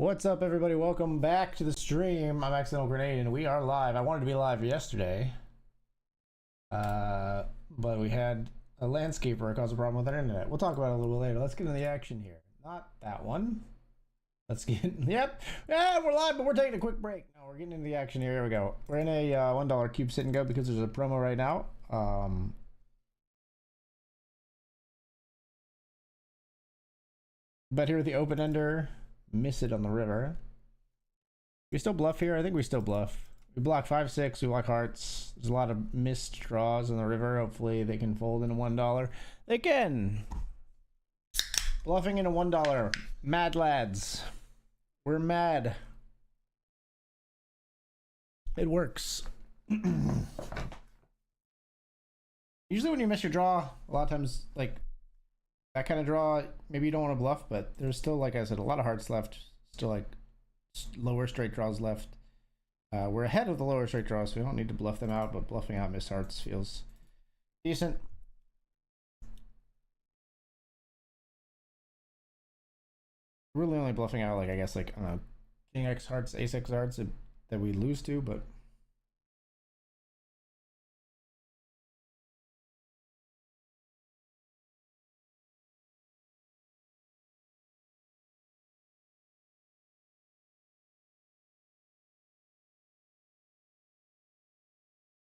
What's up, everybody? Welcome back to the stream. I'm Accidental Grenade, and we are live. I wanted to be live yesterday, but we had a landscaper cause a problem with our internet. We'll talk about it a little bit later. Let's get into the action here. Not that one. Let's get. Yep. Yeah, we're live, but we're taking a quick break. No, we're getting into the action here. Here we go. We're in a $1 cube sit and go because there's a promo right now. Bet here with the open ender. Miss it on the river. We still bluff here? I think we still bluff. We block 5-6, we block hearts. There's a lot of missed draws on the river. Hopefully they can fold into $1. They can! Bluffing into $1. Mad lads. We're mad. It works. Usually when you miss your draw, a lot of times, like, that kind of draw, maybe you don't want to bluff, but there's still, like I said, a lot of hearts left. Still, like, lower straight draws left. We're ahead of the lower straight draws, so we don't need to bluff them out, but bluffing out missed hearts feels decent. Really only bluffing out, like, I guess, like, I don't know, King X hearts, Ace X hearts that we lose to, but...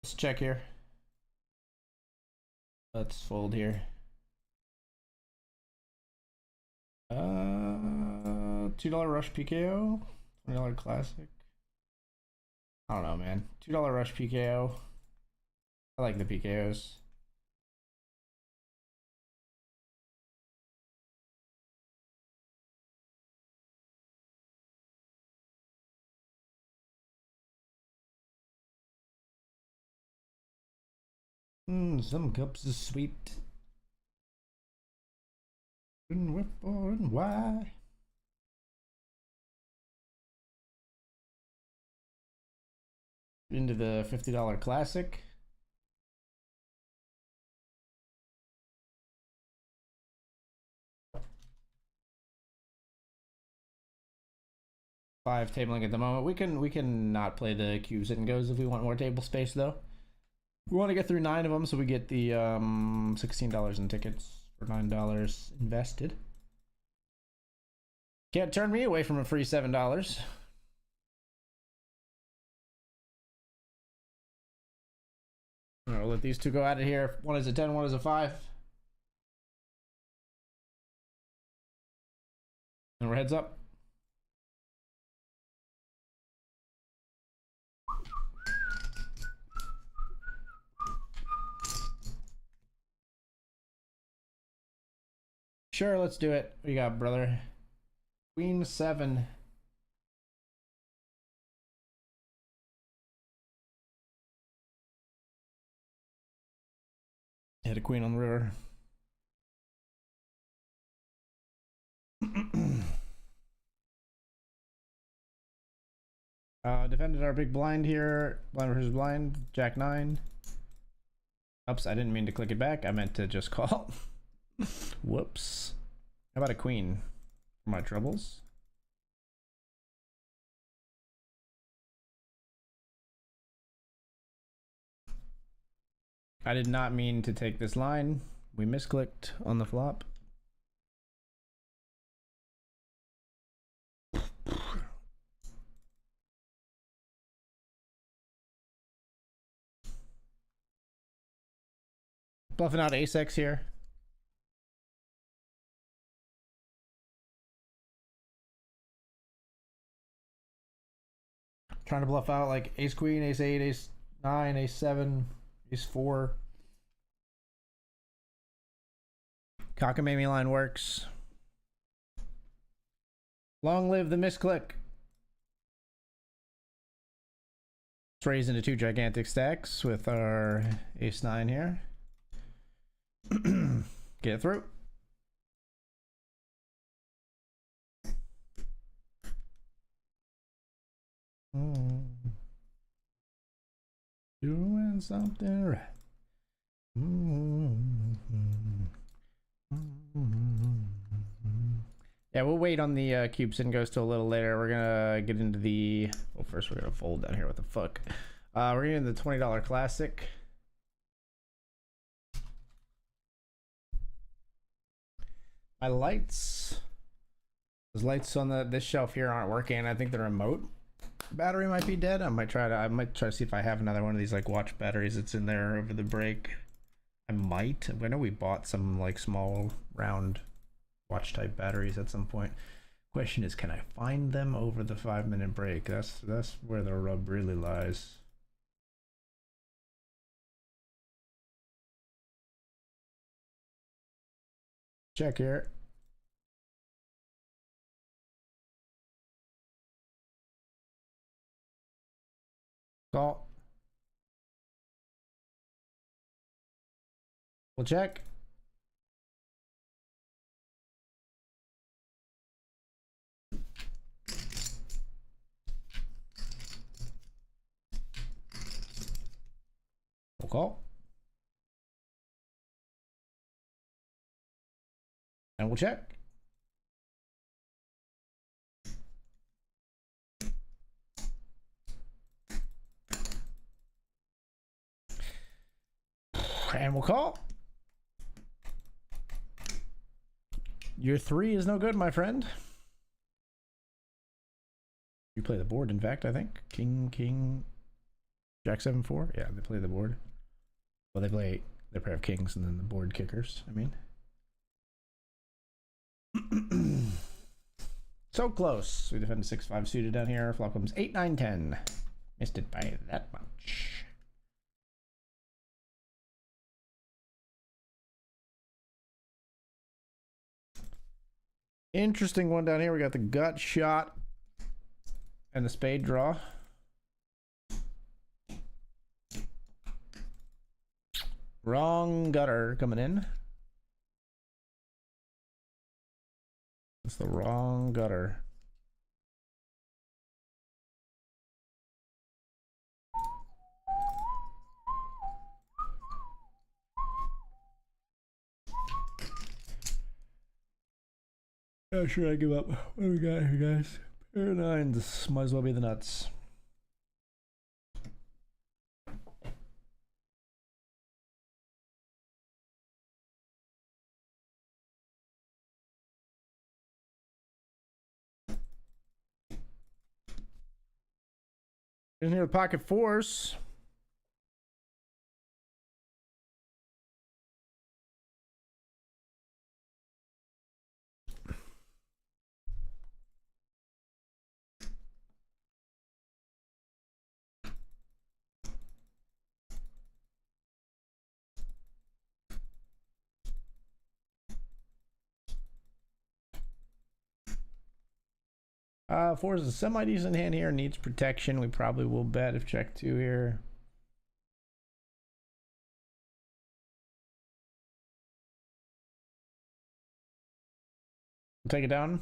Let's check here. Let's fold here. $2 rush PKO, $20 classic. I don't know, man. $2 rush PKO. I like the PKOs. Some cups are sweet. And wherefore and why? Into the $50 classic. Five tabling at the moment. We can not play the cubes and goes if we want more table space though. We want to get through 9 of them so we get the $16 in tickets for $9 invested. Can't turn me away from a free $7. I'll let these two go at it here. One is a 10, one is a 5. And we're heads up. Sure, let's do it. What you got, brother? Queen 7. Hit a queen on the river. Defended our big blind here. Blind versus blind. Jack 9. Oops, I didn't mean to click it back. I meant to just call. Whoops. How about a queen for my troubles? I did not mean to take this line. We misclicked on the flop. Bluffing out Ace X here. Trying to bluff out like Ace Queen, Ace 8, Ace 9, Ace 7, Ace 4. Cockamamie line works. Long live the misclick. Let's raise into 2 gigantic stacks with our Ace 9 here. Get it through. Doing something right. Yeah, we'll wait on the cubes and goes till a little later. We're gonna get into the. Well, first we're gonna fold down here. What the fuck? We're getting the $20 classic. My lights. Those lights on this shelf here aren't working. I think the remote battery might be dead. I might try to see if I have another one of these like watch batteries that's in there over the break. I might. I know we bought some like small round watch type batteries at some point. Question is, can I find them over the 5-minute break? That's where the rub really lies. Check here. Call. We'll check. We'll call. And we'll check. And we'll call. Your 3 is no good, my friend. You play the board, in fact, I think. King, Jack 7-4. Yeah, they play the board. Well, they play their pair of kings and then the board kickers, I mean. So close. We defend 6-5 suited down here. Flop comes 8, 9, 10. Missed it by that much. Interesting one down here. We got the gut shot and the spade draw. Wrong gutter coming in. It's the wrong gutter. Oh, sure, I give up. What do we got here, guys? Pair of 9s. Might as well be the nuts. In here, the pocket 4s. Four is a semi-decent hand here. Needs protection. We probably will bet if check 2 here. We'll take it down.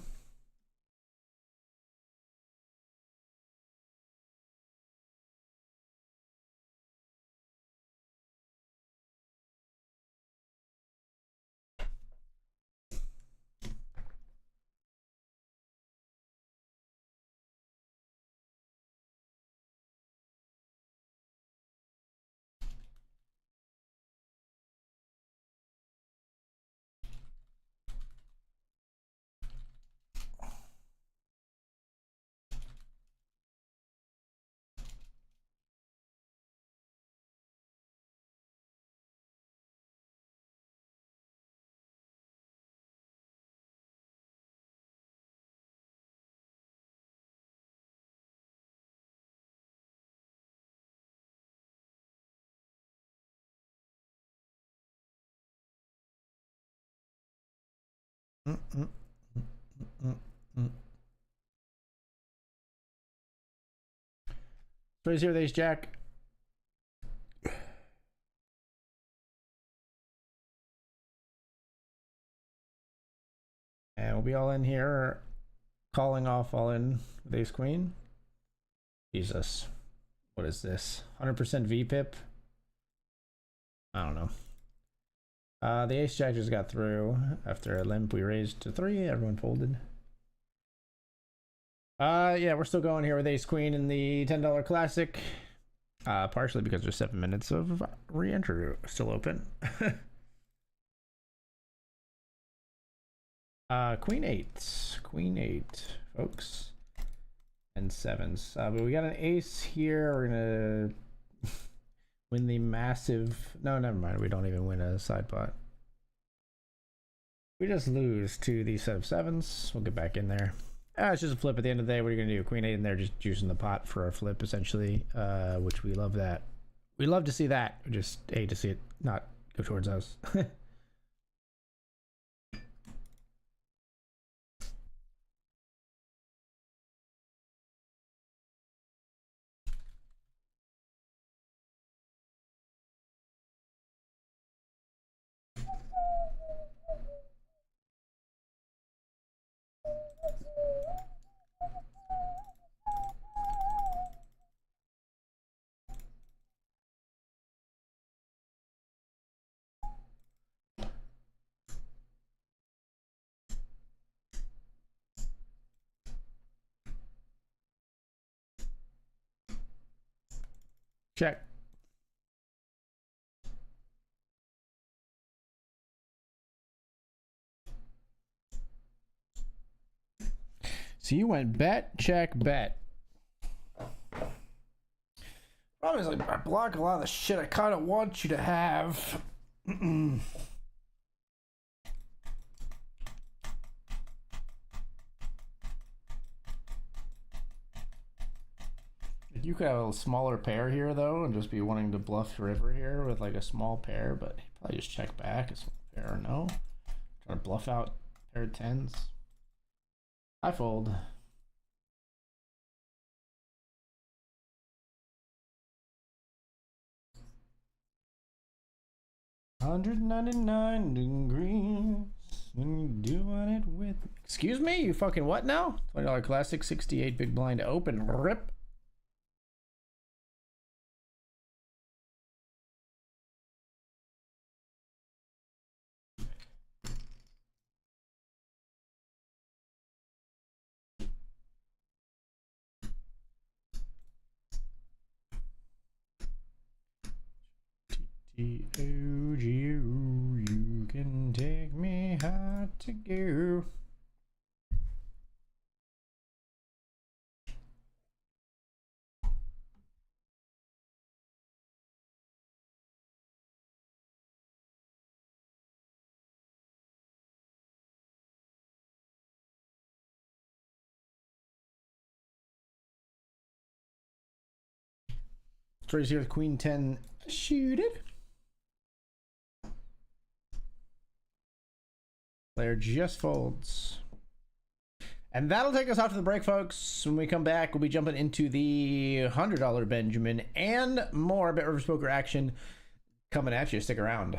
Raise here with ace jack. And we'll be all in here, calling off all in with ace queen. Jesus. What is this? 100% VPIP? I don't know. The ace jack just got through. After a limp, we raised to 3. Everyone folded. Yeah, we're still going here with Ace Queen in the $10 classic. Partially because there's 7 minutes of re-entry still open. Queen 8. Queen 8, folks. And 7s. But we got an ace here. We're gonna win the massive. No, never mind. We don't even win a side pot. We just lose to the set of 7s. We'll get back in there. It's just a flip at the end of the day. What are you gonna do? Queen 8 in there, just juicing the pot for a flip, essentially. Which we love that. We love to see that. We just hate to see it not go towards us. Check. So you went bet, check, bet. Problem is, like, I block a lot of the shit I kind of want you to have. You could have a smaller pair here, though, and just be wanting to bluff river here with like a small pair, but probably just check back a small pair, no? Try to bluff out pair of 10s. I fold. $199 degrees when you doing it with. Excuse me, you fucking what now? $20 classic, 68 big blind open. Rip. T-O-G-O, you can take me hard to go. Trace here with Queen 10. Shoot it. Player just folds. And that'll take us out to the break, folks. When we come back, we'll be jumping into the $100 Benjamin and more BetRivers Poker action coming at you. Stick around.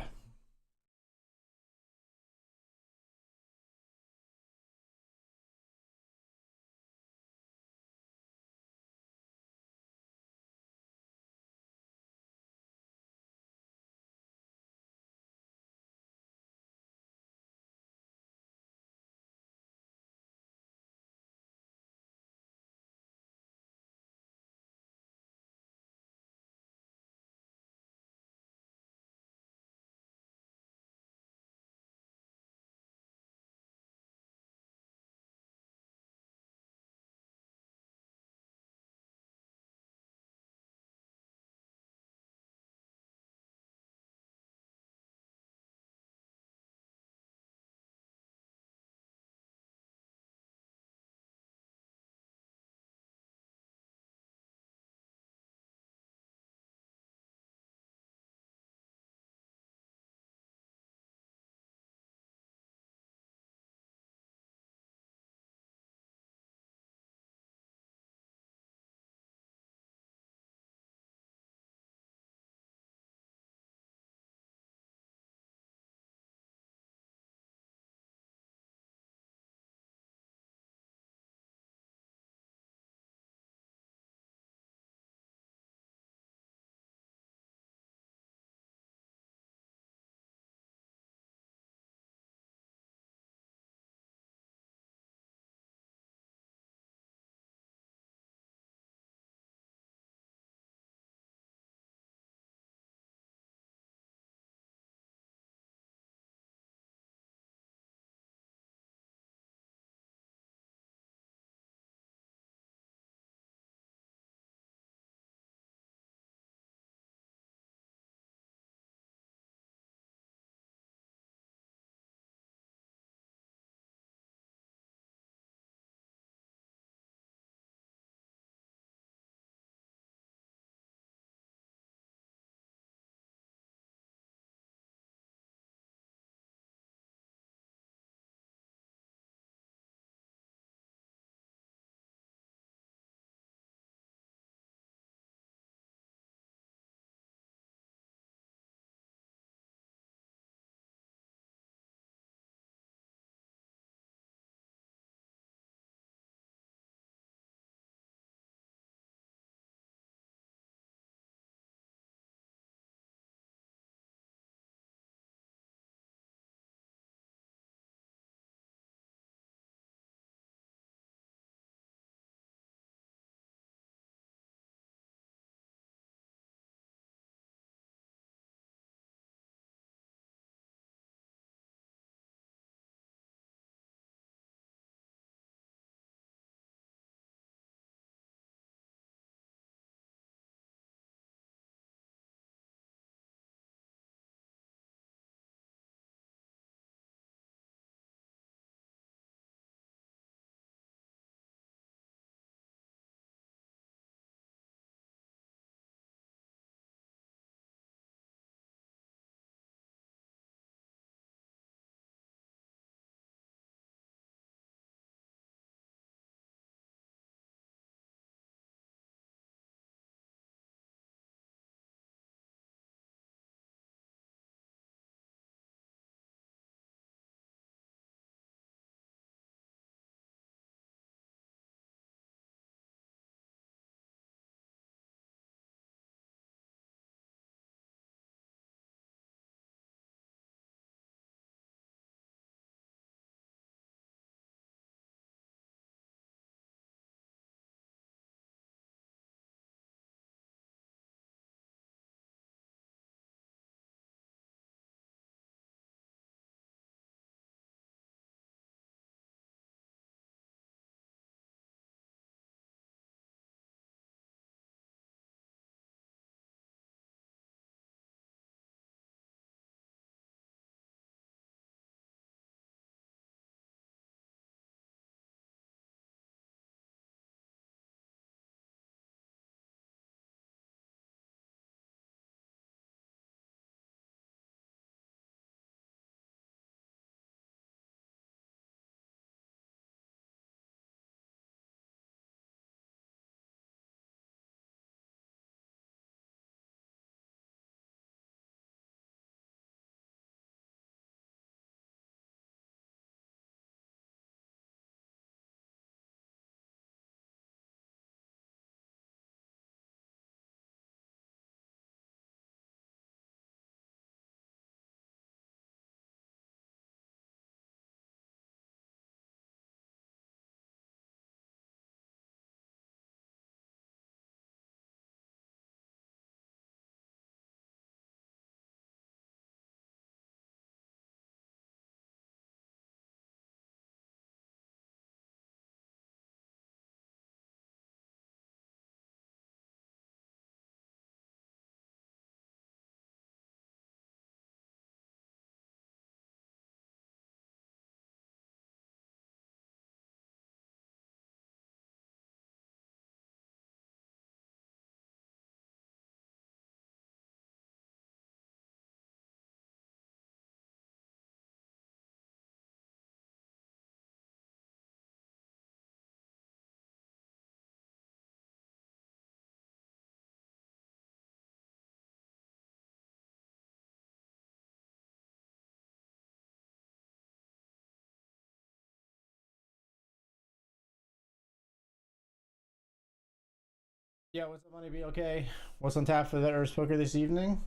Yeah, what's up, Money Be okay? What's on tap for the BetRivers Poker this evening?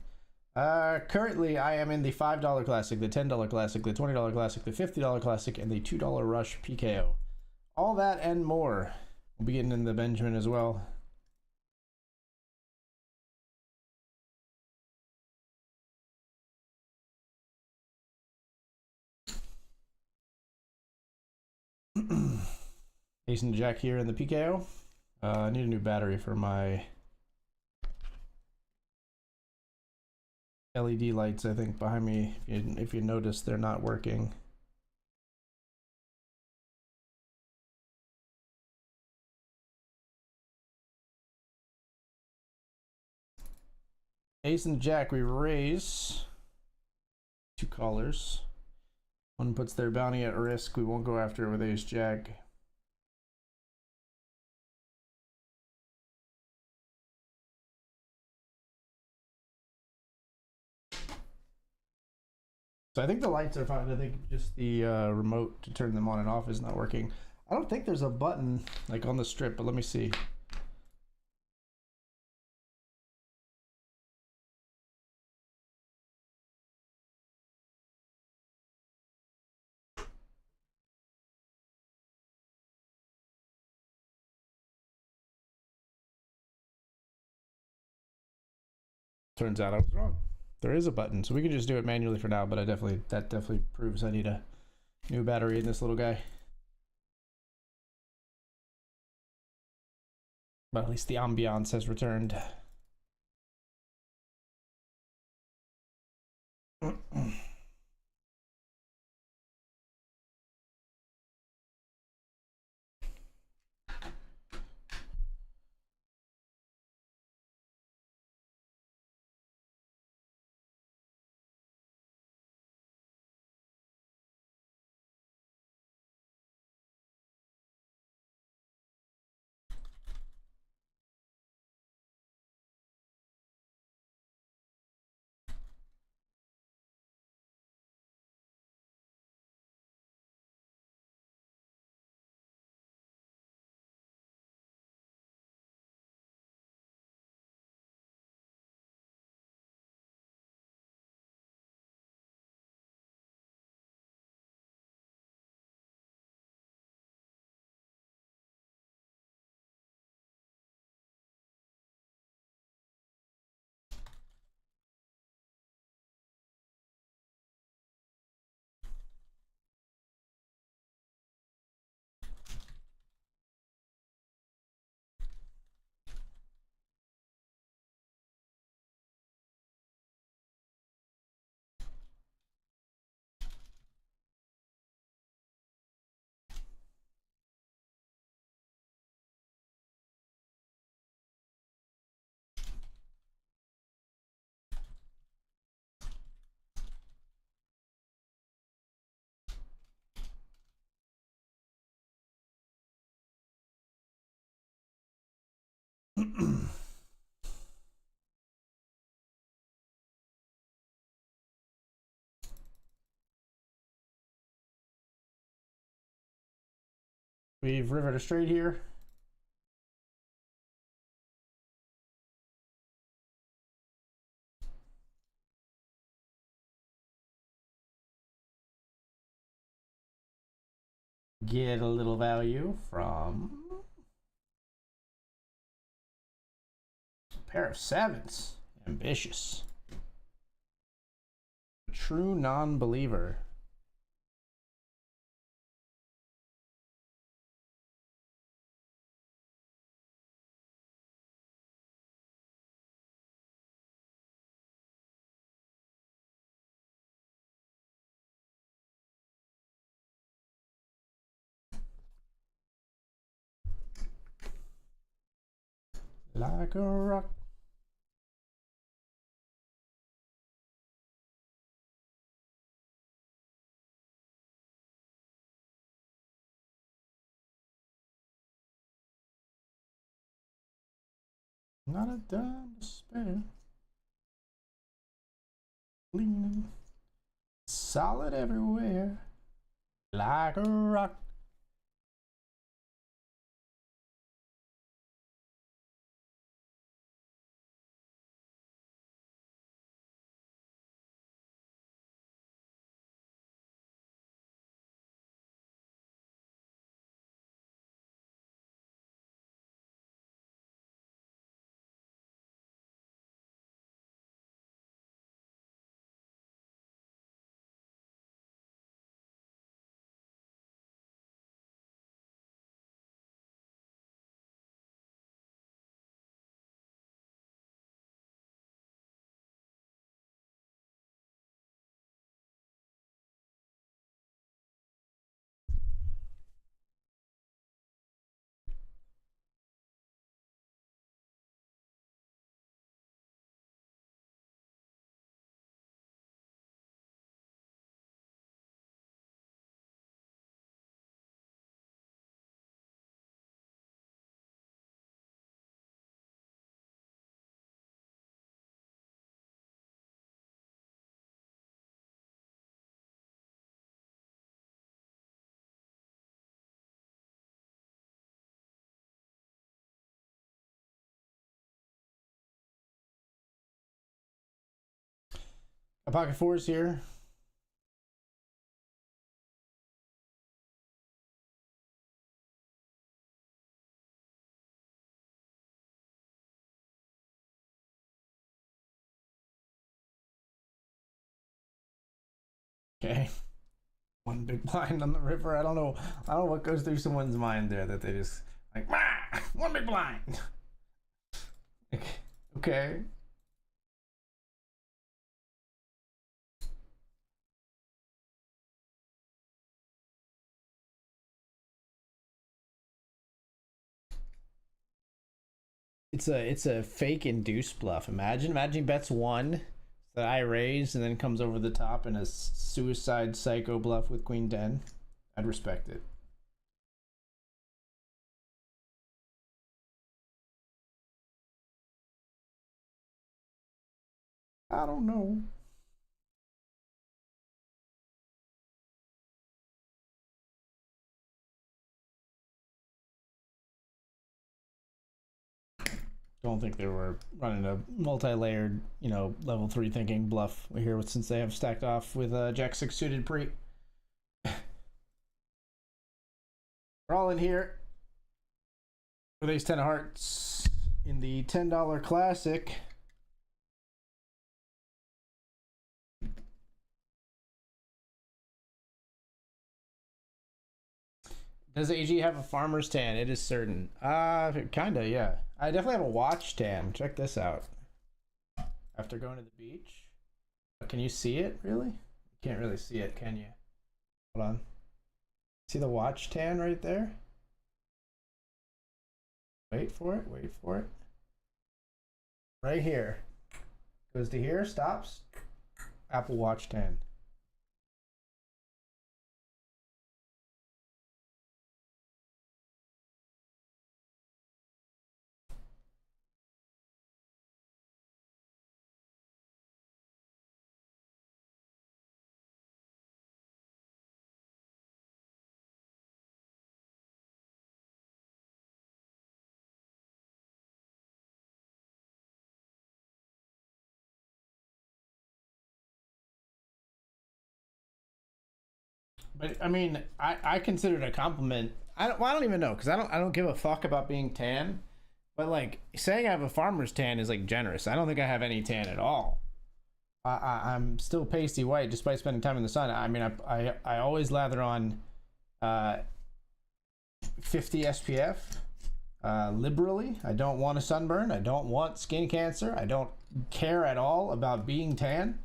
Currently, I am in the $5 Classic, the $10 Classic, the $20 Classic, the $50 Classic, and the $2 Rush PKO. All that and more. We'll be getting in the Benjamin as well. Ace and Jack here in the PKO. I need a new battery for my LED lights, I think, behind me. If you notice, they're not working. Ace and Jack, we raise 2 callers. One puts their bounty at risk. We won't go after it with Ace Jack. So I think the lights are fine. I think just the remote to turn them on and off is not working. I don't think there's a button like on the strip, but let me see. Turns out I was wrong. There is a button, so we can just do it manually for now, but that definitely proves I need a new battery in this little guy. But at least the ambiance has returned. We've rivered a straight here. Get a little value from a pair of sevens. Ambitious. A true non-believer. Like a rock. Not a dime to spare. Leaning solid everywhere. Like a rock. A pocket fours here. Okay. One big blind on the river. I don't know. I don't know what goes through someone's mind there that they just like, one big blind. Okay. It's a fake induced bluff. Imagine he bets one that I raise and then comes over the top in a suicide psycho bluff with queen 10. I'd respect it. I don't know. Don't think they were running a multi-layered, level 3 thinking bluff here since they have stacked off with Jack 6 suited pre. We're all in here with ace 10 of hearts in the $10 classic. Does AG have a farmer's tan? It is certain. Kinda, yeah. I definitely have a watch tan. Check this out. After going to the beach. Can you see it, really? You can't really see it, can you? Hold on. See the watch tan right there? Wait for it, wait for it. Right here. Goes to here, stops. Apple Watch tan. But I mean, I consider it a compliment. I don't even know because I don't give a fuck about being tan. But like saying I have a farmer's tan is like generous. I don't think I have any tan at all. I'm still pasty white despite spending time in the sun. I mean, I always lather on 50 SPF liberally. I don't want a sunburn. I don't want skin cancer. I don't care at all about being tan.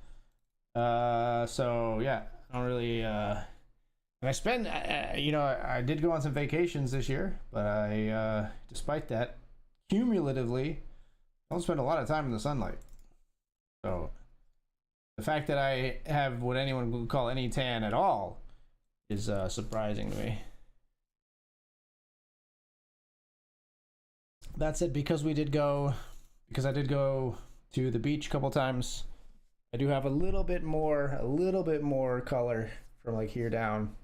So yeah, I don't really. And I spend, I did go on some vacations this year, but despite that, cumulatively, I don't spend a lot of time in the sunlight. So the fact that I have what anyone would call any tan at all is surprising to me. That's it because I did go to the beach a couple times. I do have a little bit more color from like here down.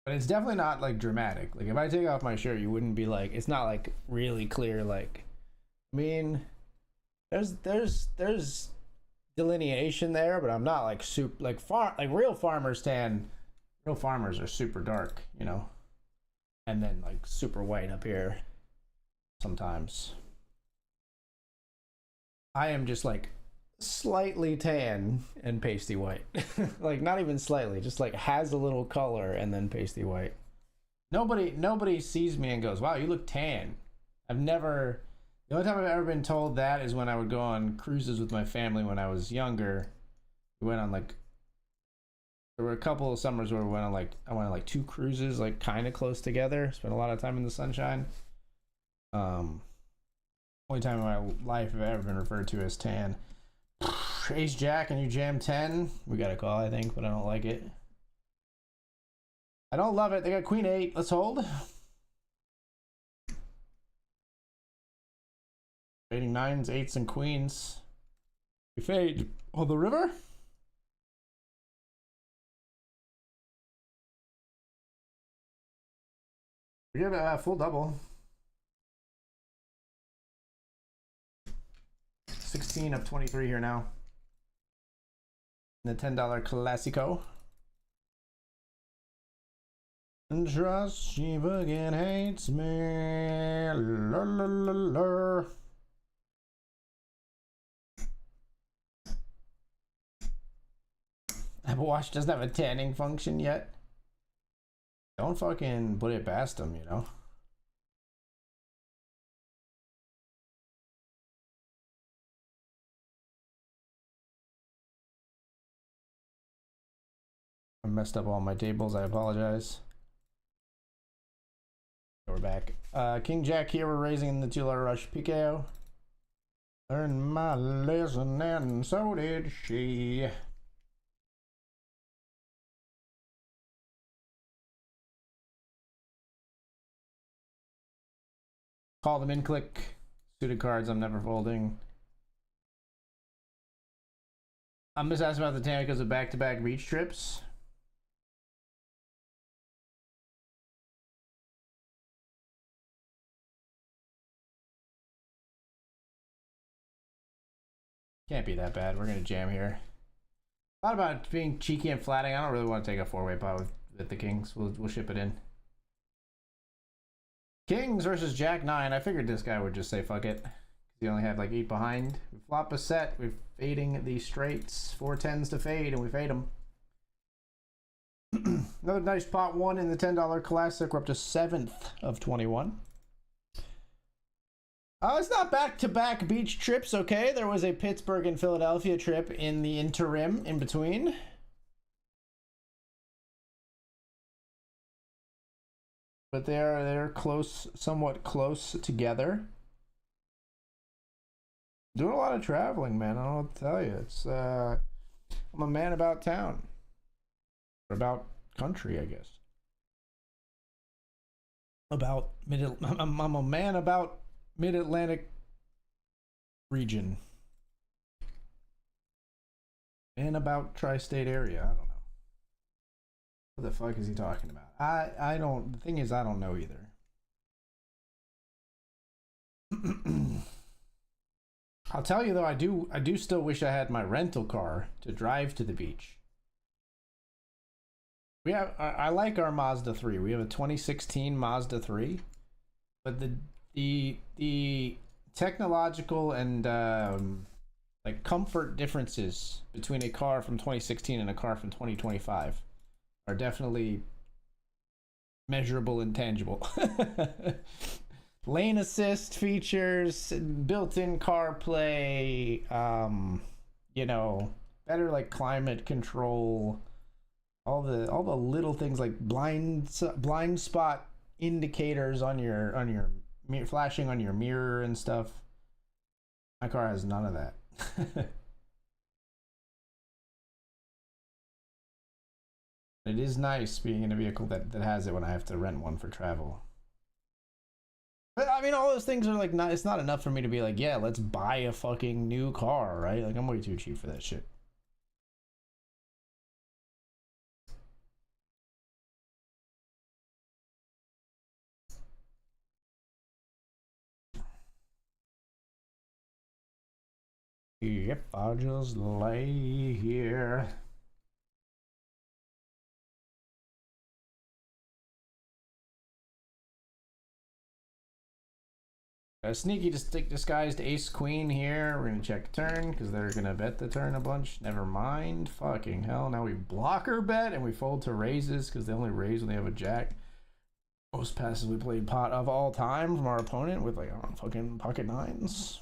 But it's definitely not like dramatic. Like if I take off my shirt, you wouldn't be like, it's not like really clear. Like, I mean, there's delineation there, but I'm not like super like real farmers tan. Real farmers are super dark, and then like super white up here sometimes. I am just like slightly tan and pasty white. Like not even slightly, just like has a little color and then pasty white. Nobody sees me and goes, "Wow, you look tan." The only time I've ever been told that is when I would go on cruises with my family when I was younger. We went on like there were a couple of summers where I went on like 2 cruises like kind of close together. Spent a lot of time in the sunshine. Only time in my life I've ever been referred to as tan. Ace Jack and you jam 10. We got a call, I think, but I don't like it. I don't love it. They got Queen 8. Let's hold. Fading 9s, 8s, and queens. We fade on the river. We got a full double. 16 of 23 here now. The $10 Classico. Trust she fucking hates me. Lur, lur, lur, lur. Apple Watch doesn't have a tanning function yet. Don't fucking put it past them, you know. I messed up all my tables. I apologize. We're back. King Jack here. We're raising in the $2 rush PKO. Learned my lesson and so did she. Call them in, click. Suited cards I'm never folding. I'm just asking about the tan because of back-to-back beach trips. Can't be that bad. We're gonna jam here. Thought about being cheeky and flatting. I don't really want to take a four-way pot with the kings. We'll ship it in. Kings versus Jack 9. I figured this guy would just say fuck it. He only had like 8 behind. We flop a set. We're fading the straights. 4 10s to fade, and we fade them. Another nice pot one in the $10 Classic. We're up to 7th of 21. It's not back-to-back beach trips, okay? There was a Pittsburgh and Philadelphia trip in the interim, in between. But they're close, somewhat close together. Doing a lot of traveling, man. I don't know what to tell you. It's I'm a man about town. Or about country, I guess. I'm a man about Mid-Atlantic region. And about tri-state area. I don't know. What the fuck is he talking about? I don't. The thing is, I don't know either. I'll tell you though, I do still wish I had my rental car to drive to the beach. I like our Mazda 3. We have a 2016 Mazda 3, but the technological and like comfort differences between a car from 2016 and a car from 2025 are definitely measurable and tangible. Lane assist features, built-in CarPlay, you know, better like climate control, all the little things like blind spot indicators on your mirror, flashing on your mirror and stuff. My car has none of that. It is nice being in a vehicle that has it when I have to rent one for travel. But I mean, all those things are like not. It's not enough for me to be like, yeah, let's buy a fucking new car, right? Like I'm way too cheap for that shit. Yep, I'll just lay here. A sneaky disguised ace queen here. We're gonna check turn because they're gonna bet the turn a bunch. Never mind. Fucking hell. Now we blocker bet and we fold to raises because they only raise when they have a jack. Most passively played pot of all time from our opponent with like, I don't know, fucking pocket nines.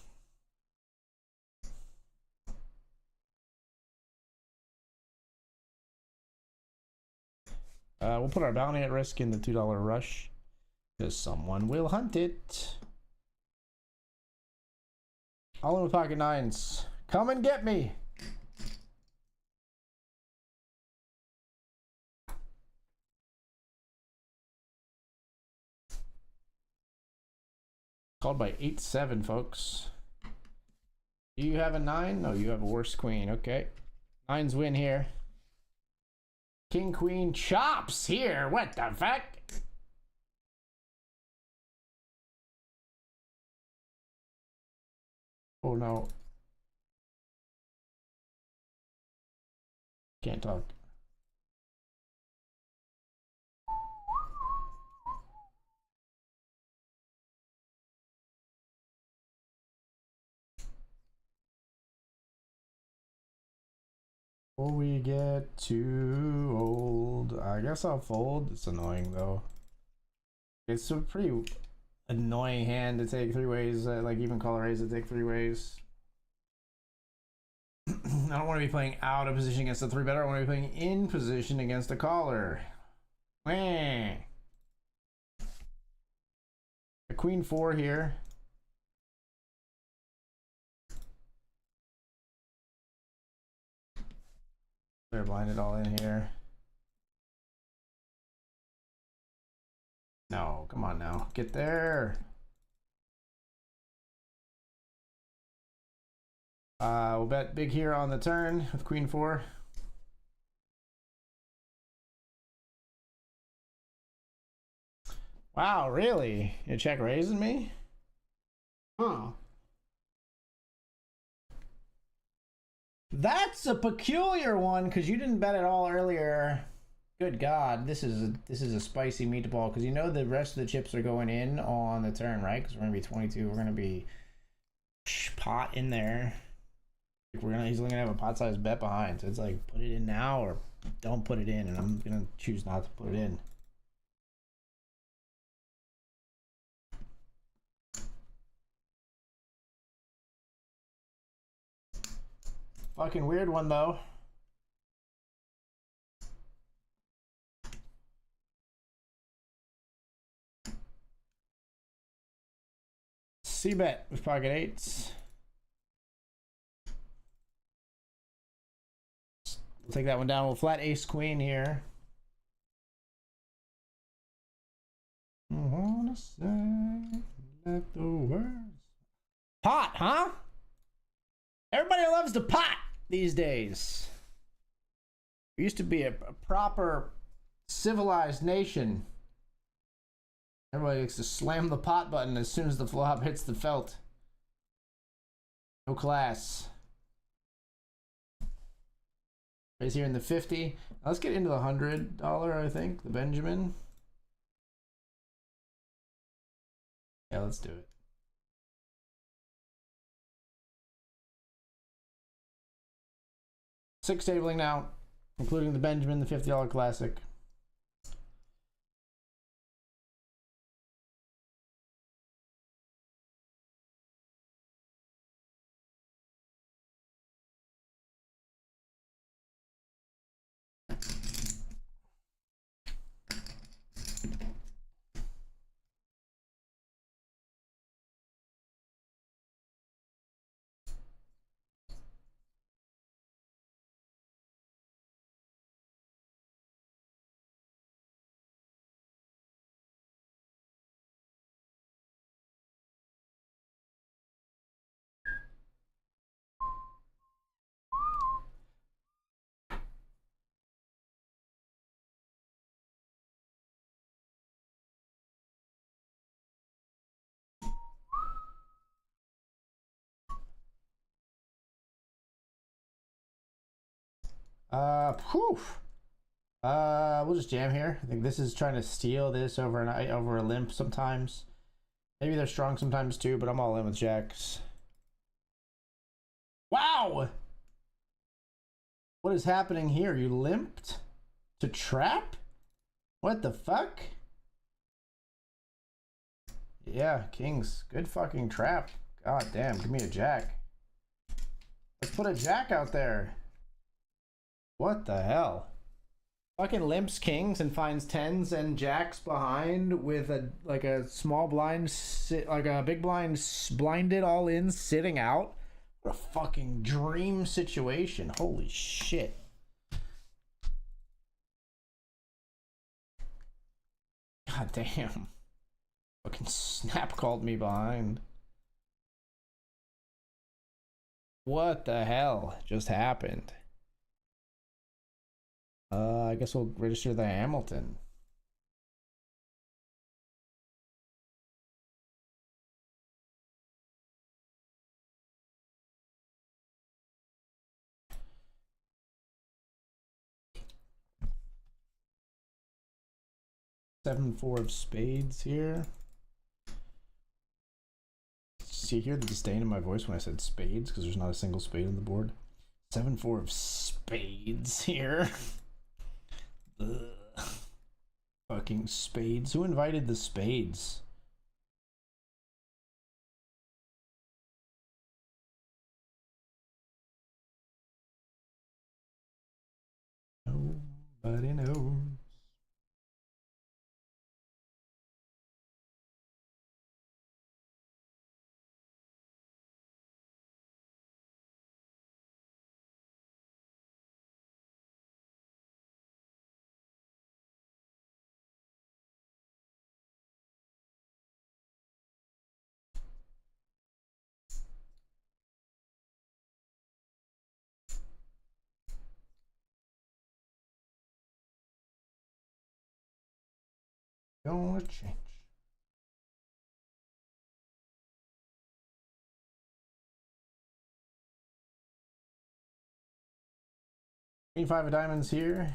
We'll put our bounty at risk in the $2 rush because someone will hunt it. All in with pocket nines. Come and get me. Called by 8-7, folks. Do you have a 9? No, you have a worse queen. Okay. 9s win here. King, queen, chops here. What the fuck? Oh no. Can't talk. Before we get too old, I guess I'll fold. It's annoying though. It's a pretty annoying hand to take three ways. Like even call raise to take three ways. I don't want to be playing out of position against a three better. I want to be playing in position against a caller. Meh. A queen four here. They're blinded all in here. No, come on now. Get there. We'll bet big here on the turn with queen four. Wow, really? You check raising me? Huh. That's a peculiar one because you didn't bet at all earlier. Good God, this is a spicy meatball because you know the rest of the chips are going in on the turn, right? Because we're gonna be 22. We're gonna be pot in there. He's only gonna have a pot size bet behind, so it's like put it in now or don't put it in, and I'm gonna choose not to put it in. Fucking weird one though. C-bet with pocket eights. We'll take that one down. We'll flat ace queen here. I wanna say let the words. Pot, huh? Everybody loves the pot these days. We used to be a proper civilized nation. Everybody likes to slam the pot button as soon as the flop hits the felt. No class. Right here in the 50. Now let's get into the $100, I think. The Benjamin. Yeah, let's do it. Six tabling now, including the Benjamin, the $50 classic. Poof. We'll just jam here. I think this is trying to steal this over a limp sometimes. Maybe they're strong sometimes too, but I'm all in with jacks. Wow! What is happening here? You limped to trap? What the fuck? Yeah, kings. Good fucking trap. God damn, give me a jack. Let's put a jack out there. What the hell? Fucking limps kings and finds tens and jacks behind with a small blind, like a big blind blinded all in sitting out. What a fucking dream situation. Holy shit. God damn. Fucking snap called me behind. What the hell just happened? I guess we'll register the Hamilton. 7-4 of spades here. See here the disdain in my voice when I said spades because there's not a single spade on the board. 7-4 of spades here. Ugh. Fucking spades. Who invited the spades? Nobody knows. Gonna change. Queen 5 of diamonds here.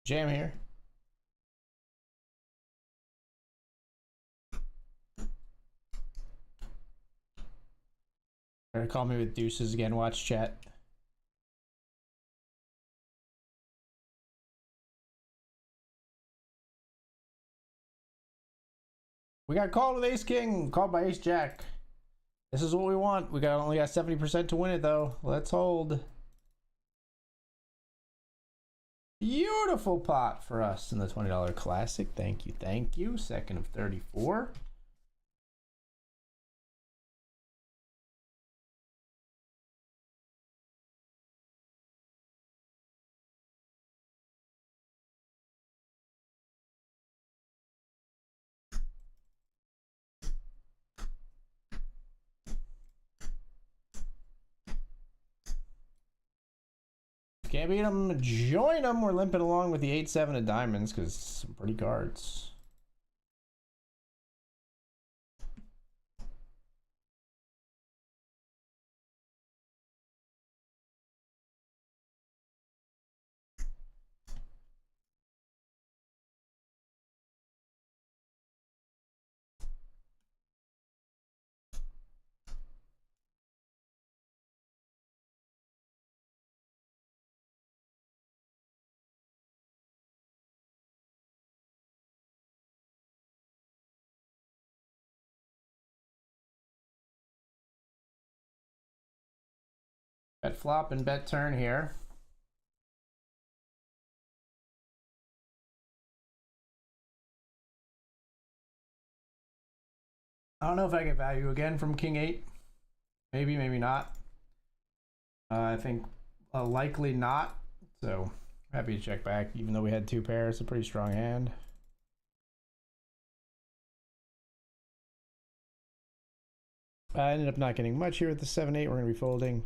Jam here. Try to call me with deuces again. Watch chat. We got called with ace king, called by ace jack. This is what we want. We only got 70% to win it though. Let's hold. Beautiful pot for us in the $20 classic. Thank you, thank you. Second of 34. Can't beat them, join them. We're limping along with the 8-7 of diamonds because some pretty cards. Bet flop and bet turn here. I don't know if I get value again from King 8. Maybe, maybe not. I think likely not. So happy to check back, even though we had 2 pairs. It's a pretty strong hand. I ended up not getting much here with the 7-8. We're going to be folding.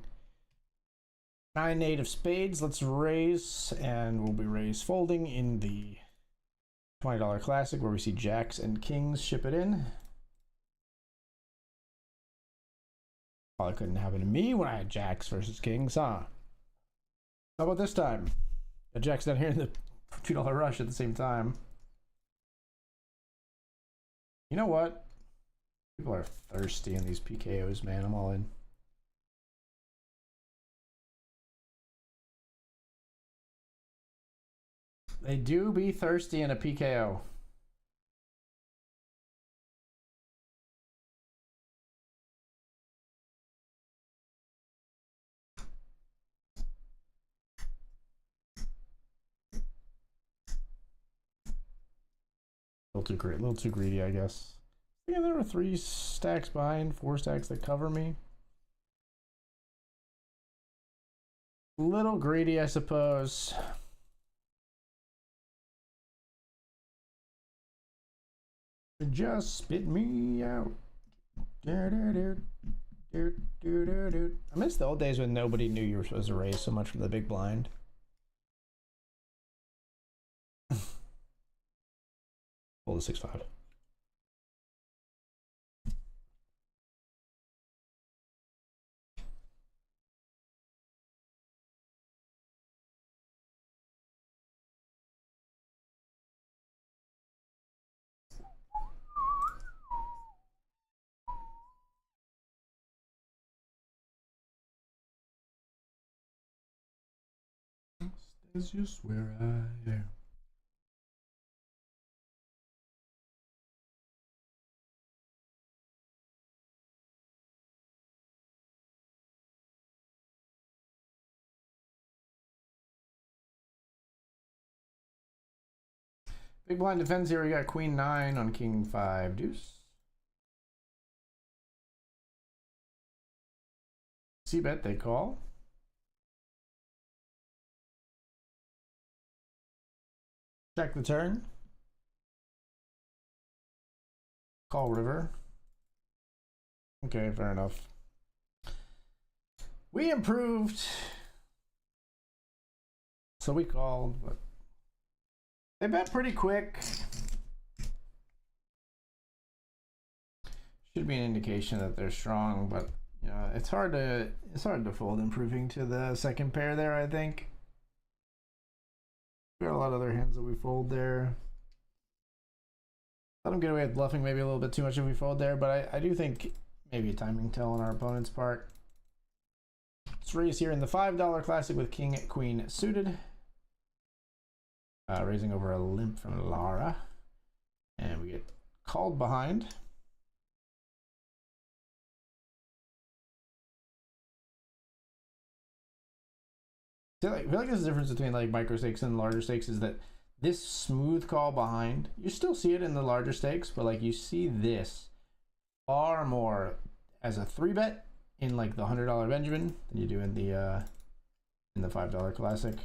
9-8 of spades. Let's raise, and we'll be raise folding in the $20 classic where we see jacks and kings ship it in. Probably couldn't happen to me when I had jacks versus kings, huh? How about this time? The jacks down here in the $2 rush at the same time. You know what? People are thirsty in these PKOs, man. I'm all in. They do be thirsty in a PKO. A little too greedy, I guess. Yeah, there were 3 stacks behind, 4 stacks that cover me. Little greedy, I suppose. Just spit me out. I miss the old days when nobody knew you were supposed to raise so much from the big blind. Pull the 6-5. It's just where I am. Big blind defense here. We got queen 9 on king 5 deuce. C-bet, they call. Check the turn. Call river. Okay, fair enough. We improved. So we called, but they bet pretty quick. Should be an indication that they're strong, but you know, it's hard to fold improving to the second pair there, I think. We got a lot of other hands that we fold there. Let them get away with bluffing maybe a little bit too much if we fold there, but I do think maybe a timing tell on our opponent's part. Let's raise here in the $5 classic with king queen suited. Raising over a limp from Lara. And we get called behind. I feel like there's a difference between like micro stakes and larger stakes is that this smooth call behind, you still see it in the larger stakes, but like you see this far more as a 3-bet in like the $100 Benjamin than you do in the $5 classic.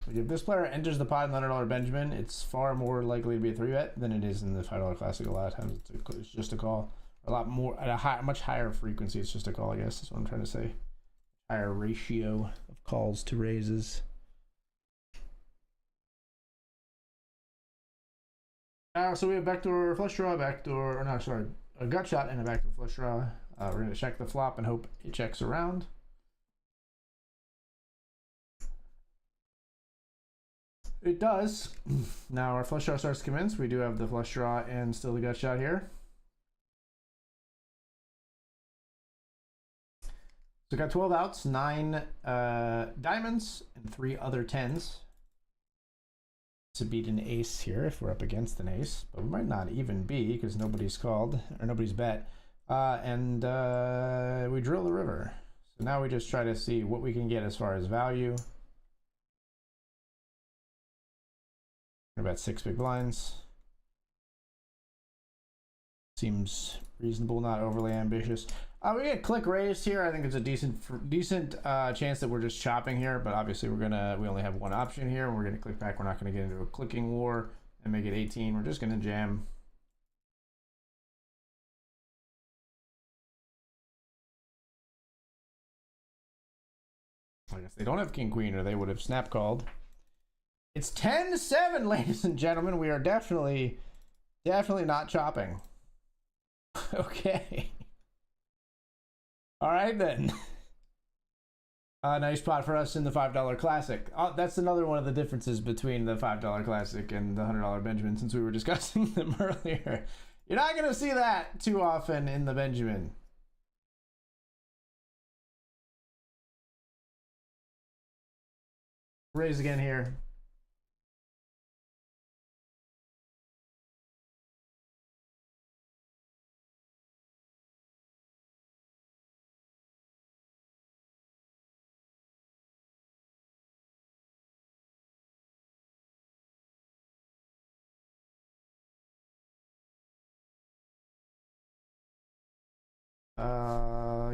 Like if this player enters the pot in the $100 Benjamin, it's far more likely to be a 3-bet than it is in the $5 classic. A lot of times it's just a call. A lot more at a much higher frequency. It's just a call, I guess. That's what I'm trying to say. Higher ratio of calls to raises. So we have backdoor flush draw, backdoor, or no, sorry, a gut shot and a backdoor flush draw. We're going to check the flop and hope it checks around. It does. Now our flush draw starts to commence. We do have the flush draw and still the gut shot here. So we got 12 outs, 9 diamonds, and 3 other 10s to beat an ace here if we're up against an ace, but we might not even be because nobody's called or nobody's bet. And we drill the river. So now we just try to see what we can get as far as value. About 6 big blinds. Seems reasonable, not overly ambitious. We get click raised here. I think it's a decent chance that we're just chopping here, but obviously we only have one option here. We're gonna click back. We're not gonna get into a clicking war and make it 18. We're just gonna jam. I guess they don't have king queen, or they would have snap called. It's 10-7, ladies and gentlemen. We are definitely not chopping. Okay. All right then. Nice spot for us in the $5 classic. That's another one of the differences between the $5 classic and the $100 Benjamin, since we were discussing them earlier. You're not going to see that too often in the Benjamin. Raise again here.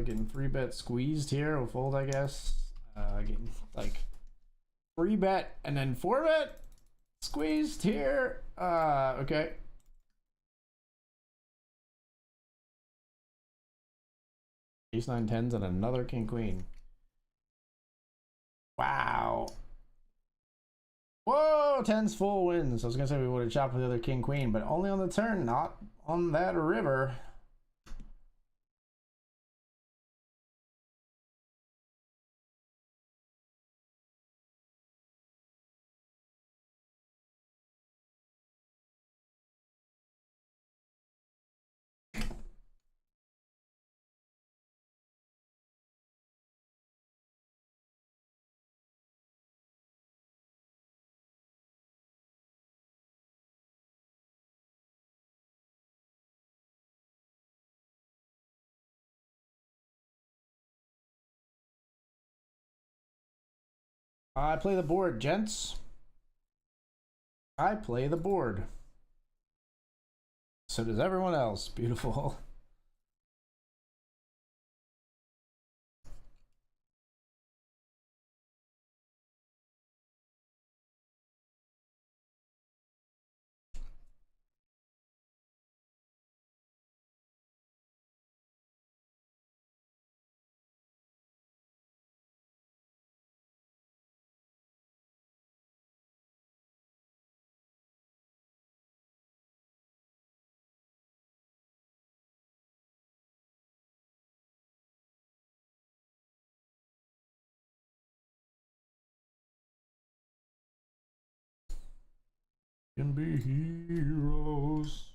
Getting 3-bet squeezed here. We'll fold, I guess. Getting like 3-bet and then 4-bet squeezed here. Okay. Ace 9 10s and another king queen. Wow. Whoa, 10s full wins. I was gonna say we would have chopped with the other king queen, but only on the turn, not on that river. I play the board, gents. I play the board. So does everyone else. Beautiful. Can be heroes.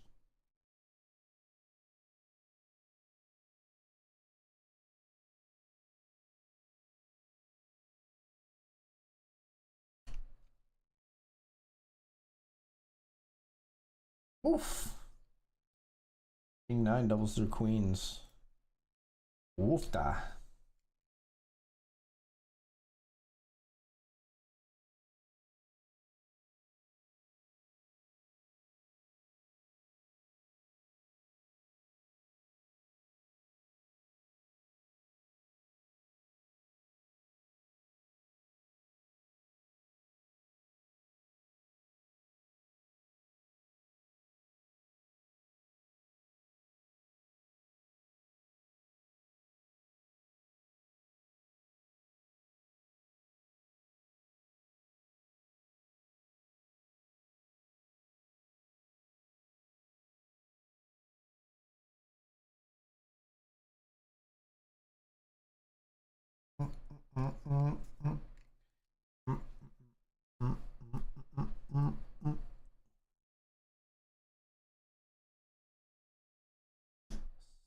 Oof. King 9 doubles through queens. Woofda.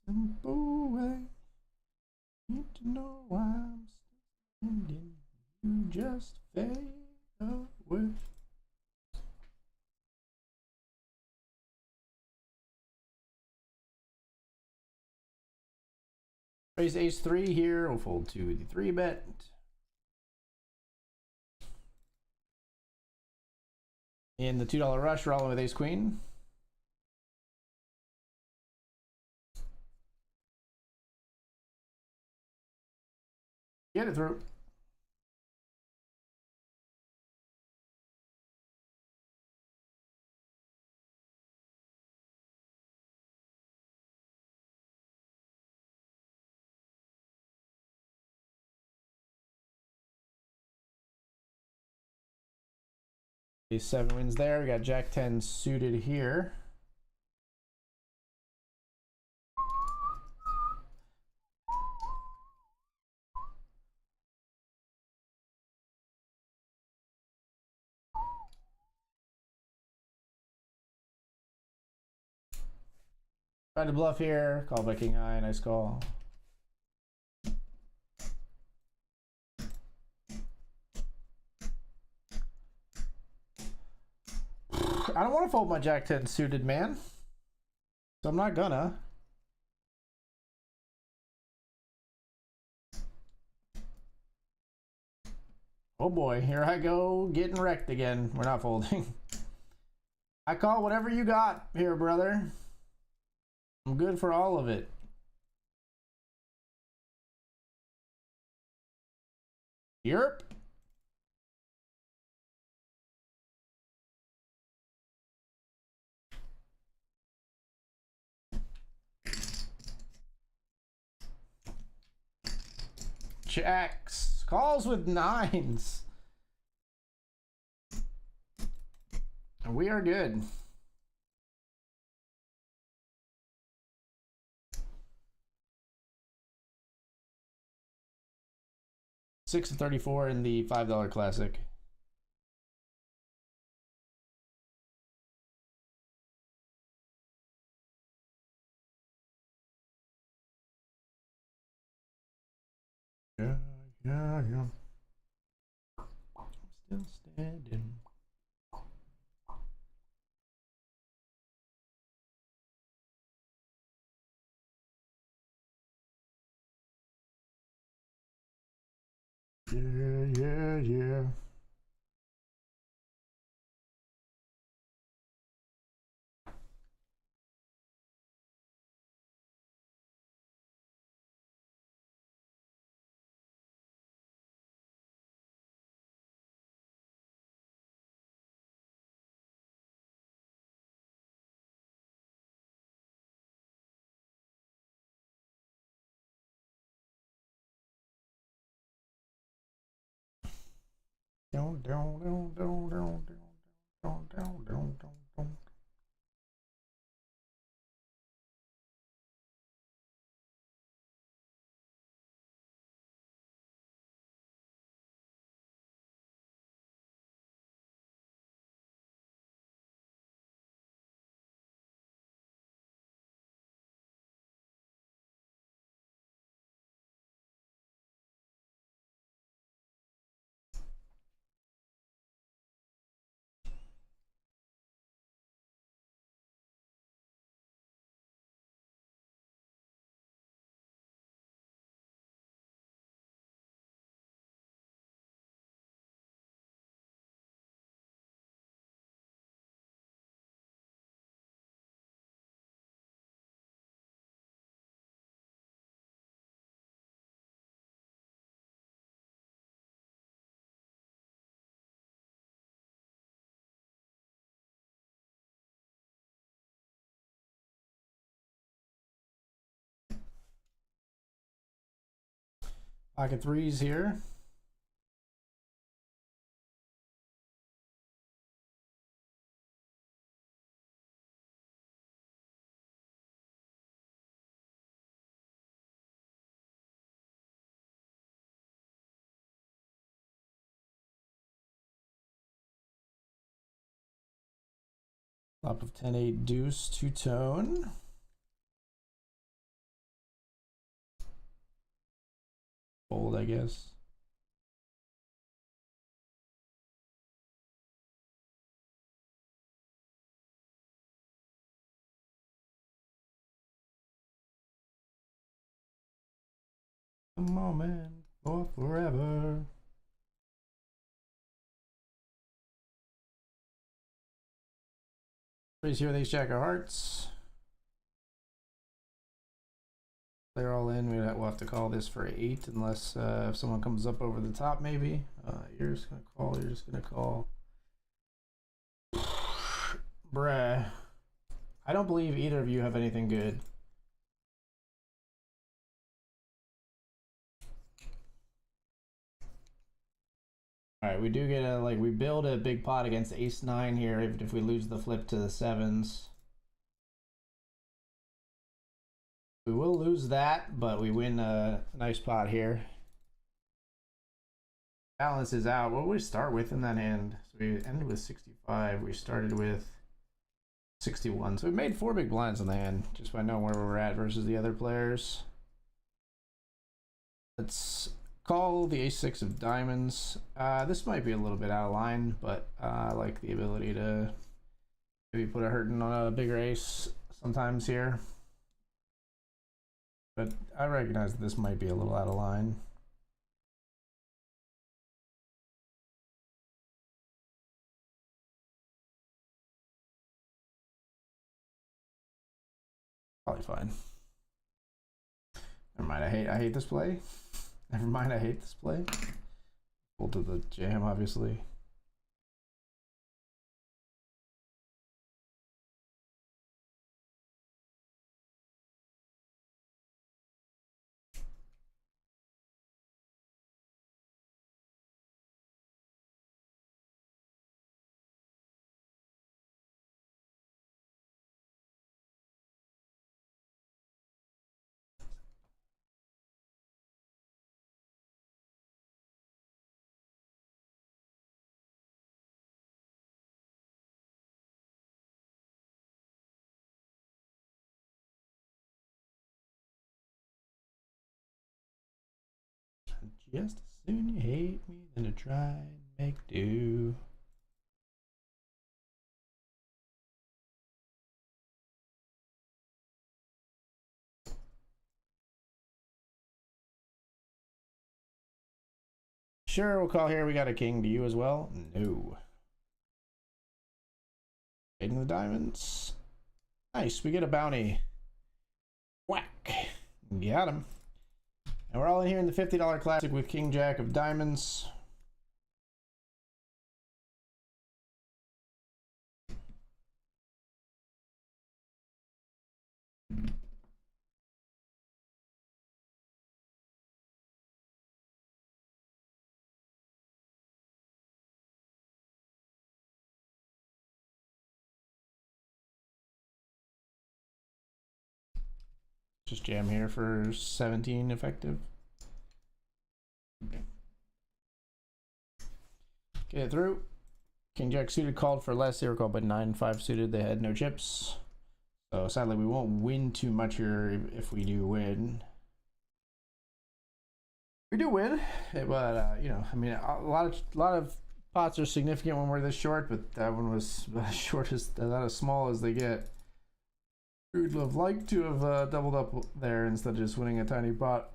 Simple way. Need to know why I'm standing. You just fade away. Raise ace 3 here. We'll fold to the 3-bet. In the $2 rush, rolling with ace queen. Get it through. These 7 wins there. We got Jack 10 suited here. Try to bluff here. Call by king high. Nice call. I don't want to fold my Jack 10 suited, man. So I'm not gonna. Oh boy, here I go getting wrecked again. We're not folding. I call whatever you got here, brother. I'm good for all of it. Yerp. Checks. Calls with 9s. And we are good. $6.34 in the $5 classic. Yeah. I'm still standing. Yeah. Pocket threes here. Top of 10-8 deuce, two-tone. Fold, I guess. A moment or forever. Raise here with ace jack of hearts. They're all in. We'll have to call this for 8 unless if someone comes up over the top, maybe. You're just gonna call. You're just gonna call. Bruh. I don't believe either of you have anything good. All right, we do get a we build a big pot against ace 9 here, even if we lose the flip to the 7s. We will lose that, but we win a nice pot here. Balance is out. What do we start with in that hand? So we ended with 65. We started with 61. So we made 4 big blinds in the hand just by knowing where we're at versus the other players. Let's call the ace-6 of diamonds. This might be a little bit out of line, but I like the ability to maybe put a hurting on a bigger ace sometimes here. But I recognize that this might be a little out of line. Probably fine. Never mind, I hate this play. Never mind, I hate this play. Pull to the jam, obviously. Just as soon you hate me than to try and make do. Sure, we'll call here. We got a king. Do you as well? No. Hitting the diamonds. Nice, we get a bounty. Whack. Got him. And we're all in here in the $50 classic with king jack of diamonds. Just jam here for 17 effective. Get it through. King Jack suited called for less. They were called by 9-5 suited. They had no chips. So sadly, we won't win too much here if we do win. We do win, but you know, I mean, a lot of pots are significant when we're this short, but that one was short as not as small as they get. We would have liked to have doubled up there instead of just winning a tiny pot.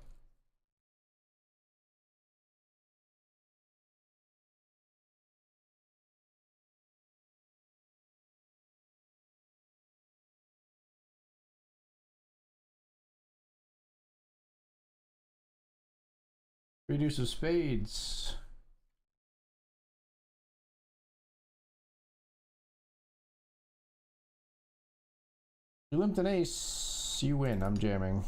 Reduce of spades. You limped an ace, you win. I'm jamming.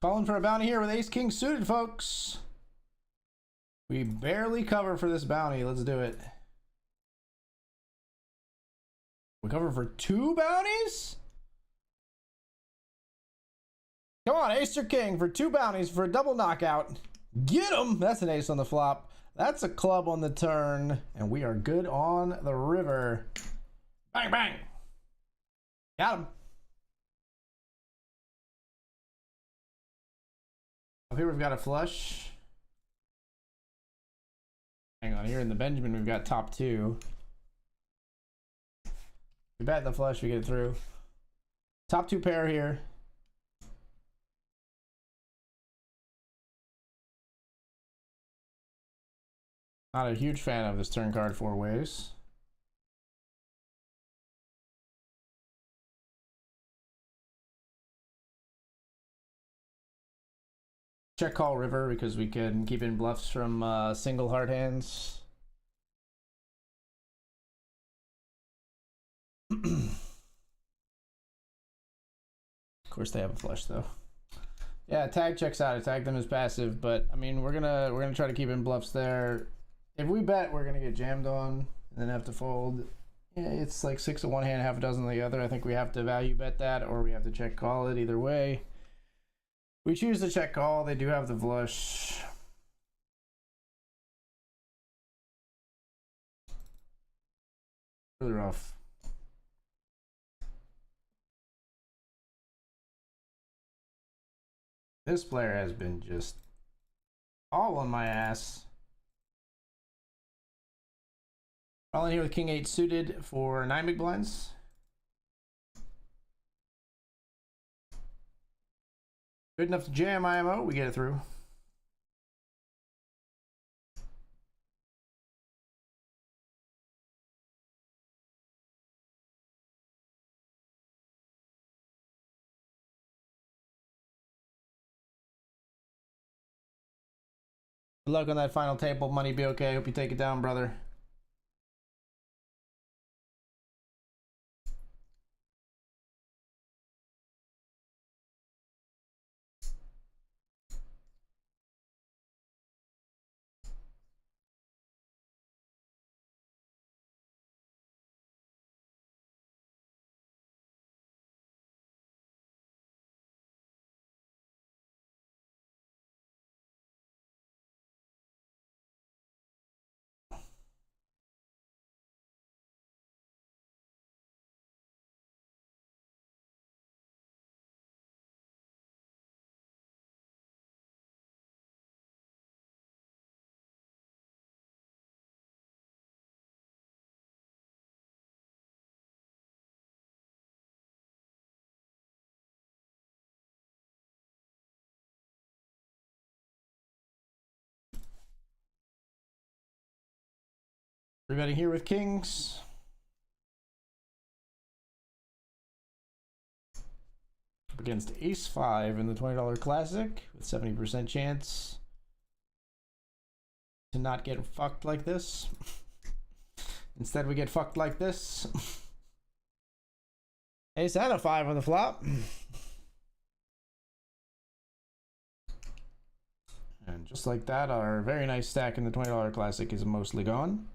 Calling for a bounty here with ace king suited, folks. We barely cover for this bounty. Let's do it. We cover for 2 bounties? Come on, ace or king for 2 bounties for a double knockout. Get him! That's an ace on the flop. That's a club on the turn. And we are good on the river. Bang, bang. Got him. Up here we've got a flush. Hang on, here in the Benjamin we've got top 2. We bet the flush, we get it through. Top 2 pair here. Not a huge fan of this turn card 4 ways. Check call river because we can keep in bluffs from single hard hands. Of course they have a flush though. Yeah, tag checks out. I tag them as passive, but I mean we're gonna try to keep in bluffs there. If we bet, we're gonna get jammed on and then have to fold. Yeah, it's like 6 of one hand, half a dozen of the other. I think we have to value bet that, or we have to check call it. Either way, we choose to check call. They do have the flush. Really rough. This player has been just all on my ass. All in here with king 8 suited for 9 big blinds. Good enough to jam IMO. We get it through. Good luck on that final table. Money be okay. Hope you take it down, brother. Everybody here with kings. Against ace 5 in the $20 classic with 70% chance to not get fucked like this. Instead, we get fucked like this. Ace and a 5 on the flop. And just like that, our very nice stack in the $20 classic is mostly gone.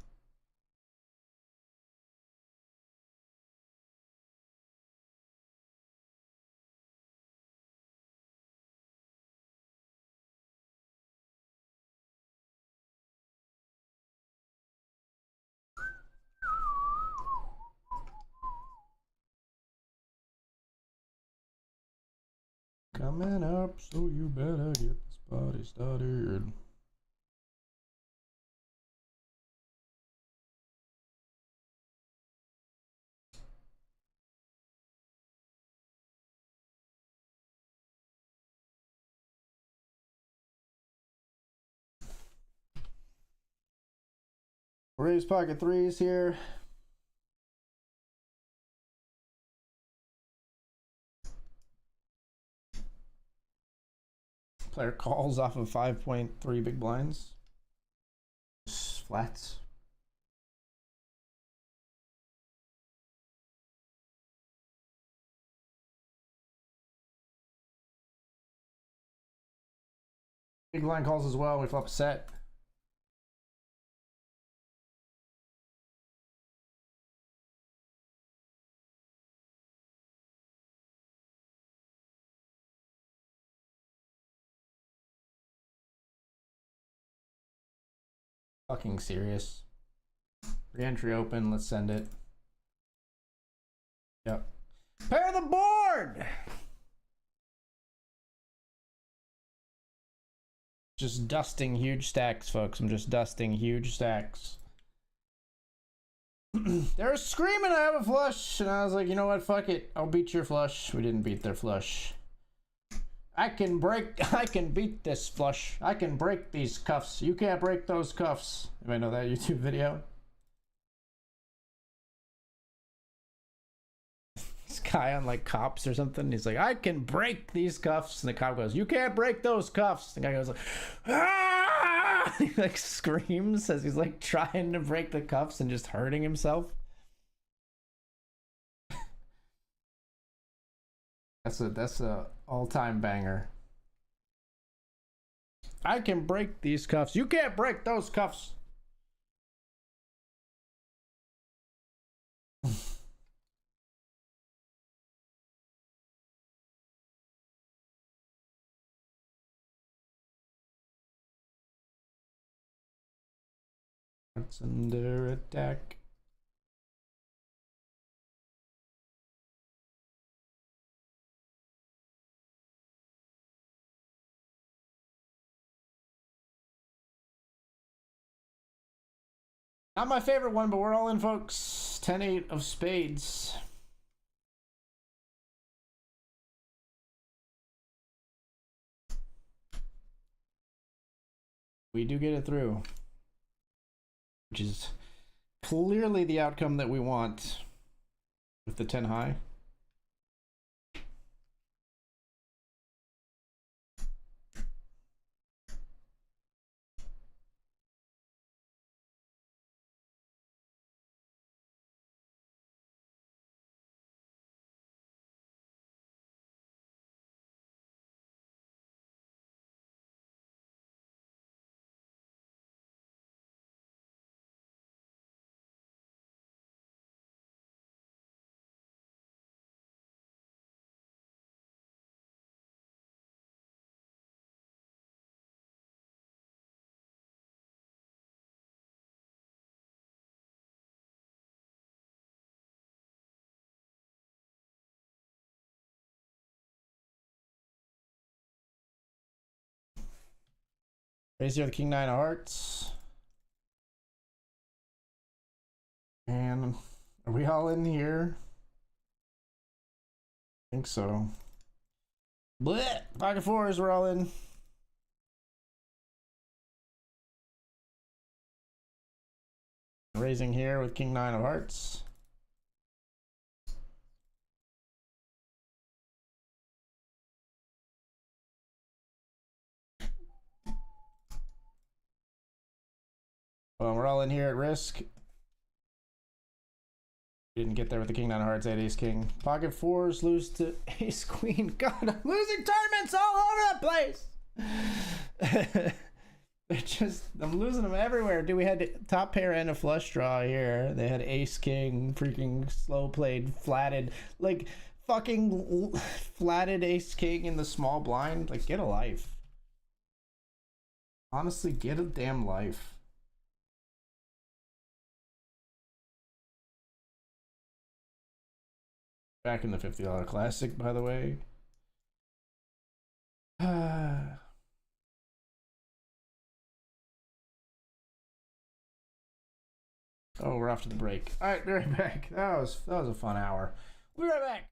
Coming up, so you better get this party started. Raise pocket threes here. Player calls off of 5.3 big blinds. Flats. Big blind calls as well. We flop a set. Fucking serious. Re-entry open. Let's send it. Yep. Pair the board! Just dusting huge stacks, folks. I'm just dusting huge stacks. They're screaming I have a flush, and I was like, you know what? Fuck it. I'll beat your flush. We didn't beat their flush. I can beat this flush. I can break these cuffs. You can't break those cuffs. You might know that YouTube video. This guy on like cops or something. He's like, I can break these cuffs. And the cop goes, you can't break those cuffs. The guy goes like, ah! He like screams as he's like trying to break the cuffs and just hurting himself. That's a all-time banger. I can break these cuffs. You can't break those cuffs. It's under attack. Not my favorite one, but we're all in, folks. 10-8 of spades. We do get it through, which is clearly the outcome that we want with the 10 high. Raise here the king 9 of hearts. And are we all in here? I think so. Blech! Pocket fours, we're all in. Raising here with king 9 of hearts. Well, we're all in here at risk. Didn't get there with the king 9 of hearts, 8 ace king. Pocket fours, lose to ace queen. God, I'm losing tournaments all over the place. I'm losing them everywhere. Dude, we had top pair and a flush draw here. They had ace king, freaking slow played, flatted, like fucking flatted ace king in the small blind. Like, get a life. Honestly, get a damn life. Back in the $50 classic, by the way. Oh, we're off to the break. All right, be right back. That was a fun hour. We'll be right back.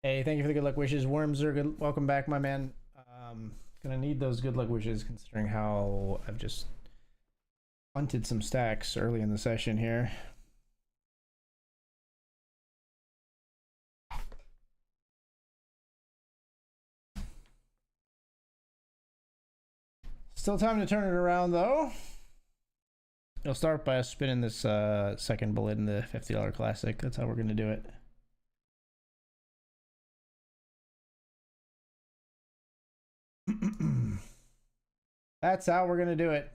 Hey, thank you for the good luck wishes. Worms are good. Welcome back, my man. Gonna need those good luck wishes considering how I've just punted some stacks early in the session here. Still time to turn it around though. It'll start by us spinning this second bullet in the $50 classic. That's how we're gonna do it. That's how we're gonna do it.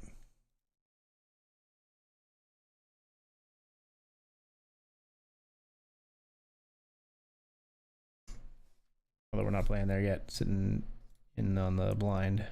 Although we're not playing there yet, sitting in on the blind.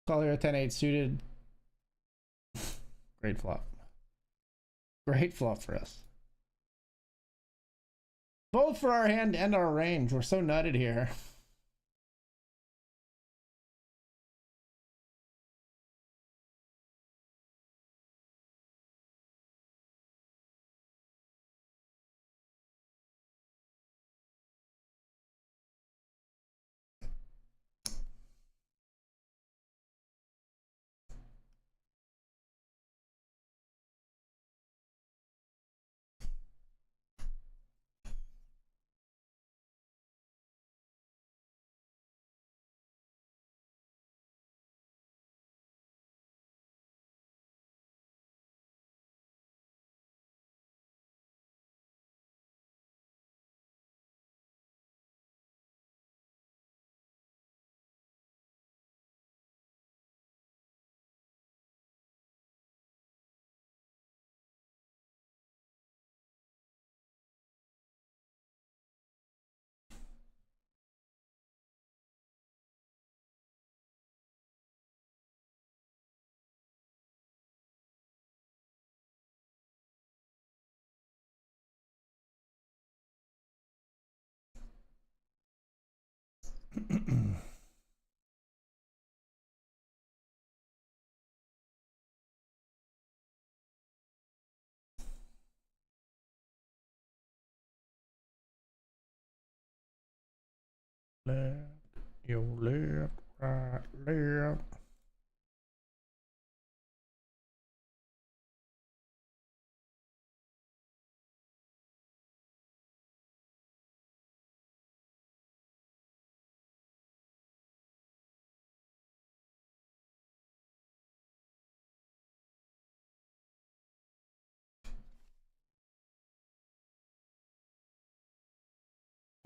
Call here a 10-8 suited. Great flop. Great flop for us. Both for our hand and our range. We're so nutted here. Left, your left, right, left.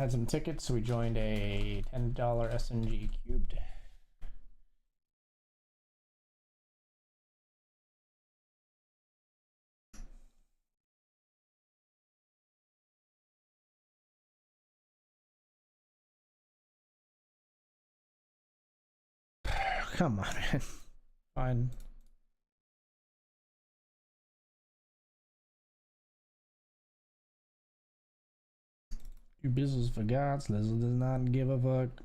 Had some tickets, so we joined a $10 SMG cubed. Come on, man. Fine. Do business for God. Leslie does not give a fuck.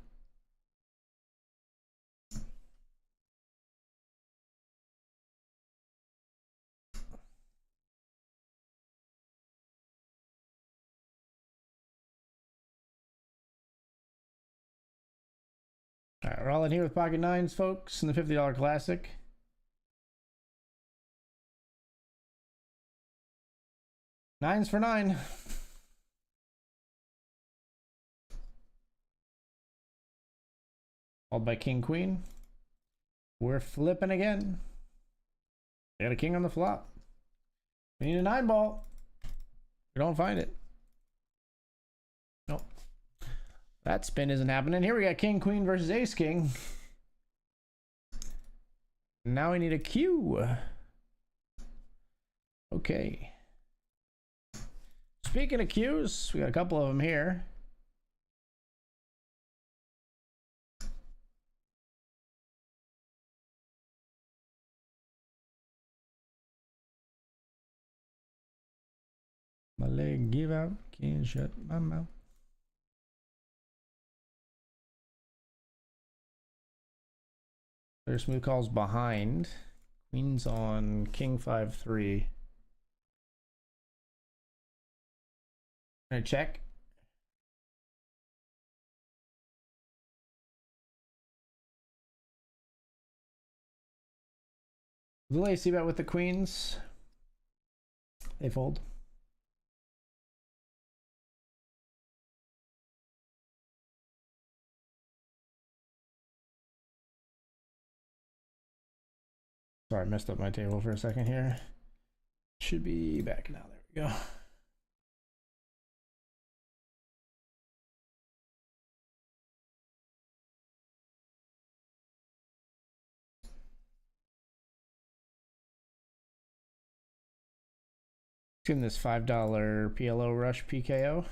All right, we're all in here with pocket nines, folks, in the $50 classic. Nines for 9. Followed by king queen. We're flipping again. We got a king on the flop. We need a 9 ball. We don't find it. Nope. That spin isn't happening. Here we got king queen versus ace king. Now we need a Q. Okay. Speaking of Qs, we got a couple of them here. give out. Can't shut my mouth. There's smooth calls behind. Queens on king 5-3. Gonna check. Little AC bet with the queens. They fold. Sorry, I messed up my table for a second here. Should be back now. There we go. Give him this $5 PLO rush PKO.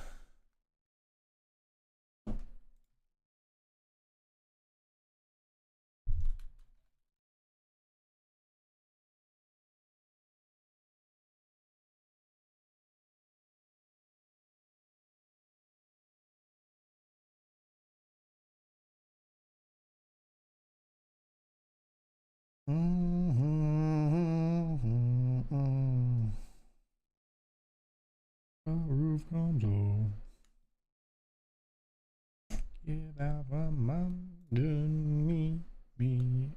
Roof comes on. Give out from underneath me.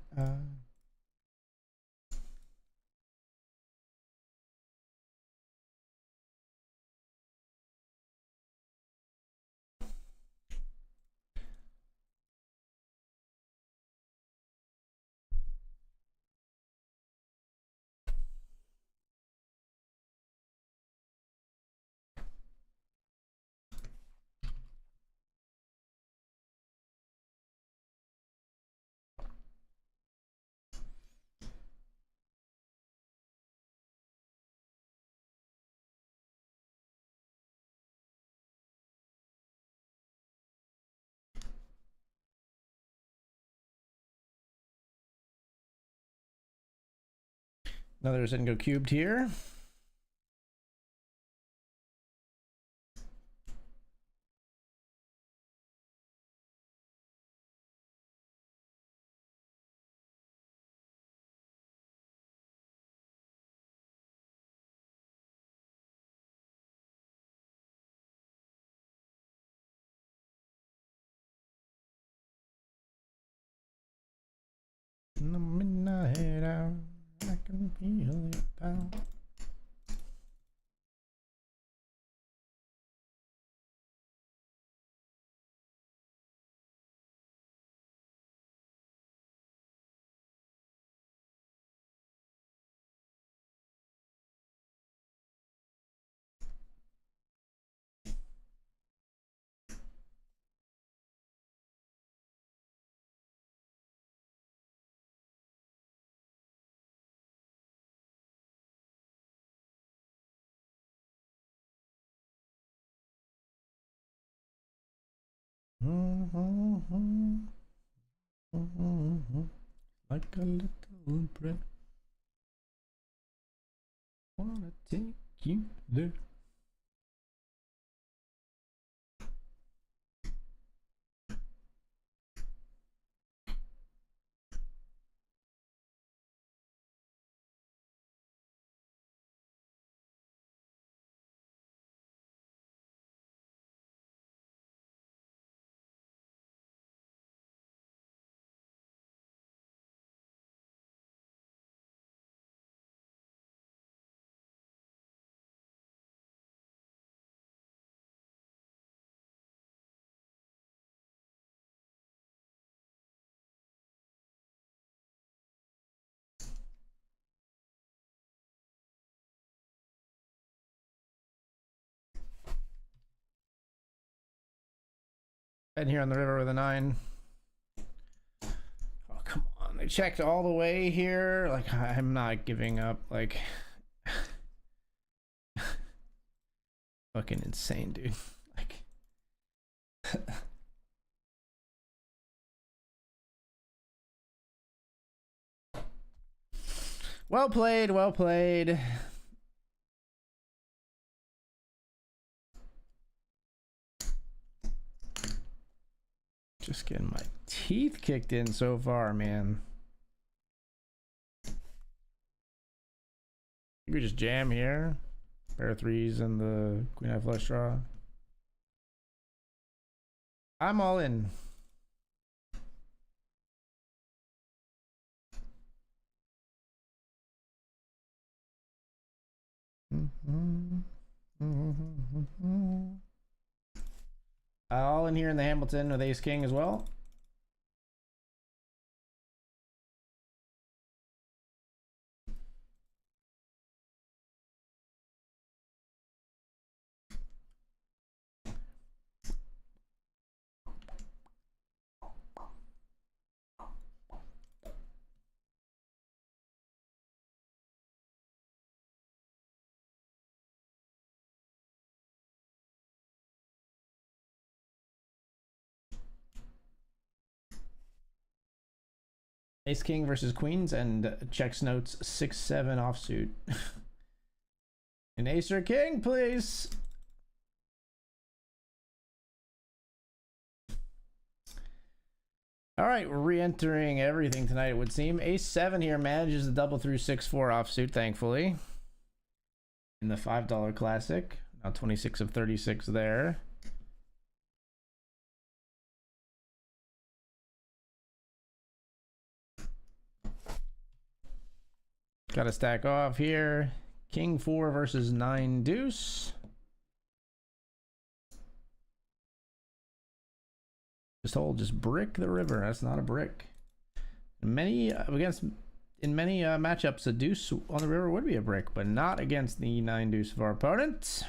Another Zengo cubed here. In the midnight hour, I can feel it down. Like a little breath. Wanna take you there. And here on the river with a 9. Oh, come on. They checked all the way here. Like, I'm not giving up. Like, fucking insane, dude. Like, well played, well played. Just getting my teeth kicked in so far, man. We just jam here. Pair of threes and the queen high flush draw. I'm all in. All in here in the Hamilton with ace king as well. Ace king versus queens and checks notes 6-7 offsuit. An ace or king, please. All right, we're re-entering everything tonight, it would seem. Ace 7 here manages to double through 6-4 offsuit, thankfully. In the $5 classic. Now 26 of 36 there. Got to stack off here. King 4 versus 9 deuce. Just hold, just brick the river. That's not a brick. In many matchups, a deuce on the river would be a brick, but not against the 9 deuce of our opponent.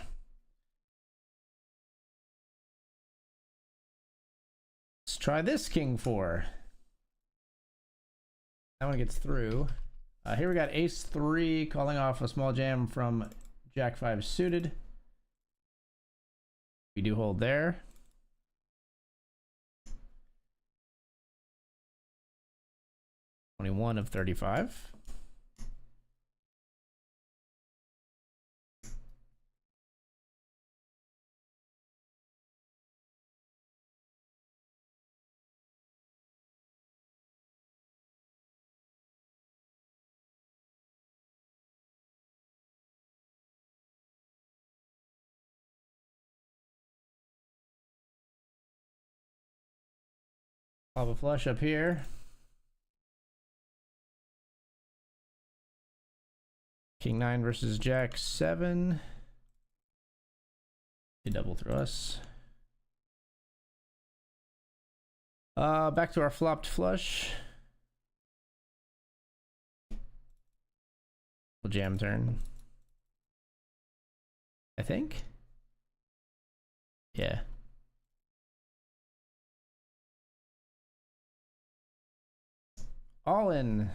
Let's try this king 4. That one gets through. Here we got ace 3 calling off a small jam from jack 5 suited. We do hold there. $21 of 35. I'll have a flush up here. King 9 versus jack 7. They double through us. Back to our flopped flush. We'll jam turn. I think. Yeah. All in.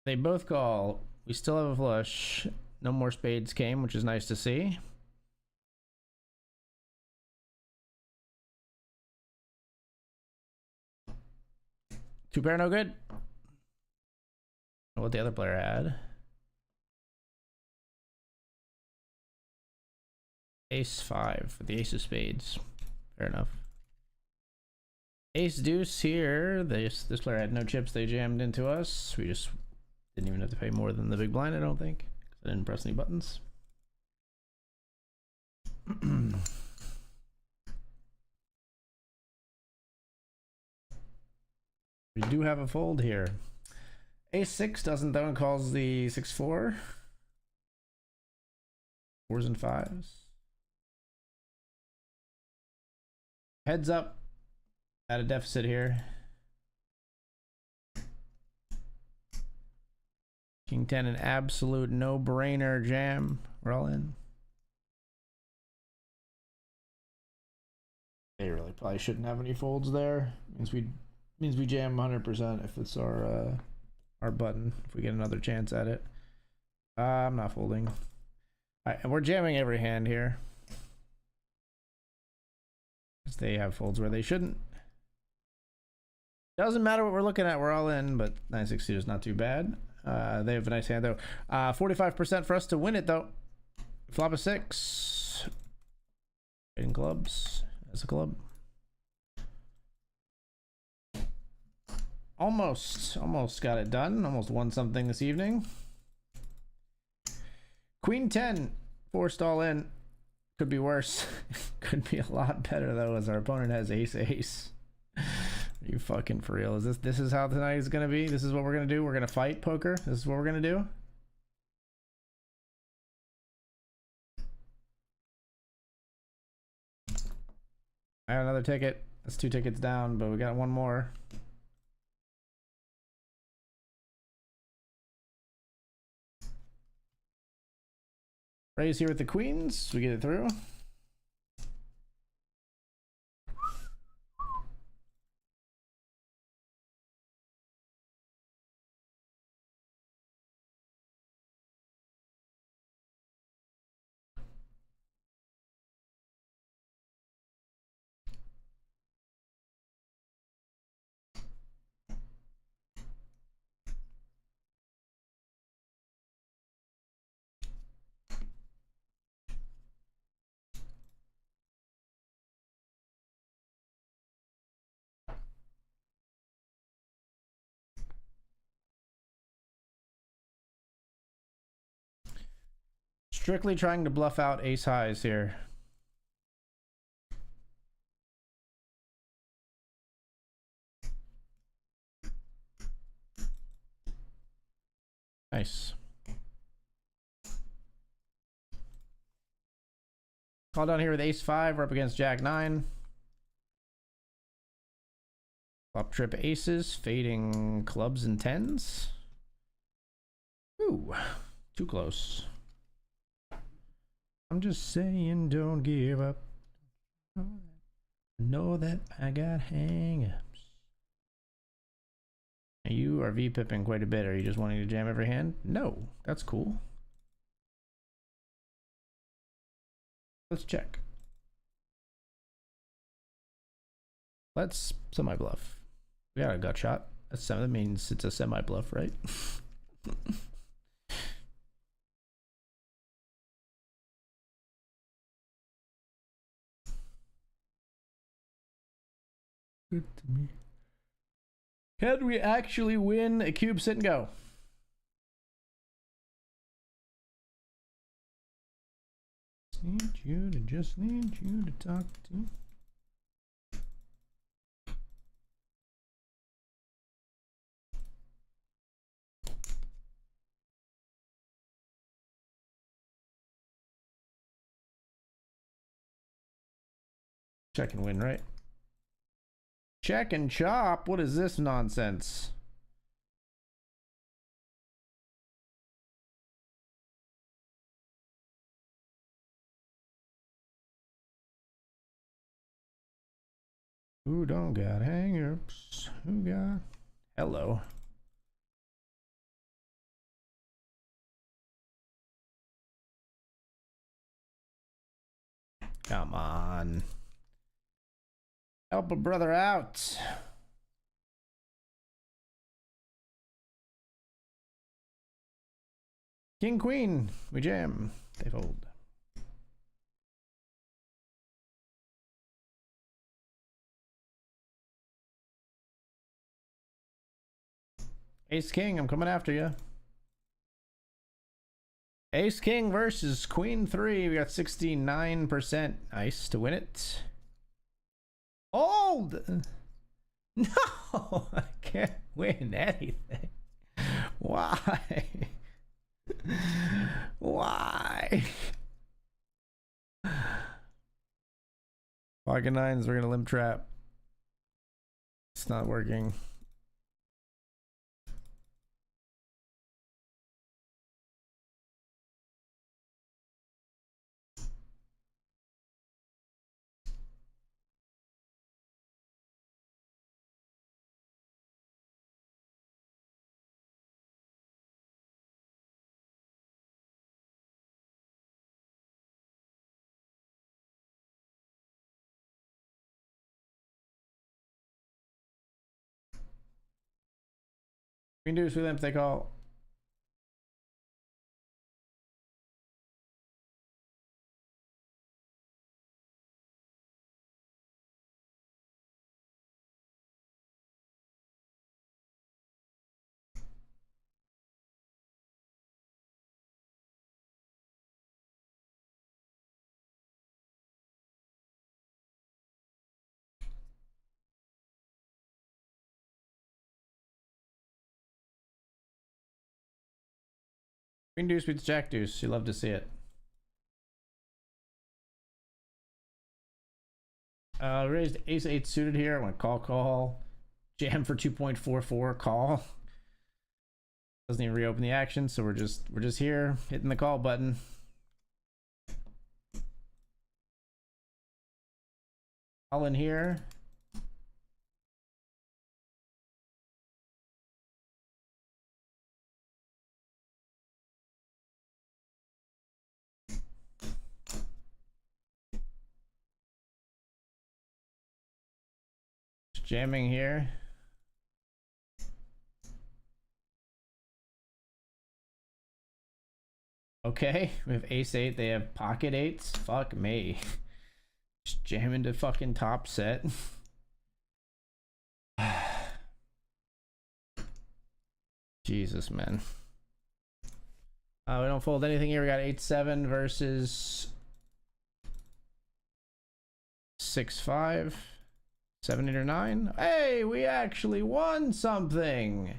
They both call. We still have a flush. No more spades came, which is nice to see. Two pair, no good. What the other player had. Ace 5 for the ace of spades. Fair enough. Ace deuce here. This player had no chips. They jammed into us. We just didn't even have to pay more than the big blind, I don't think. I didn't press any buttons. We do have a fold here. Ace 6 doesn't though and calls the 6-4. 4s and 5s. Heads up. At a deficit here. King 10, an absolute no-brainer jam. We're all in. They really probably shouldn't have any folds there. Means we jam 100% if it's our button. If we get another chance at it. I'm not folding. All right, and we're jamming every hand here. they have folds where they shouldn't. Doesn't matter what we're looking at, we're all in, but 962 is not too bad. They have a nice hand though. 45% for us to win it though. Flop a 6. In clubs as a club. Almost got it done. Almost won something this evening. Queen 10, forced all in. Could be worse. Could be a lot better though, as our opponent has ace ace. Are you fucking for real? This is how tonight is gonna be? This is what we're gonna do? We're gonna fight poker? This is what we're gonna do? I got another ticket. That's 2 tickets down, but we got one more. Raise here with the queens. We get it through. Strictly trying to bluff out ace highs here. Nice. Call down here with ace 5. We're up against jack 9. Flop trip aces, fading clubs and 10s. Ooh, too close. I'm just saying, don't give up. Know that I got hang-ups. You are V-pipping quite a bit. Are you just wanting to jam every hand? No, that's cool. Let's check. Let's semi-bluff. We got a gut shot. That means it's a semi-bluff, right? Good to me. Can we actually win a cube sit and go? Just need you to talk to. Check and win, right? Check and chop. What is this nonsense? Who don't got hang-ups? Who got? Hello. Come on. Help a brother out. King, queen. We jam. They fold. Ace, king. I'm coming after you. Ace, king versus queen 3. We got 69%. Nice to win it. Hold! No! I can't win anything. Why? Why? Pocket 9s, we're gonna limp trap. It's not working. Queen deuce, we limp, they call. Queen deuce beats jack deuce. You love to see it. Raised ace 8 suited here. I went call. Jam for 2.44 call. Doesn't even reopen the action, so we're just here hitting the call button. All in here. Jamming here. Okay, we have ace 8. They have pocket 8s. Fuck me. Just jam into fucking top set. Jesus, man. We don't fold anything here. We got 8-7 versus 6-5. 7, 8, or 9. Hey, we actually won something.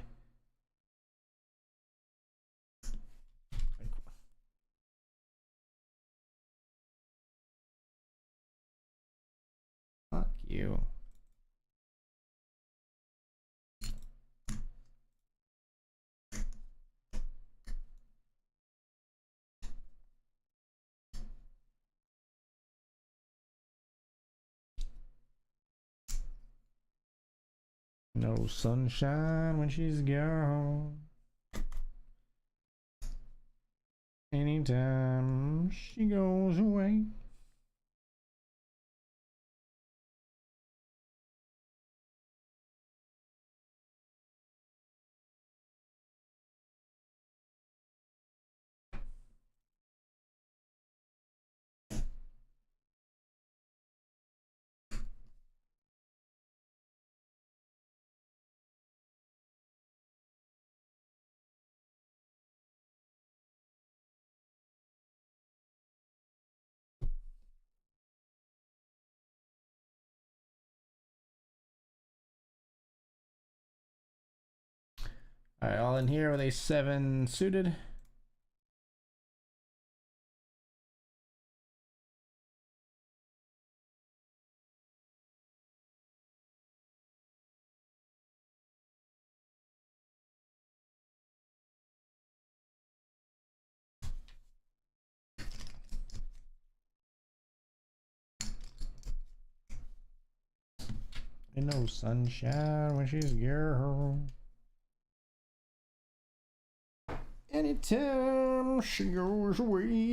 Fuck you. No sunshine when she's gone. Anytime she goes away. All right, all in here with a 7 suited. Ain't no sunshine when she's gone. Anytime she goes away.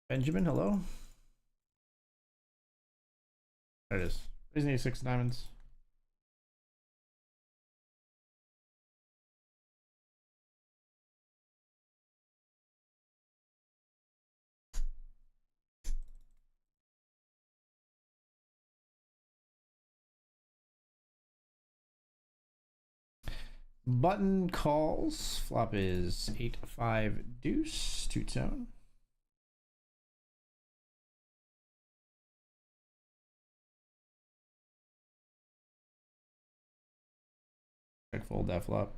Benjamin, hello. There it is. Raising a 6 diamonds. Button calls. Flop is 8-5 deuce, two tone. Check fold that flop.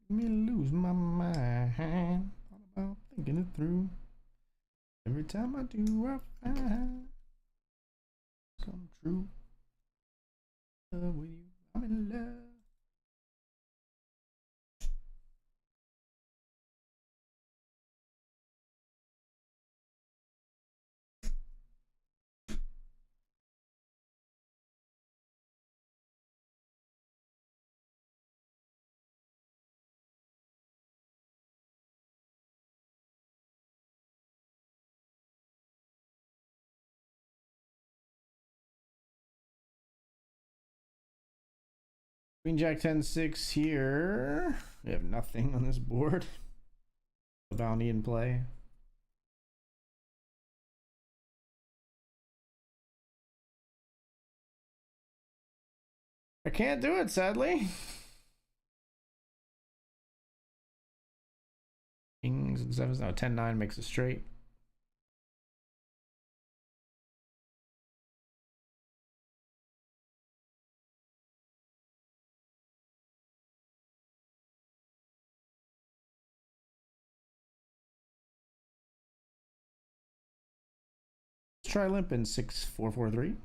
Me lose my mind. All about thinking it through. Every time I do, I find come true. Love with you, I'm in love. Queen Jack 10-6 here. We have nothing on this board. The bounty in play. I can't do it, sadly. Kings and sevens. No, 10-9 makes a straight. Let's try limping 6-4-4-3.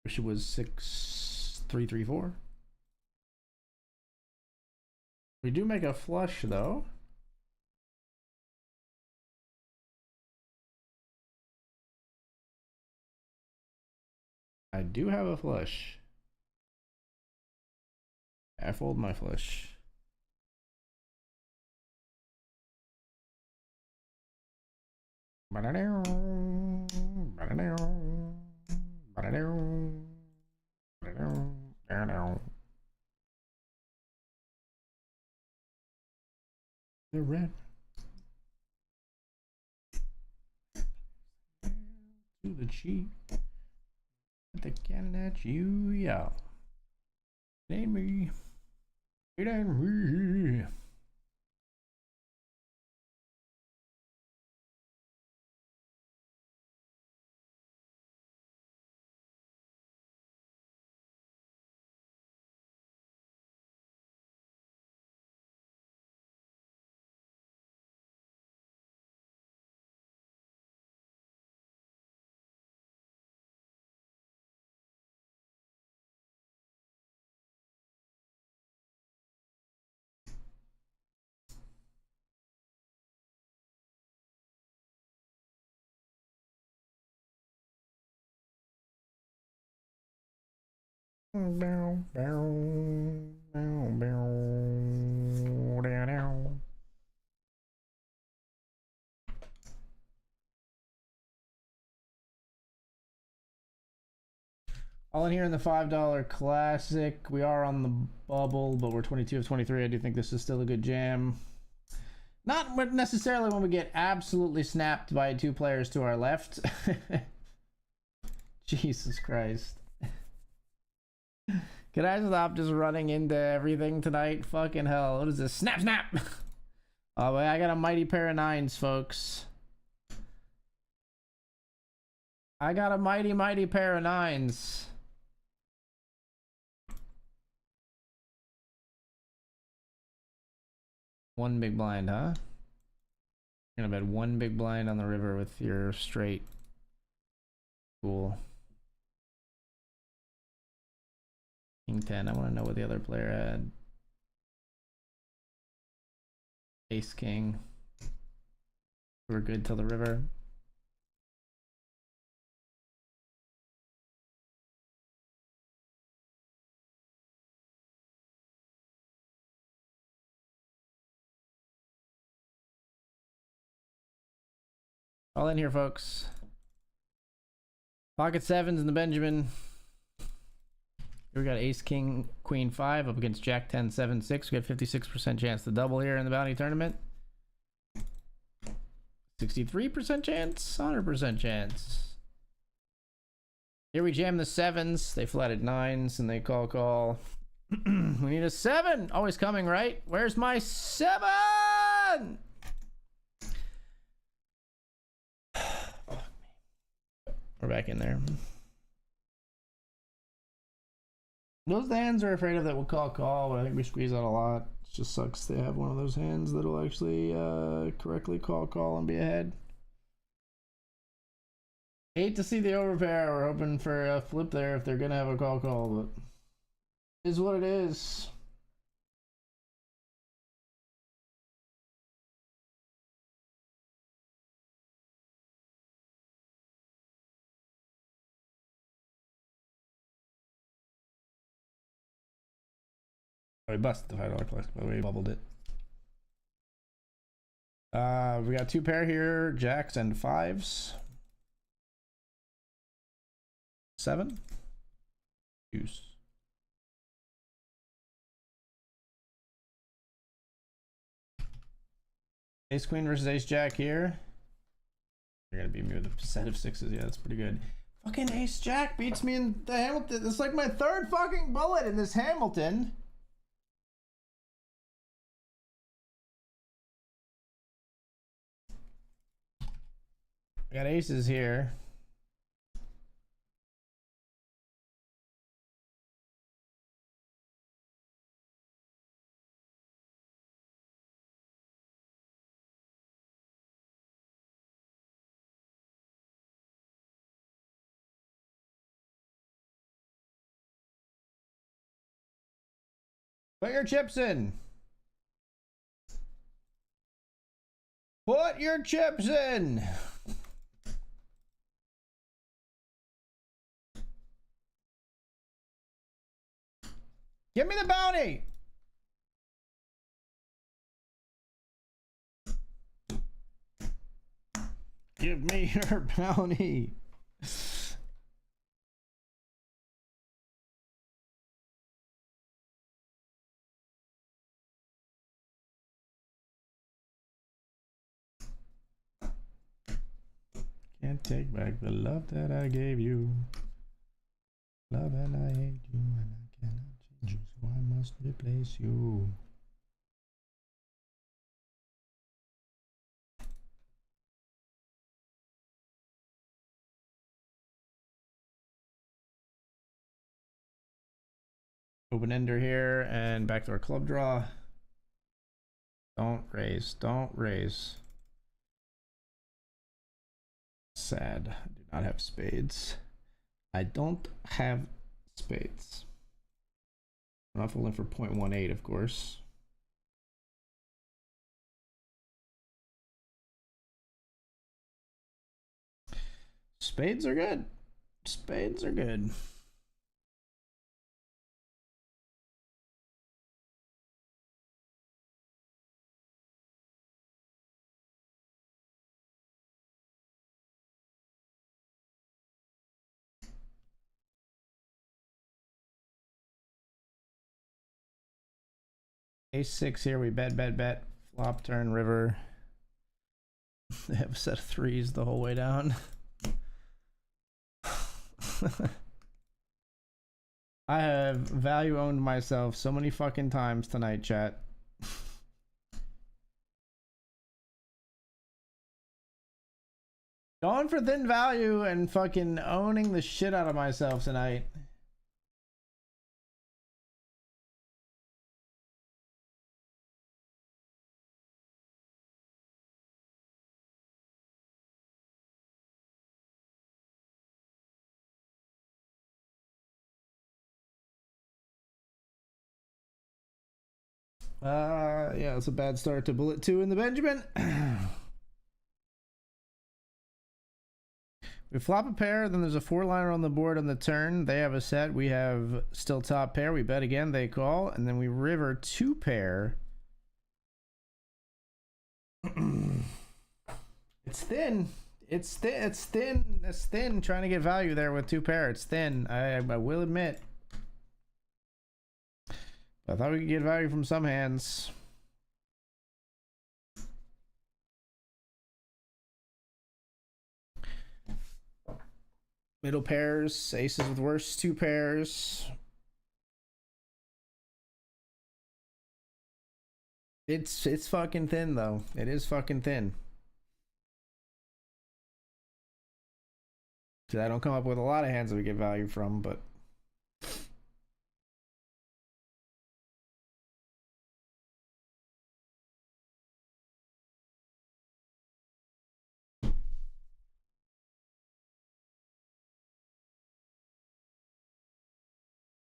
Wish it was 6-3-3-4. We do make a flush though. I do have a flush. I fold my flush. The red to the cheek. The cannon at you, yeah. It ain't me. It ain't me. All in here in the $5 classic. We are on the bubble, but we're 22 of 23. I do think this is still a good jam. Not necessarily when we get absolutely snapped by two players to our left. Jesus Christ. Can I stop just running into everything tonight? Fucking hell. What is this? Snap, snap! Oh, I got a mighty pair of nines, folks. I got a mighty pair of nines. One big blind, huh? You're gonna bet one big blind on the river with your straight. Cool. King 10. I want to know what the other player had. Ace King. We're good till the river. All in here, folks. Pocket sevens in the Benjamin. Here we got ace, king, queen 5 up against jack 10, 7, 6. We got 56% chance to double here in the bounty tournament. 63% chance, 100% chance. Here we jam the sevens. They flatted 9s and they call. We need a 7. Always coming, right? Where's my 7? We're back in there. Those hands are afraid of that we'll call, but I think we squeeze out a lot. It just sucks they have one of those hands that'll actually correctly call and be ahead. Hate to see the overpair. We're hoping for a flip there if they're gonna have a call, but it is what it is. Oh, we busted the $5 collectible, by the way, we bubbled it. We got 2 pair here, jacks and 5s. 7. Deuce. Ace queen versus ace jack here. You're gonna beat me with a set of 6s. Yeah, that's pretty good. Fucking ace jack beats me in the Hamilton. It's like my 3rd fucking bullet in this Hamilton. I got aces here. Put your chips in. Put your chips in. Give me the bounty. Give me your bounty. Can't take back the love that I gave you. Love and I hate you and I cannot change you, so I must replace you. Open ender here and backdoor club draw. Don't raise, don't raise. Sad. I do not have spades. I don't have spades. I'm not falling for 0.18, of course. Spades are good. Spades are good. Ace 6 here, we bet. Flop, turn, river. They have a set of 3s the whole way down. I have value owned myself so many fucking times tonight, chat. Going for thin value and fucking owning the shit out of myself tonight. Yeah, it's a bad start to bullet 2 in the Benjamin. We flop a pair, then there's a 4-liner on the board on the turn. They have a set, we have still top pair. We bet again, they call, and then we river 2 pair. It's thin. It's thin. It's thin. It's thin. Trying to get value there with two pair. It's thin. I will admit. I thought we could get value from some hands. Middle pairs, aces with worse two pairs. It's fucking thin though. It is fucking thin. I don't come up with a lot of hands that we get value from, but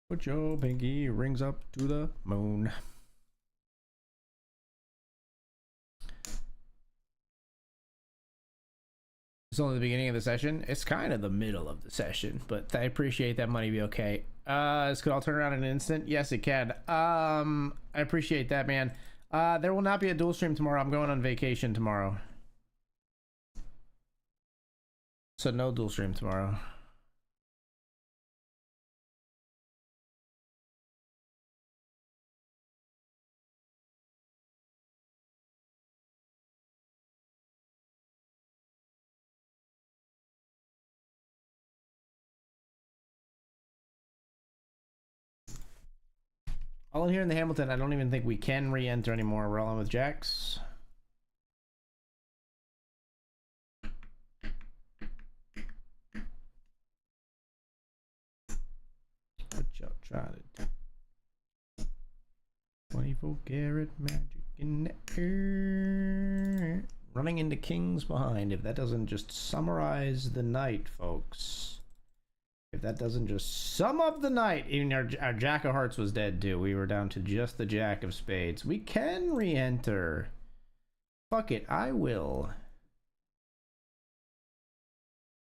put your pinky rings up to the moon. It's only the beginning of the session. It's kind of the middle of the session, but I appreciate that money be okay. This could all turn around in an instant. Yes, it can. I appreciate that, man. There will not be a dual stream tomorrow. I'm going on vacation tomorrow. So no dual stream tomorrow. All in here in the Hamilton, I don't even think we can re-enter anymore. We're all in with jacks. What y'all trying to do? 24 karat magic in the air. Running into kings behind. If that doesn't just summarize the night, folks. If that doesn't just sum up the night. Even our jack of hearts was dead too. We were down to just the jack of spades. We can re-enter. Fuck it, I will.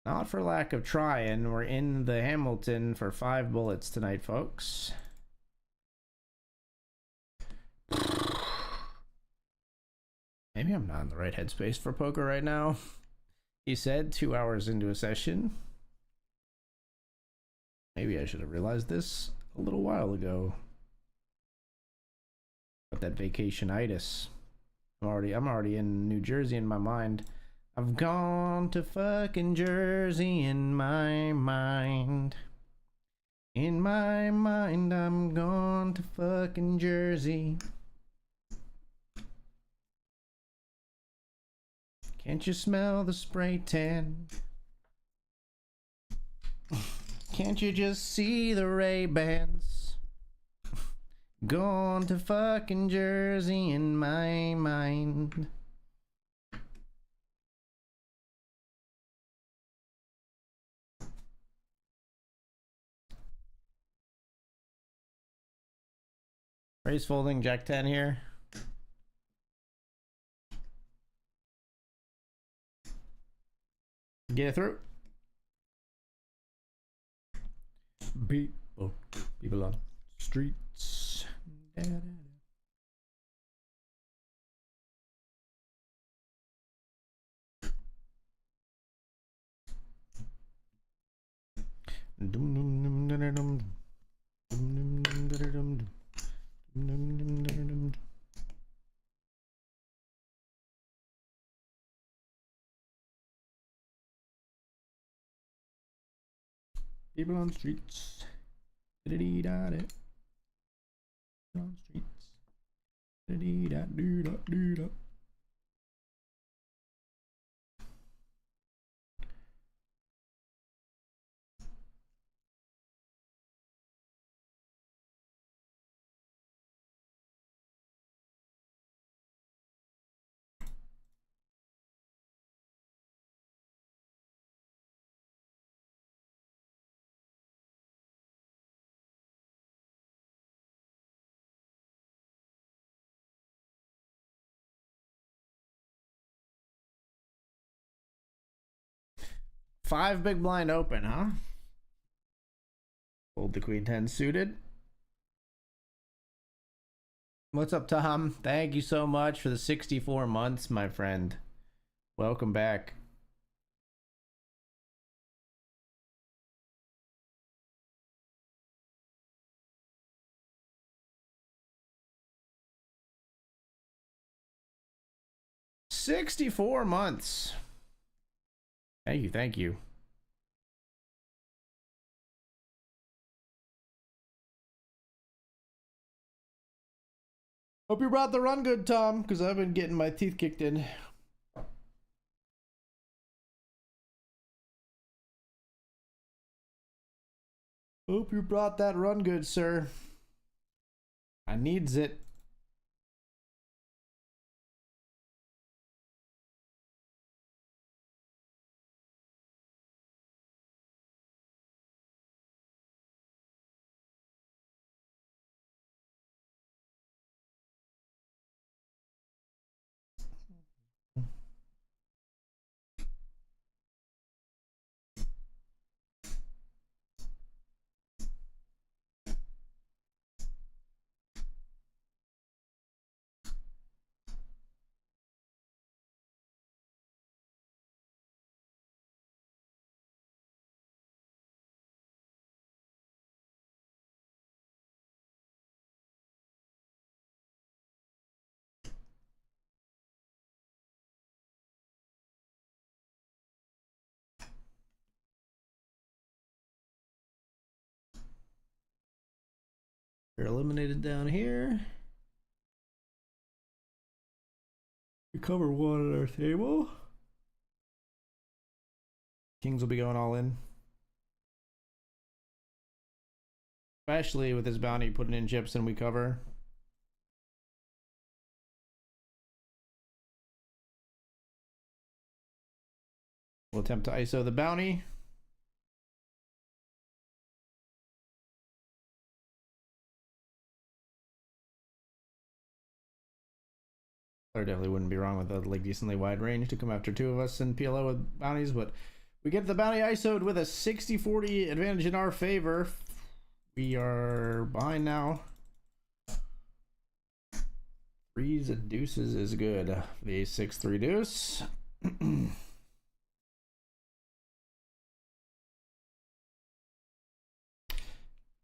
Not for lack of trying. We're in the Hamilton for 5 bullets tonight, folks. Maybe I'm not in the right headspace for poker right now. He said 2 hours into a session. Maybe I should have realized this a little while ago. But that vacationitis. I'm already in New Jersey in my mind. I've gone to fucking Jersey in my mind. In my mind, I'm gone to fucking Jersey. Can't you smell the spray tan? Can't you just see the Ray-Bans? Gone to fucking Jersey in my mind. Raise folding, jack 10 here. Get it through. People on streets. People on streets. Da-da-dee-da-da. On streets. Da-dee-da-doo-da-doo-da. Five big blind open, huh? Fold the queen 10 suited. What's up, Tom? Thank you so much for the 64 months, my friend. Welcome back. 64 months. Thank you, thank you. Hope you brought the run good, Tom, because I've been getting my teeth kicked in. Hope you brought that run good, sir. I needs it. They're eliminated down here. We cover one at our table. Kings will be going all in. Especially with his bounty putting in chips and we cover. We'll attempt to ISO the bounty. Or definitely wouldn't be wrong with a like decently wide range to come after two of us in PLO with bounties, but we get the bounty ISO'd with a 60-40 advantage in our favor. We are behind now. Threes and deuces is good. The 6-3 deuce.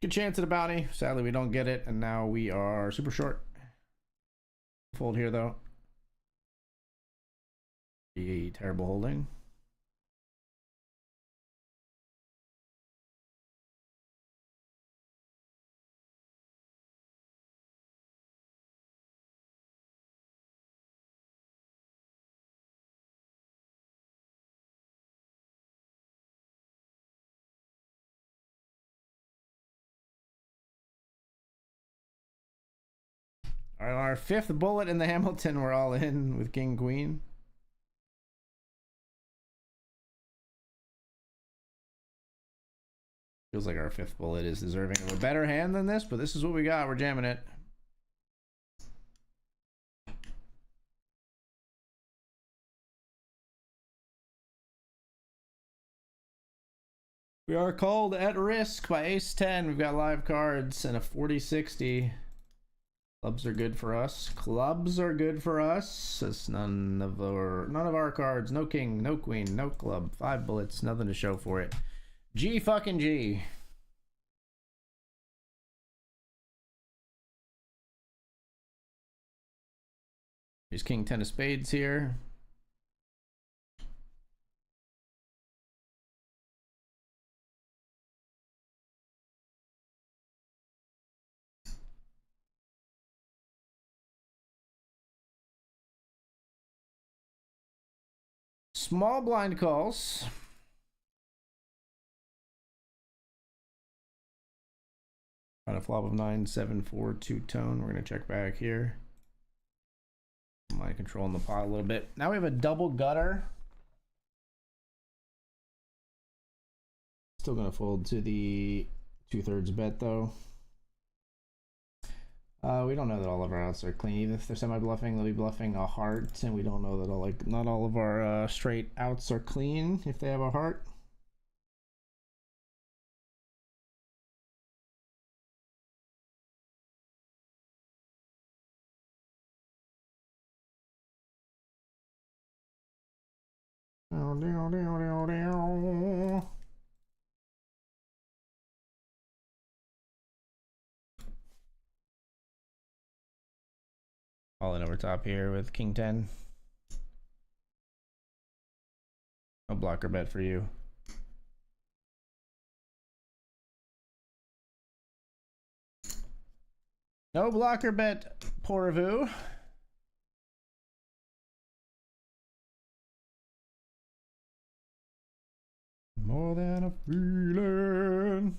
Good chance at a bounty. Sadly, we don't get it, and now we are super short. Fold here, though. Be terrible holding. All right, our fifth bullet in the Hamilton. We're all in with King Queen. Feels like our fifth bullet is deserving of a better hand than this, but this is what we got. We're jamming it. We are called at risk by ace-10. We've got live cards and a 40-60. Clubs are good for us. Clubs are good for us. It's none of our cards. No king, no queen, no club. 5 bullets, nothing to show for it. G fucking G. There's king 10 of spades here. Small blind calls. On a flop of 9, 7, 4, 2 tone. We're going to check back here. Mind controlling the pot a little bit. Now we have a double gutter. Still going to fold to the 2/3 bet though. We don't know that all of our outs are clean. Even if they're semi-bluffing, they'll be bluffing a heart, and we don't know that not all of our straight outs are clean if they have a heart. All in over top here with king 10. A blocker bet for you. No blocker bet, Porvu. More than a feeling.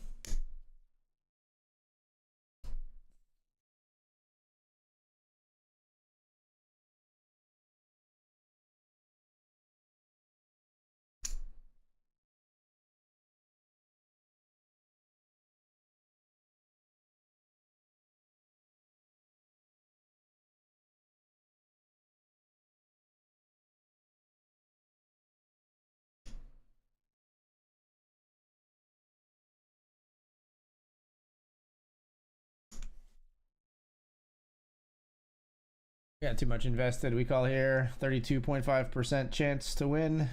Got too much invested. We call here 32.5% chance to win.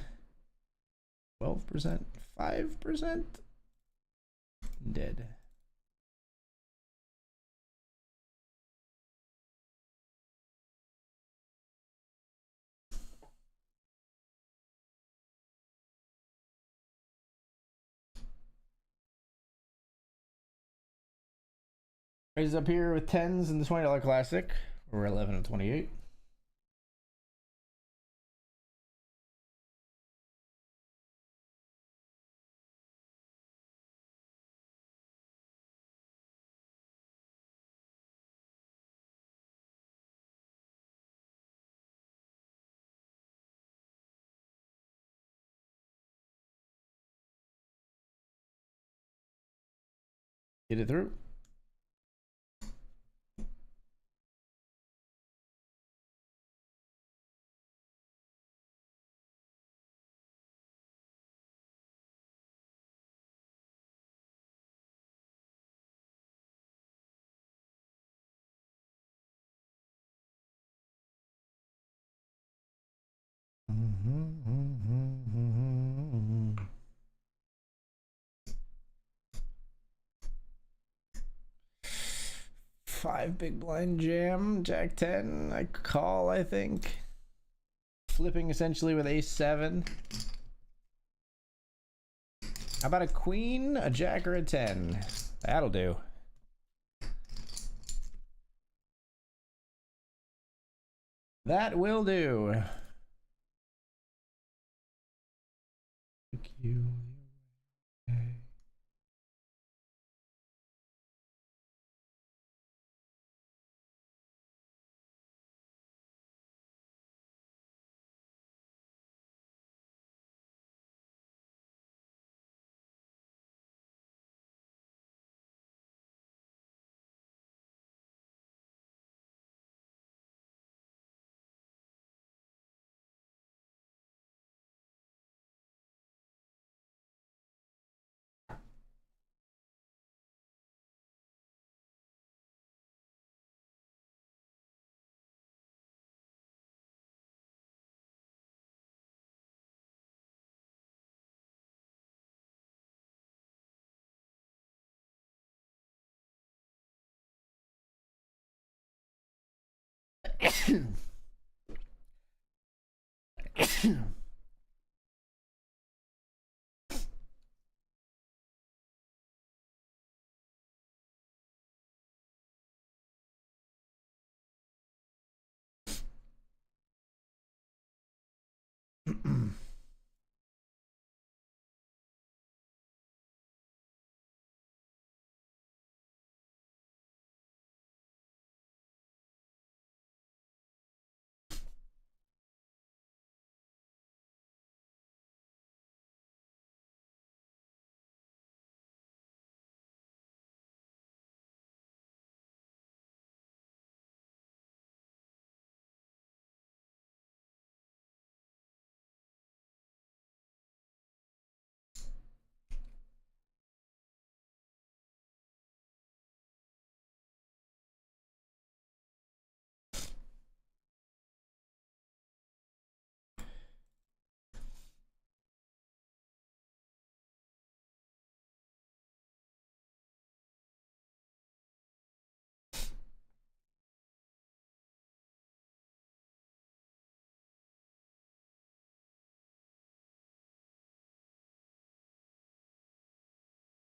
12%, 5%. Dead. Raises up here with 10s in the $20 classic. We're 11 and 28. Get it through. Five big blind jam, Jack 10. I call, I think. Flipping essentially with ace 7. How about a queen, a jack, or a 10? That'll do. That will do. Thank you.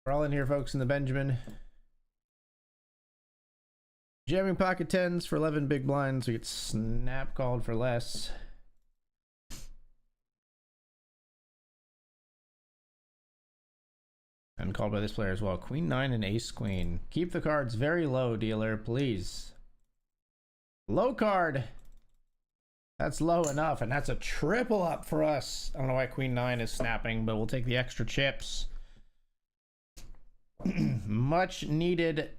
We're all in here, folks, in the Benjamin. Jamming pocket tens for 11 big blinds. We get snap called for less. And called by this player as well. Queen 9 and ace queen. Keep the cards very low, dealer, please. Low card. That's low enough, and that's a triple up for us. I don't know why Queen 9 is snapping, but we'll take the extra chips. Much needed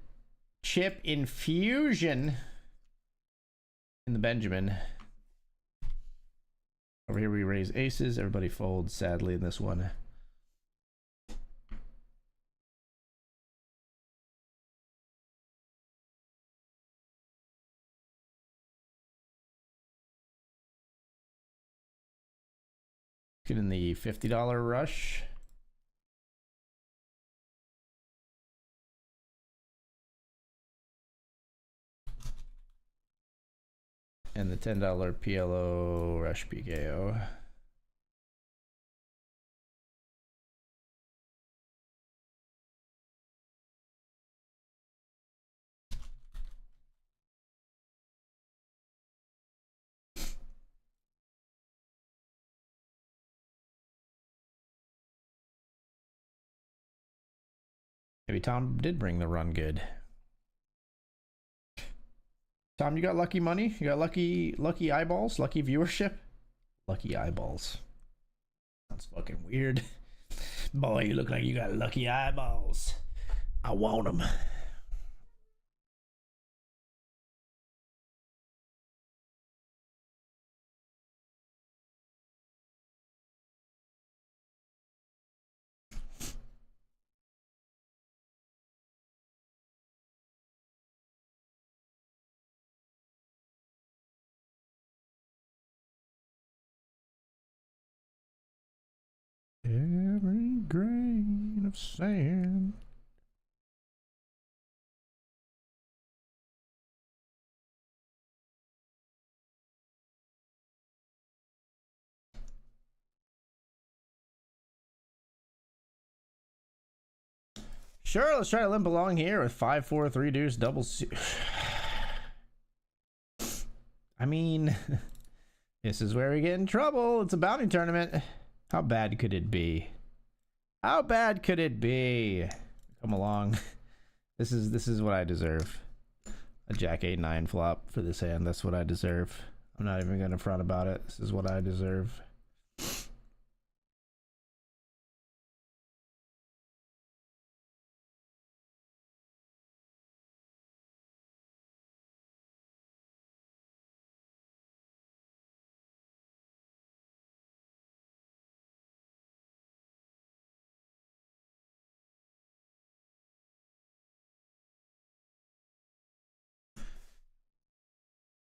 chip infusion in the Benjamin. Over here we raise aces. Everybody folds, sadly, in this one. Get in the $50 rush. And the $10 PLO rush PKO. Maybe Tom did bring the run good. Tom, you got lucky money? You got lucky eyeballs? Lucky viewership? Lucky eyeballs. Sounds fucking weird. Boy, you look like you got lucky eyeballs. I want them. Every grain of sand. Sure, let's try to limp along here with 5-4 3 deuce double suit. I mean, this is where we get in trouble. It's a bounty tournament. How bad could it be? How bad could it be? Come along. This is what I deserve. A Jack 8-9 flop for this hand. That's what I deserve. I'm not even gonna front about it. This is what I deserve.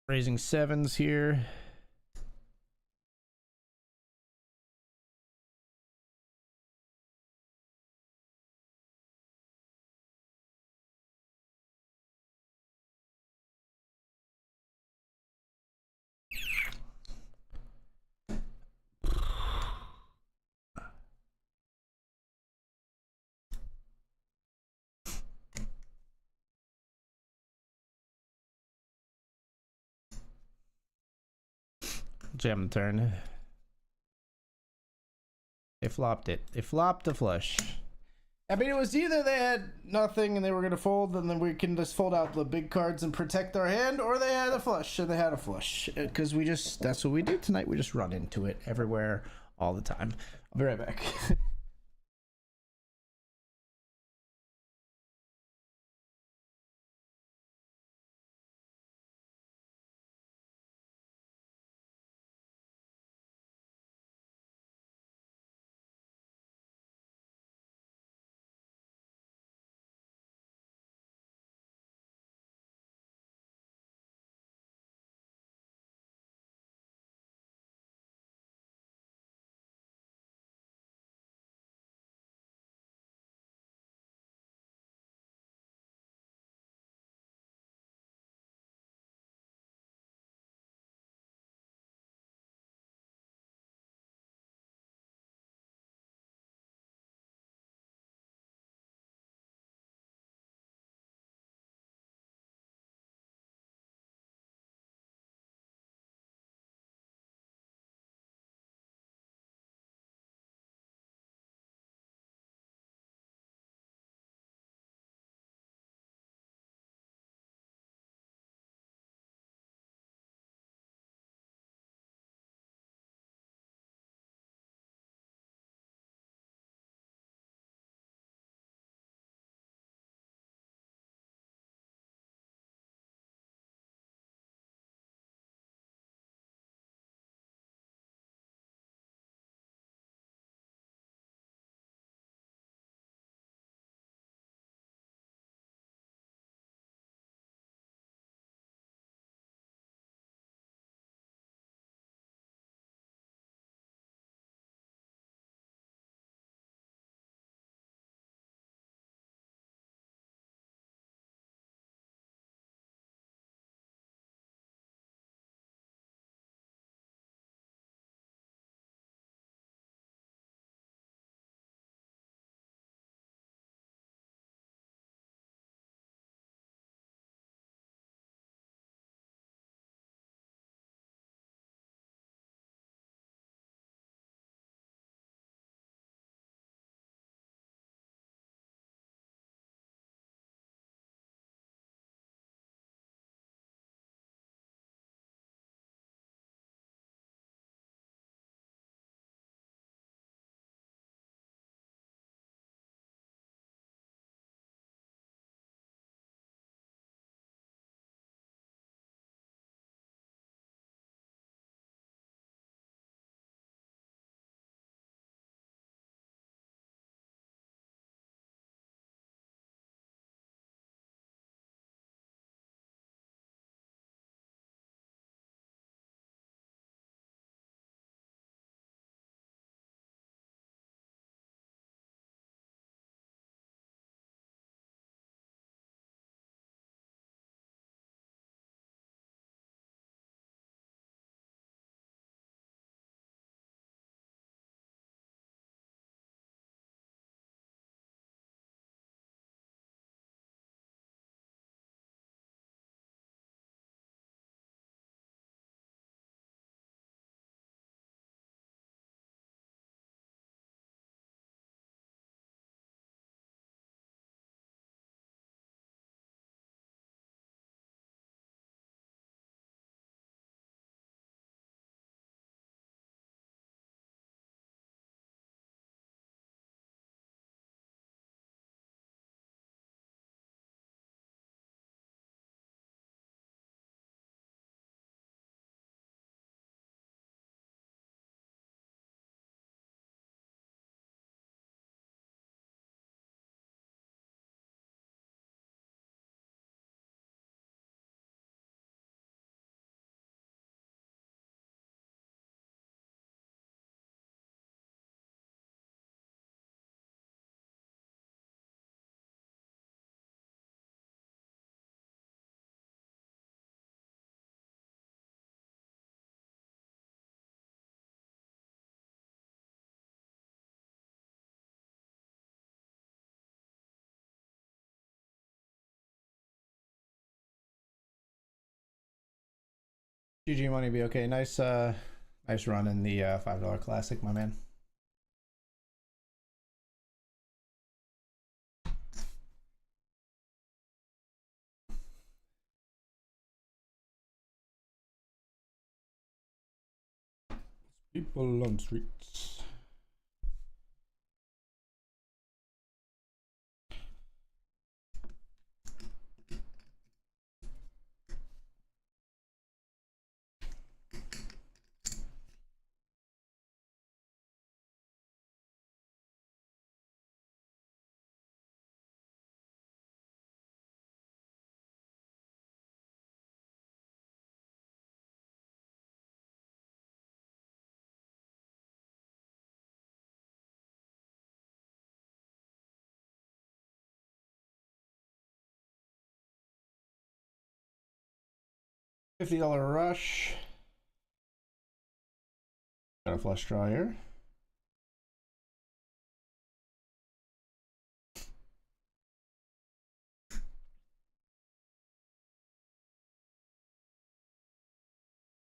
Raising sevens here. Jam the turn. They flopped it. They flopped the flush. I mean, it was either they had nothing and they were going to fold, and then we can just fold out the big cards and protect our hand, or they had a flush, and they had a flush. Because we just, that's what we do tonight. We just run into it everywhere, all the time. I'll be right back. GG money be okay. Nice nice run in the $5 classic, my man. People on streets. $50 rush. Got a flush draw here.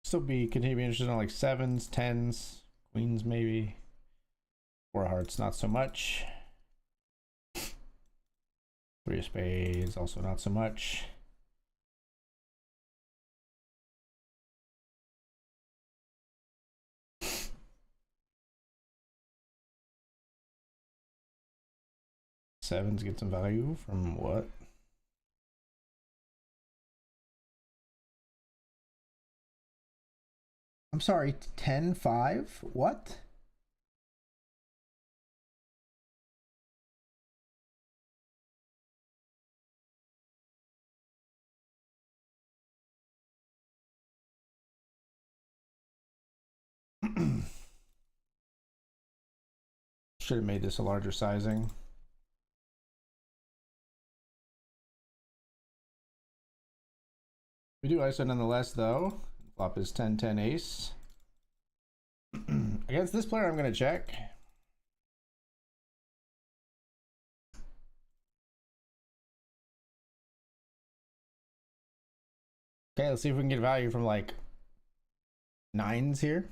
Still continue to be interested in like sevens, tens, queens maybe. Four hearts, not so much. Three of spades, also not so much. Sevens get some value from what? I'm sorry, 10-5? What? Should have made this a larger sizing. We do ISO nonetheless, though. Flop is 10-10 ace. Against this player, I'm going to check. Okay, let's see if we can get value from like nines here.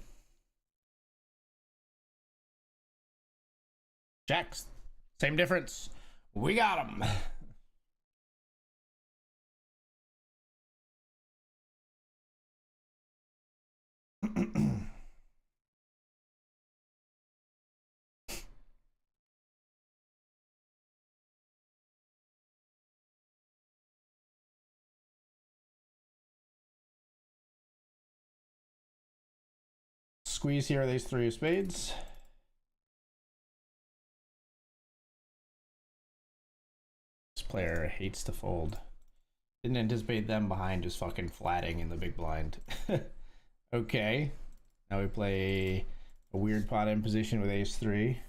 Jacks, same difference. We got him. Squeeze here, these three of spades. This player hates to fold. Didn't anticipate them behind just fucking flatting in the big blind. Okay. Now we play a weird pot in position with ace three.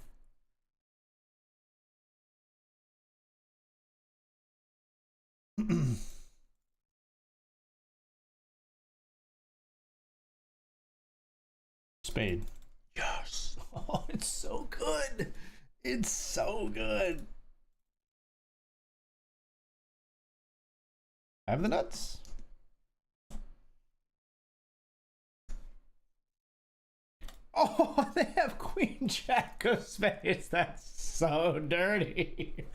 Spade. Yes. Oh, it's so good. It's so good. I have the nuts. Oh, they have queen jack of spades. That's so dirty.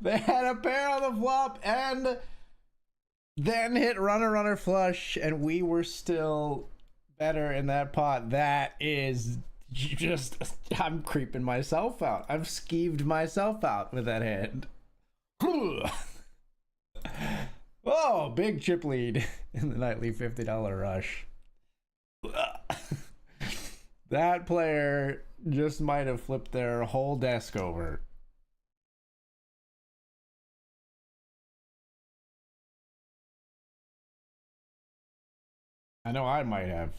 They had a pair on the flop and then hit runner flush, and we were still better in that pot. That is just, I'm creeping myself out. I've skeeved myself out with that hand. Oh, big chip lead in the nightly $50 rush. That player just might have flipped their whole desk over. I know I might have.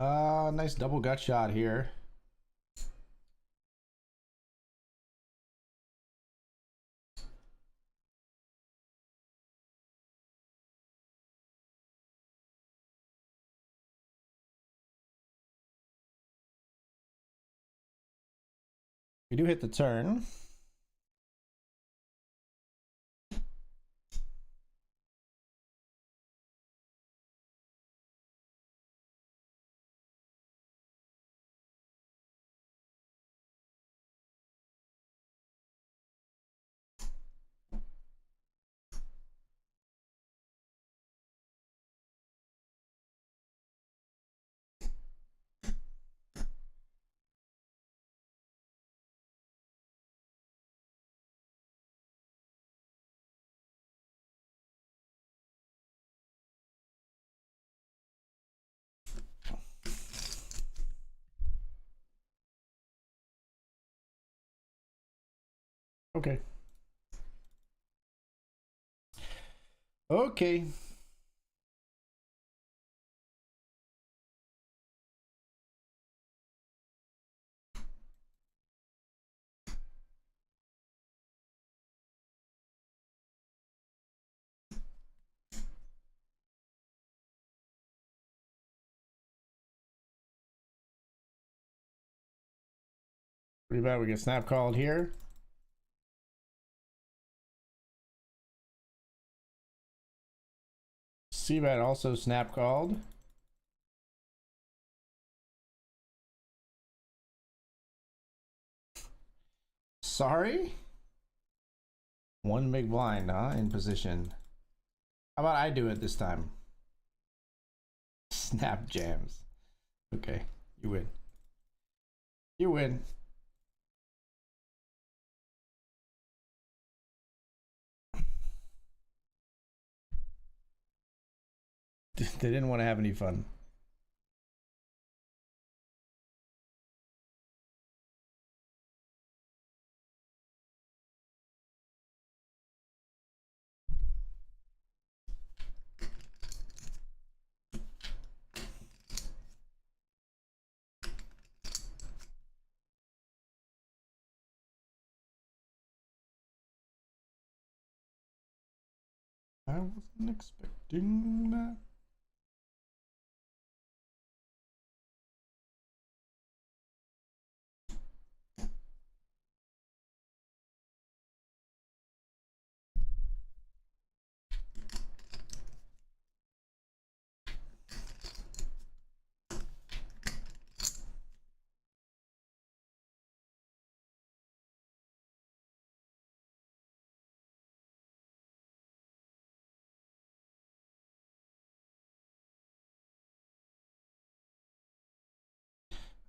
Nice double gut shot here. We do hit the turn. Okay. Okay. Pretty bad we get snap called here. C-bet also snap called. Sorry? One big blind, huh? In position. How about I do it this time? Snap jams. Okay, you win. You win. They didn't want to have any fun. I wasn't expecting that.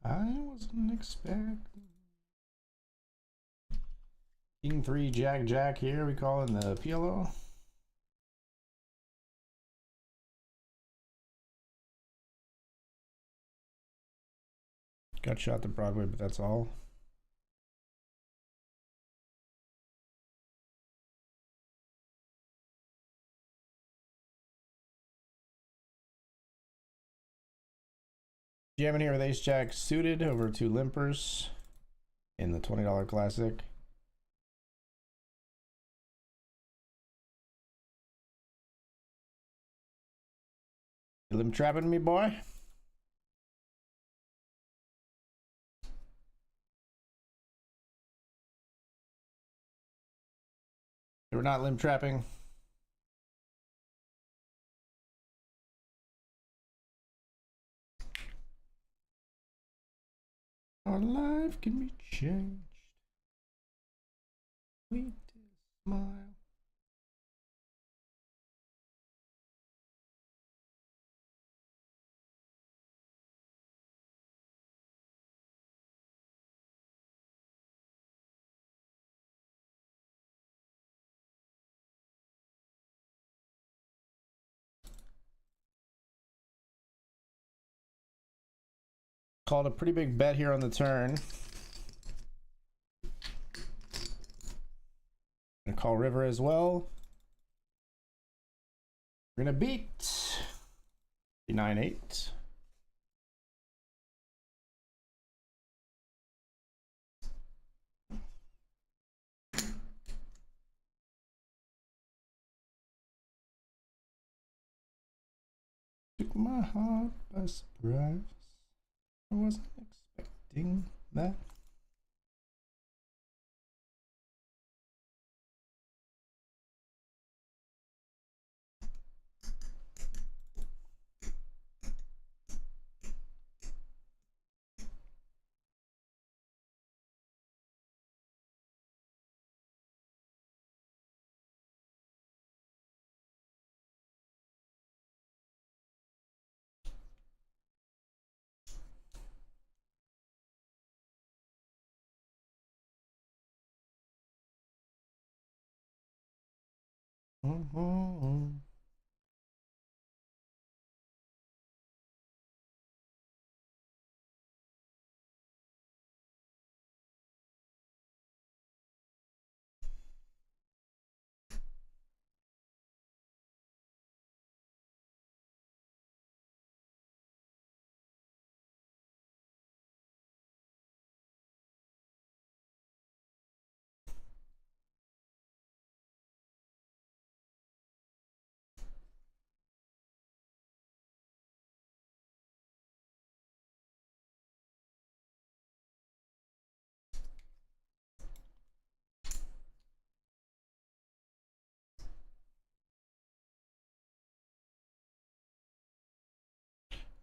I wasn't expecting. King 3, Jack, Jack here. We call in the PLO. Got shot to Broadway, but that's all. Jamming here with Ace Jack suited over 2 limpers in the $20 classic. You limp trapping me, boy? We're not limp trapping. Our life can be changed. We smile. Called a pretty big bet here on the turn. Gonna call river as well. We're gonna beat 9-8. took my heart by surprise. I wasn't expecting that. Mm-hmm.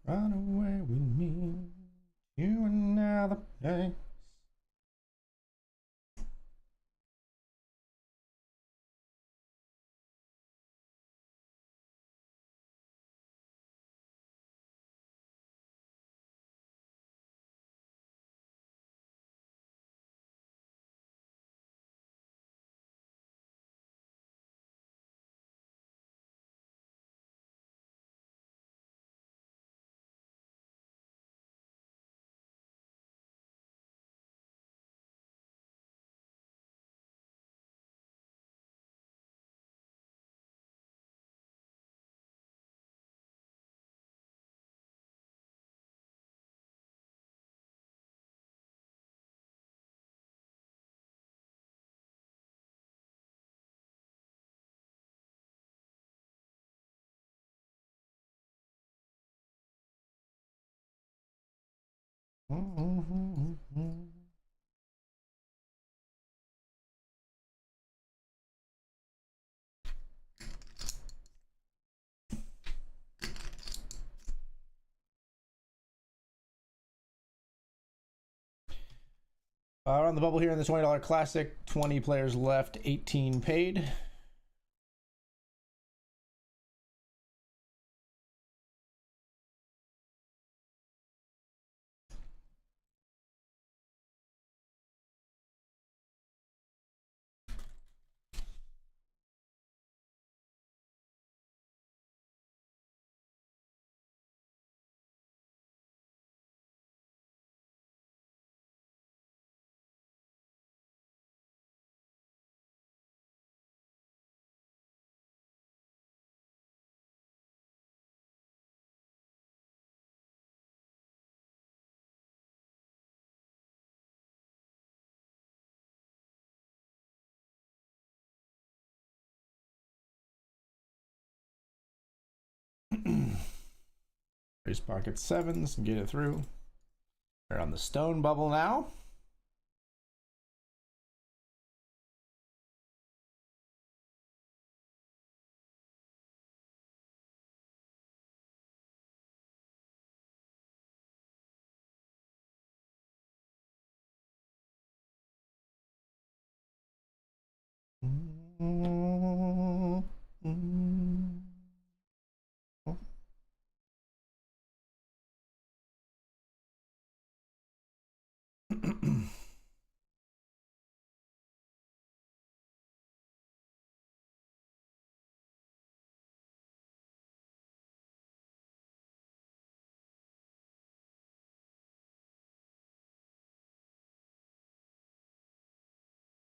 Run away with me, you another place. Mm-hmm. On the bubble here in the $20 classic, 20 players left, 18 paid. Raise pocket sevens and get it through. We're on the stone bubble now.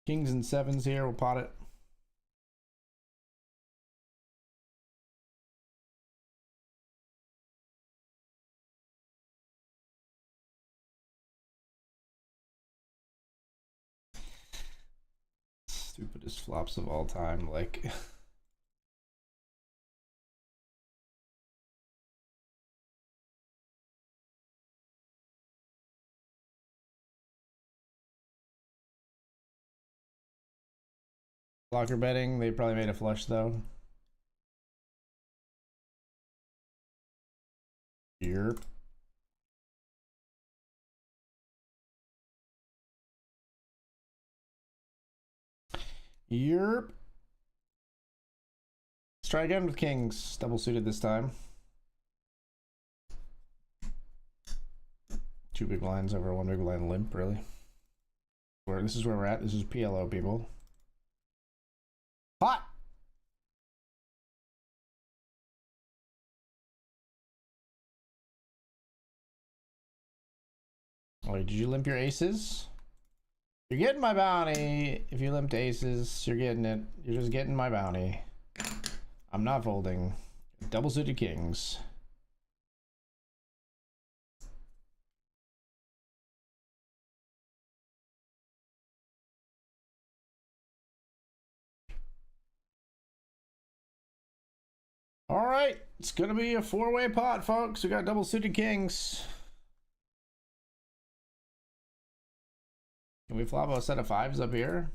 Kings and sevens here. We'll pot it. Stupidest flops of all time. Like Blocker betting. They probably made a flush though. Yep. Yep. Let's try again with kings. Double suited this time. Two big blinds over one big blind limp, really. This is where we're at. This is PLO, people. Hot! Wait, did you limp your aces? You're getting my bounty. If you limped aces, you're getting it. You're just getting my bounty. I'm not folding. Double suited kings. All right, it's gonna be a four-way pot, folks. We got double suited kings. Can we flop a set of fives up here?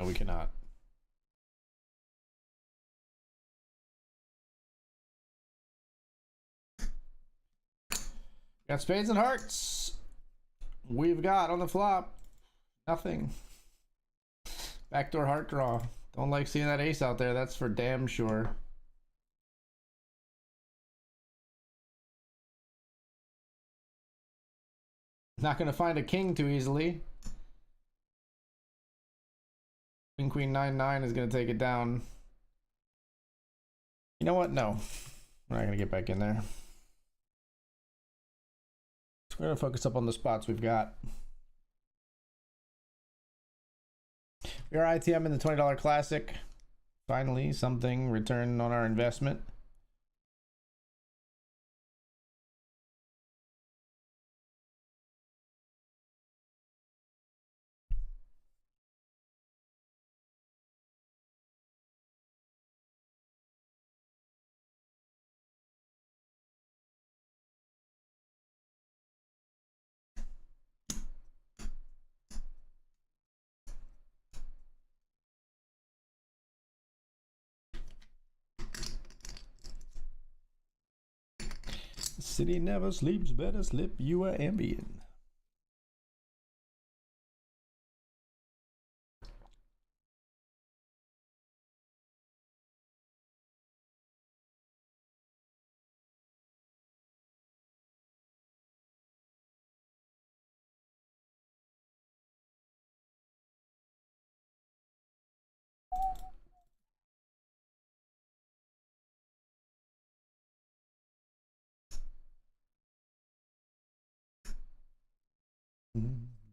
No, we cannot. Got spades and hearts. We've got on the flop nothing. Backdoor heart draw. Don't like seeing that ace out there, that's for damn sure. Not gonna find a king too easily. King queen 9-9 is gonna take it down. You know what? No. We're not gonna get back in there. We're gonna focus up on the spots we've got. We are ITM in the $20 Classic. Finally, something returned on our investment. City never sleeps, better slip you a Ambien.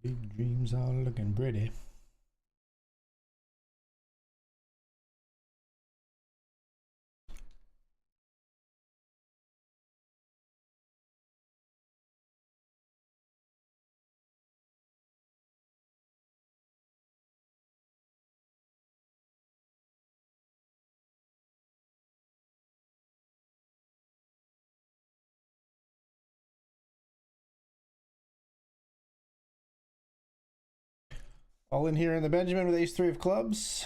Big dreams are looking pretty. All in here in the Benjamin with ace-3 of clubs.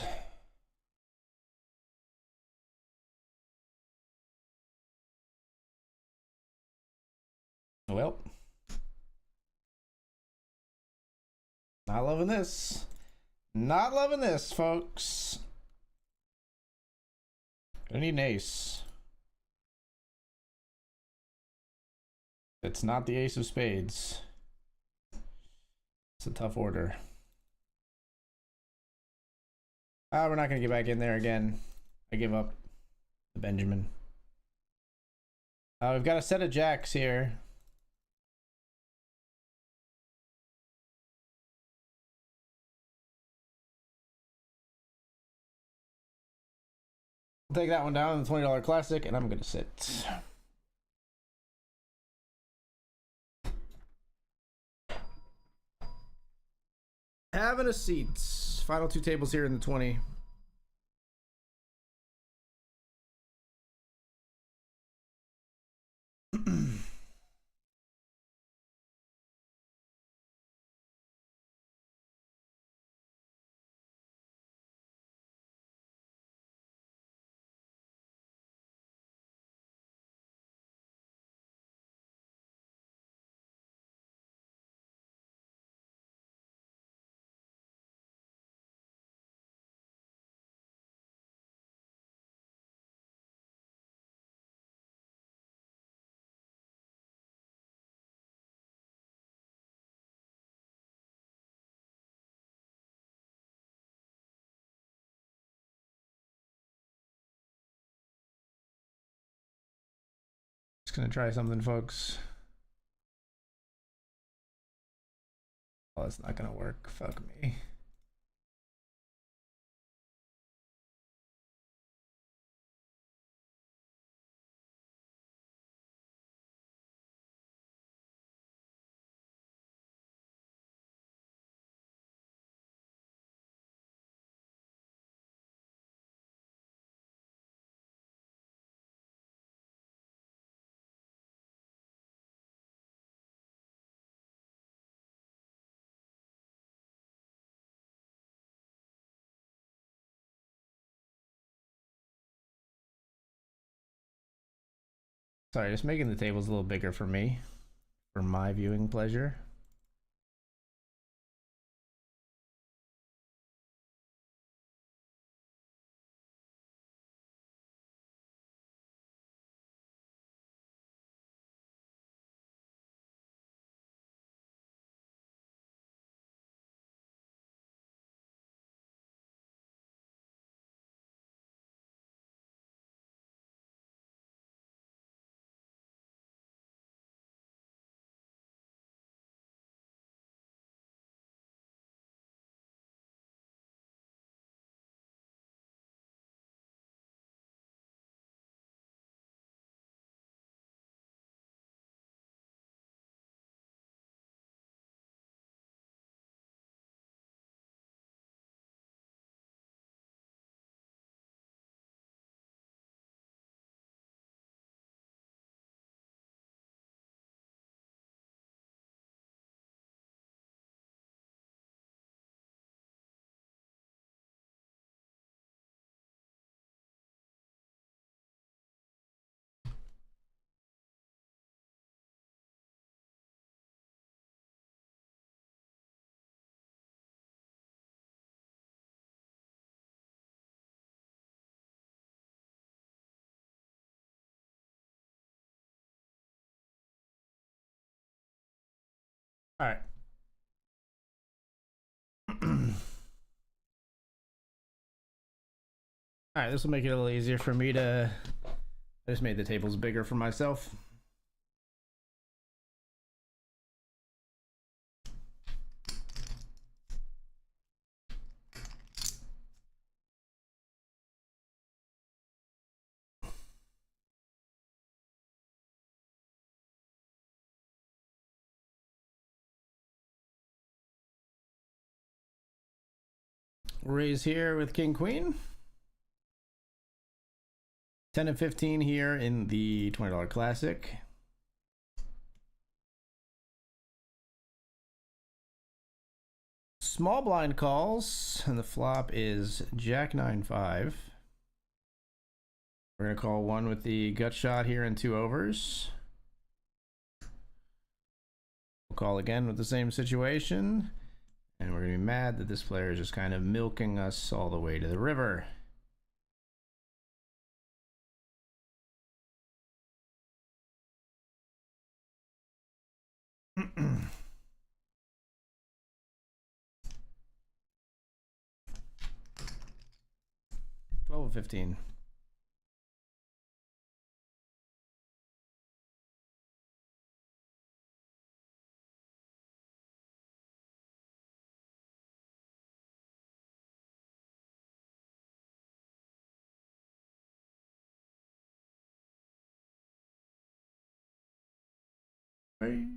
Well, not loving this. Not loving this, folks. I need an ace. It's not the ace of spades. It's a tough order. We're not going to get back in there again. I give up the Benjamin. We've got a set of jacks here. I'll take that one down in the $20 Classic, and I'm going to sit. Having a seat. Final two tables here in the 20. Just gonna try something, folks. Oh, it's not gonna work. Fuck me. Sorry, just making the tables a little bigger for me, for my viewing pleasure. All right. All right, this will make it a little easier for me to. I just made the tables bigger for myself. Raise here with King Queen. 10 and 15 here in the $20 Classic. Small blind calls, and the flop is Jack 9-5. We're going to call one with the gut shot here in 2 overs. We'll call again with the same situation. And we're going to be mad that this player is just kind of milking us all the way to the river. $12 of 15. Baby.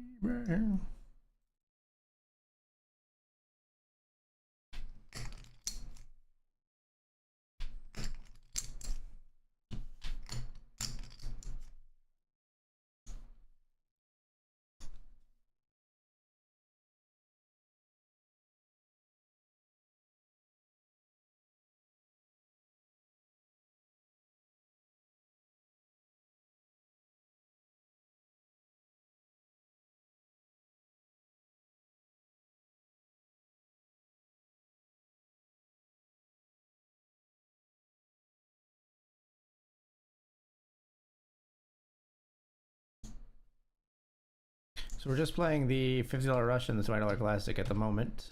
So we're just playing the $50 rush and the $20 classic at the moment.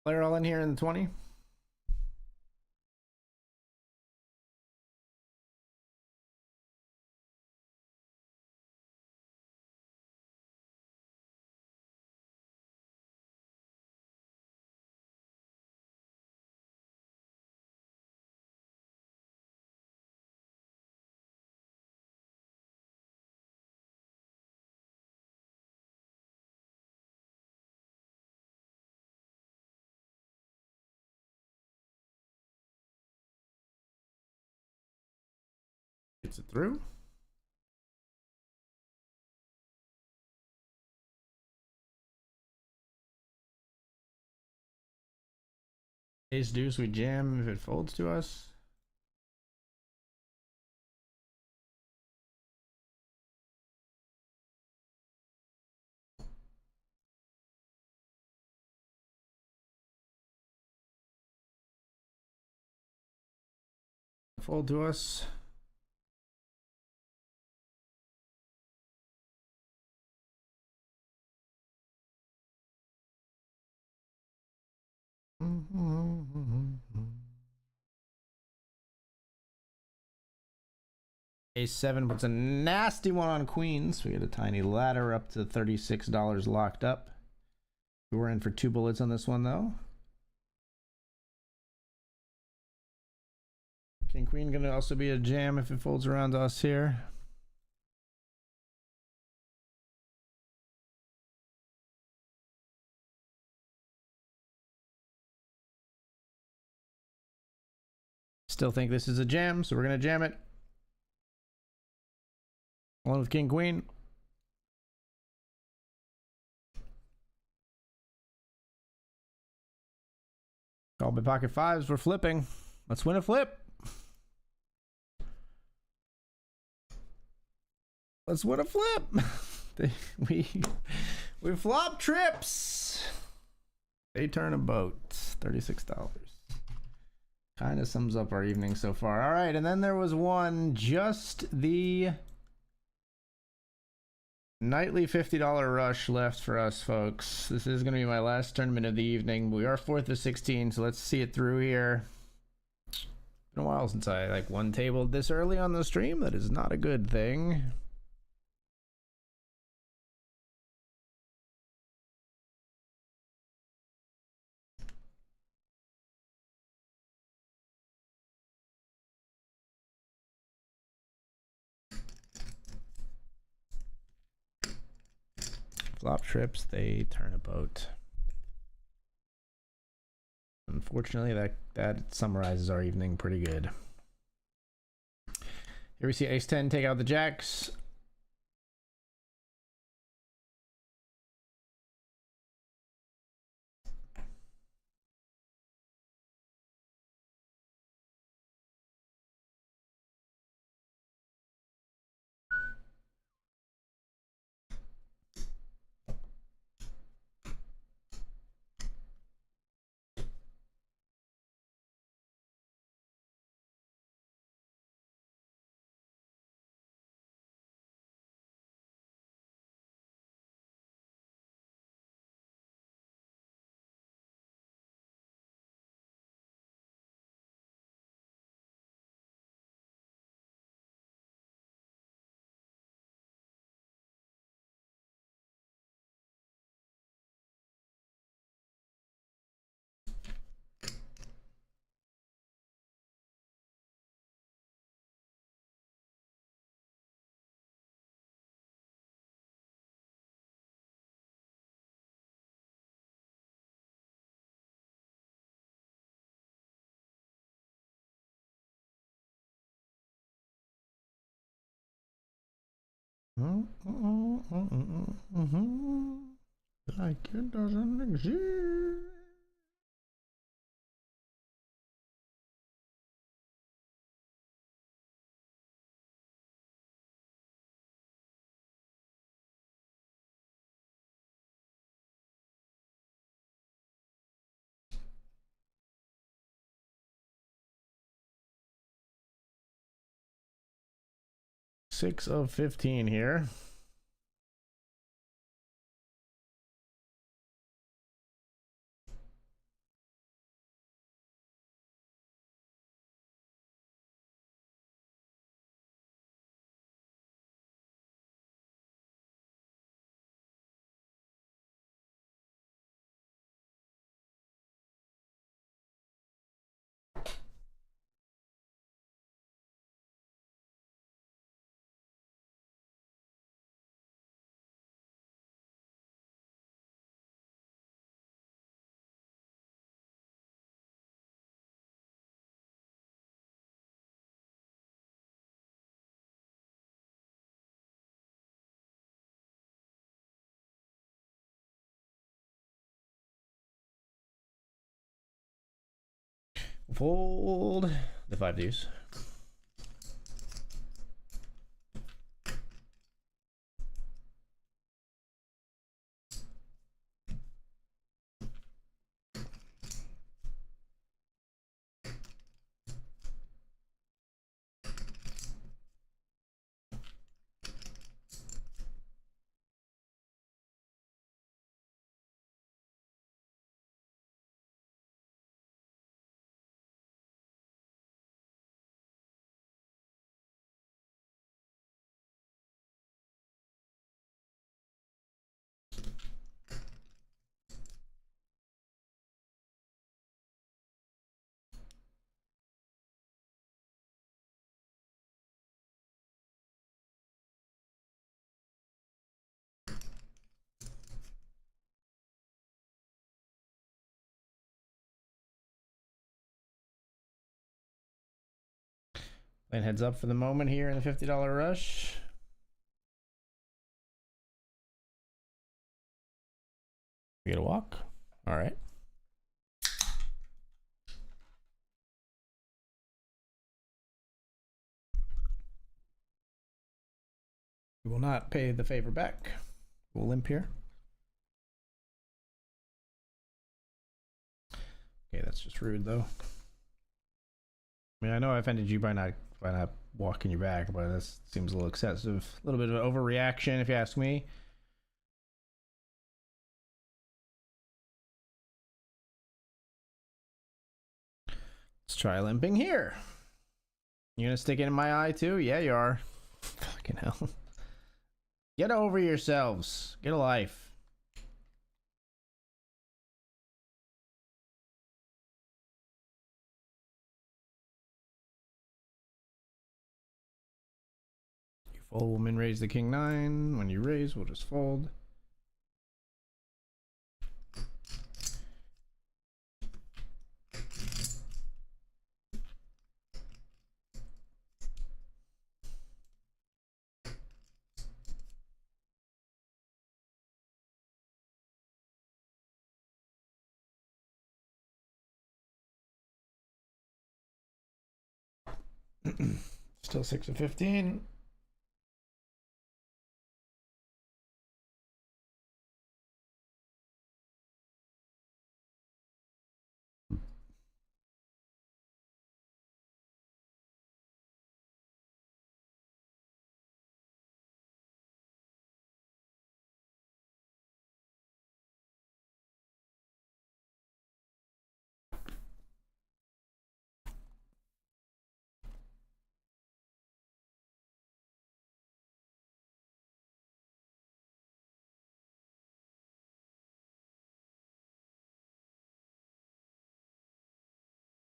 Player all in here in the 20. Gets it through. Ace deuce, we jam if it folds to us. Fold to us. Ace 7 puts a nasty one on queens. We get a tiny ladder up to $36 locked up. We're in for 2 bullets on this one though. King queen gonna also be a jam if it folds around to us here. Still think this is a jam, so we're gonna jam it. Along with king queen. Call by pocket fives. We're flipping. Let's win a flip. Let's win a flip. we flop trips. They turn a boat. $36. Kind of sums up our evening so far. All right, and then there was one, just the nightly $50 rush left for us, folks. This is going to be my last tournament of the evening. We are 4th of 16, so let's see it through here. It's been a while since I one tabled this early on the stream. That is not a good thing. Flop trips, they turn a boat. Unfortunately, that summarizes our evening pretty good. Here we see ace 10 take out the jacks. Like it doesn't exist. Six of 15 here. Fold the 5 deuce. Playing heads up for the moment here in the $50 rush. We get a walk. All right. We will not pay the favor back. We'll limp here. Okay, that's just rude though. I mean, I know I offended you by not walking you back, but this seems a little excessive. A little bit of an overreaction, if you ask me. Let's try limping here. You gonna stick it in my eye too? Yeah, you are. Fucking hell. Get over yourselves. Get a life. You fold, woman, raise the king 9. When you raise, we'll just fold. Still 6 of 15.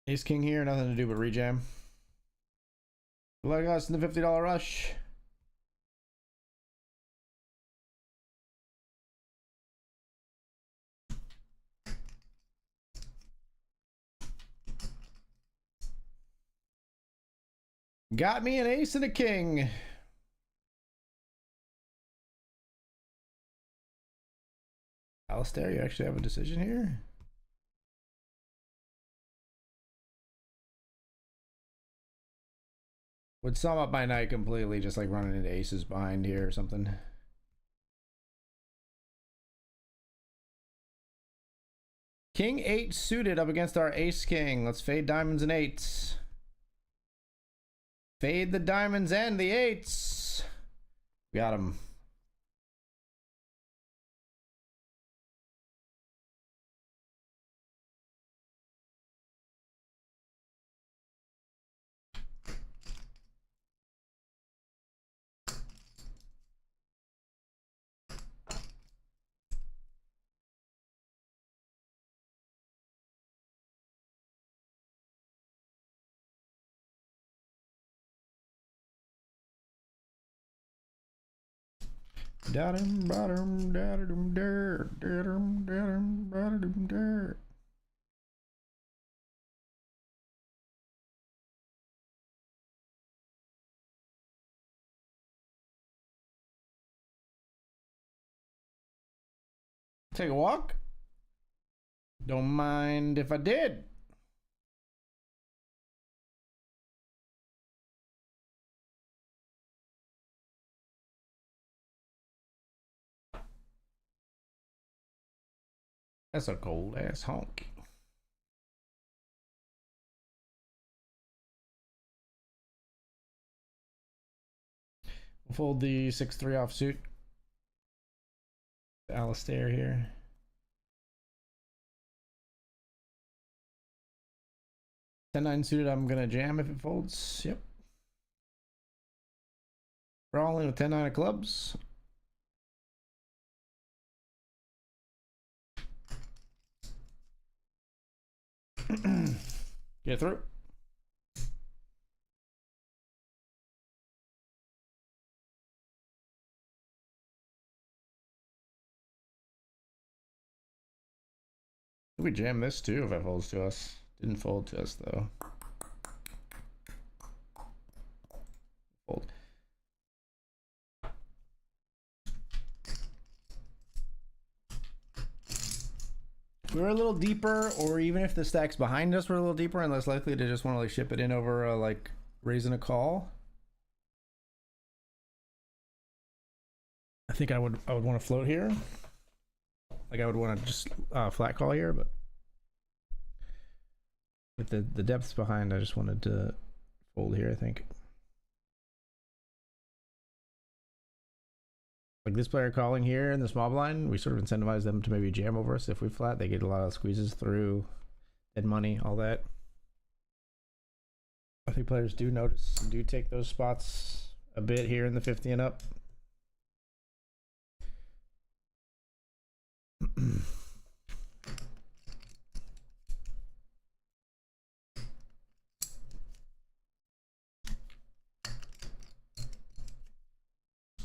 Ace king here, nothing to do but rejam. Like us in the $50 rush. Got me an ace and a king. Alistair, you actually have a decision here? Would sum up my night completely, just like running into aces behind here or something. King 8 suited up against our ace king. Let's fade diamonds and eights. Fade the diamonds and the eights. Got him. Take a walk? Don't mind if I did. That's a cold ass honk. We'll fold the 6-3 offsuit. Alistair here. 10-9 suited, I'm gonna jam if it folds. Yep. We're all in with 10-9 of clubs. Get through. We jam this too if it folds to us. Didn't fold to us though. Fold. If we were a little deeper, or even if the stacks behind us were a little deeper and less likely to just want to like ship it in over like raising a call, I think I would want to float here. Like I would want to just flat call here, but with the depths behind, I just wanted to fold here, I think. Like this player calling here in the small blind, we sort of incentivize them to maybe jam over us. If we flat, they get a lot of squeezes through, dead money, all that. I think players do notice, do take those spots a bit here in the 50 and up.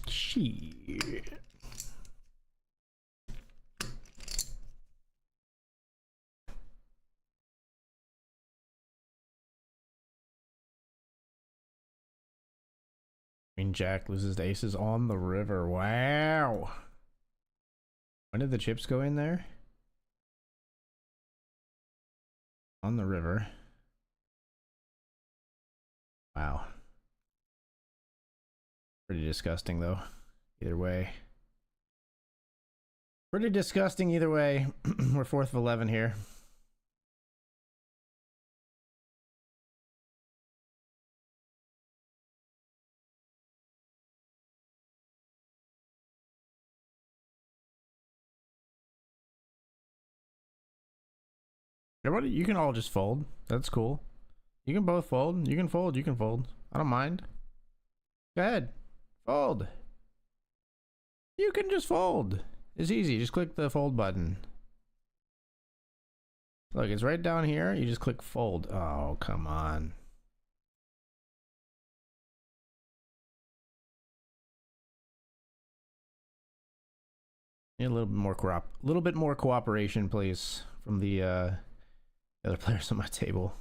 Shit. Queen Jack loses to aces on the river. Wow. When did the chips go in there? On the river. Wow. Pretty disgusting though. Either way. Pretty disgusting either way. We're 4th of 11 here. Everybody, you can all just fold. That's cool. You can both fold. You can fold. You can fold. I don't mind. Go ahead. Fold. You can just fold. It's easy. Just click the fold button. Look, it's right down here. You just click fold. Oh, come on. Need a little bit more cooperation, please, from the other players on my table.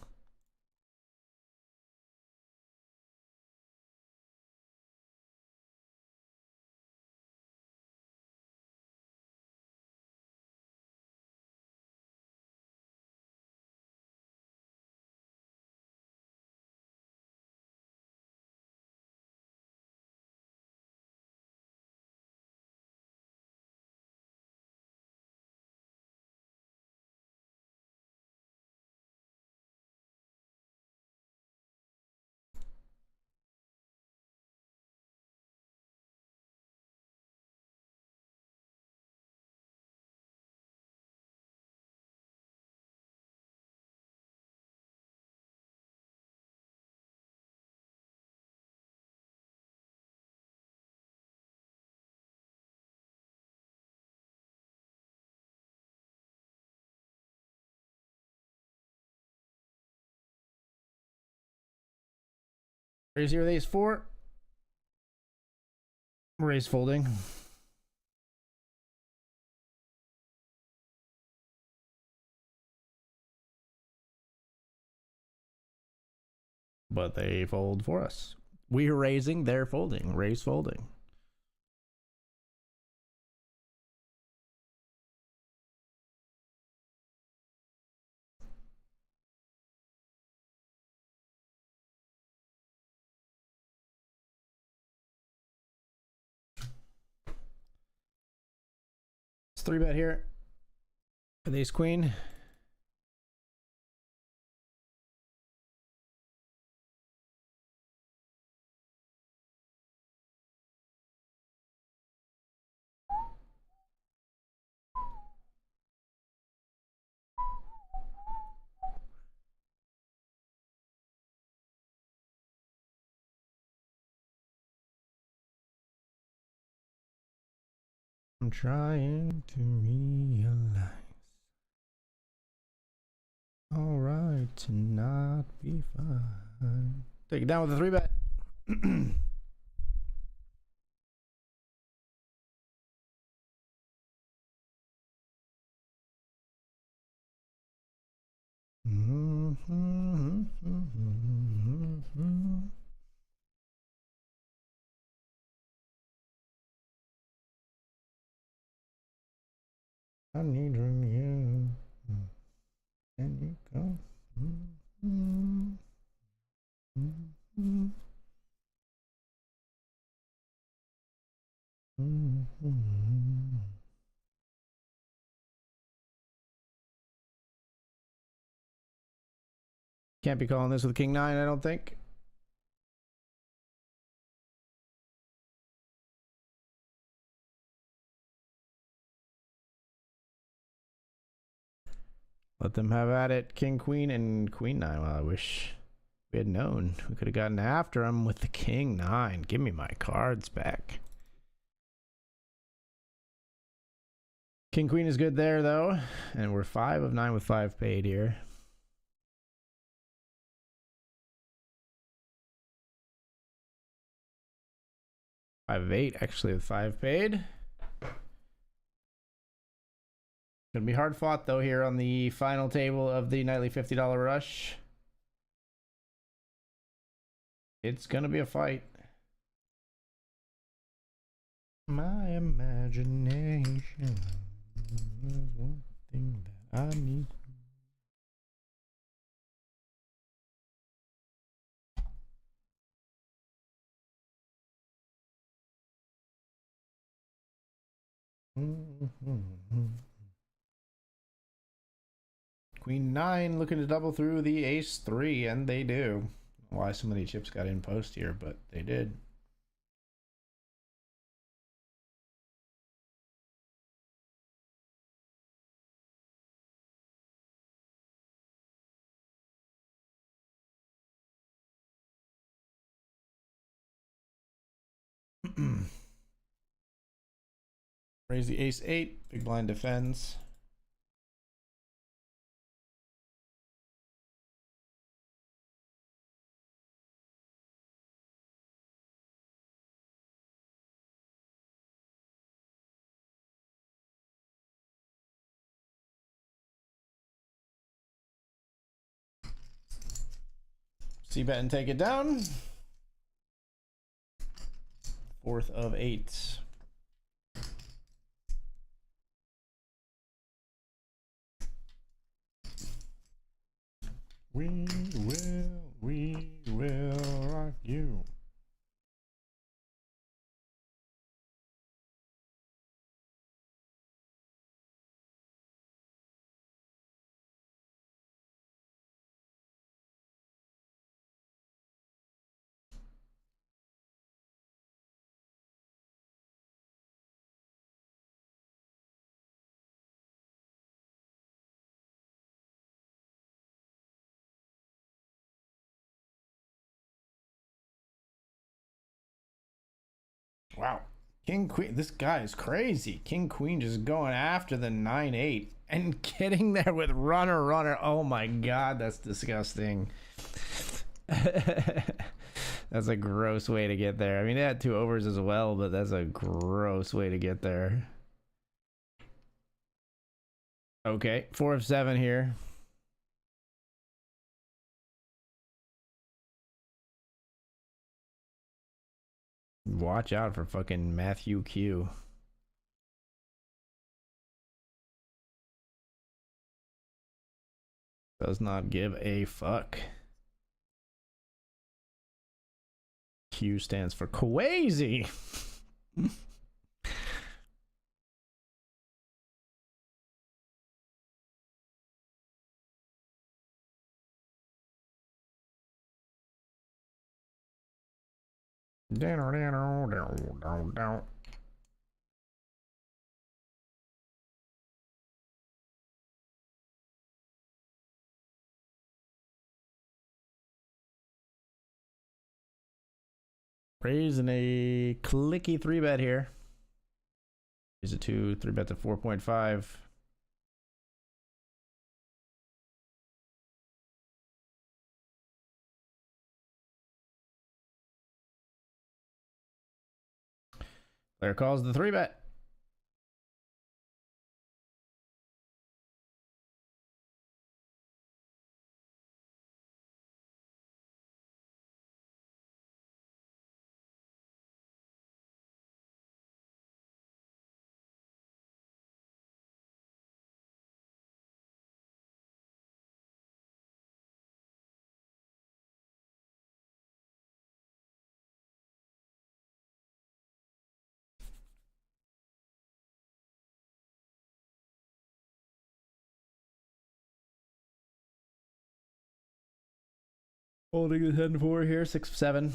Raise here with ace 4. Raise folding. But they fold for us. We're raising, they're folding. Raise folding. It's 3-bet here with ace queen. I'm trying to realize. All right, to not be fine. Take it down with a 3-bet. I need from you. And you go. Can't be calling this with king 9, I don't think. Let them have at it. King, queen, and queen 9. Well, I wish we had known. We could have gotten after him with the king 9. Give me my cards back. King, queen is good there, though. And we're 5 of 9 with 5 paid here. 5 of 8, actually, with 5 paid. Gonna be hard fought, though, here on the final table of the nightly $50 rush. It's gonna be a fight. My imagination is one thing that I need. Queen 9 looking to double through the ace 3, and they do. Why so many chips got in post here, but they did. Raise the ace 8, big blind defends. C-bet and take it down. 4th of 8. We will rock you. Wow. King queen, this guy is crazy. King queen just going after the 9-8 and getting there with runner. Oh my god, that's disgusting. That's a gross way to get there. I mean, they had 2 overs as well, but that's a gross way to get there. Okay, 4 of 7 here. Watch out for fucking Matthew Q. Does not give a fuck. Q stands for crazy. Raising a clicky 3-bet here. Is a 2, 3-bet to 4.5. Player calls the 3-bet. Holding his head 4 here, 6 of 7.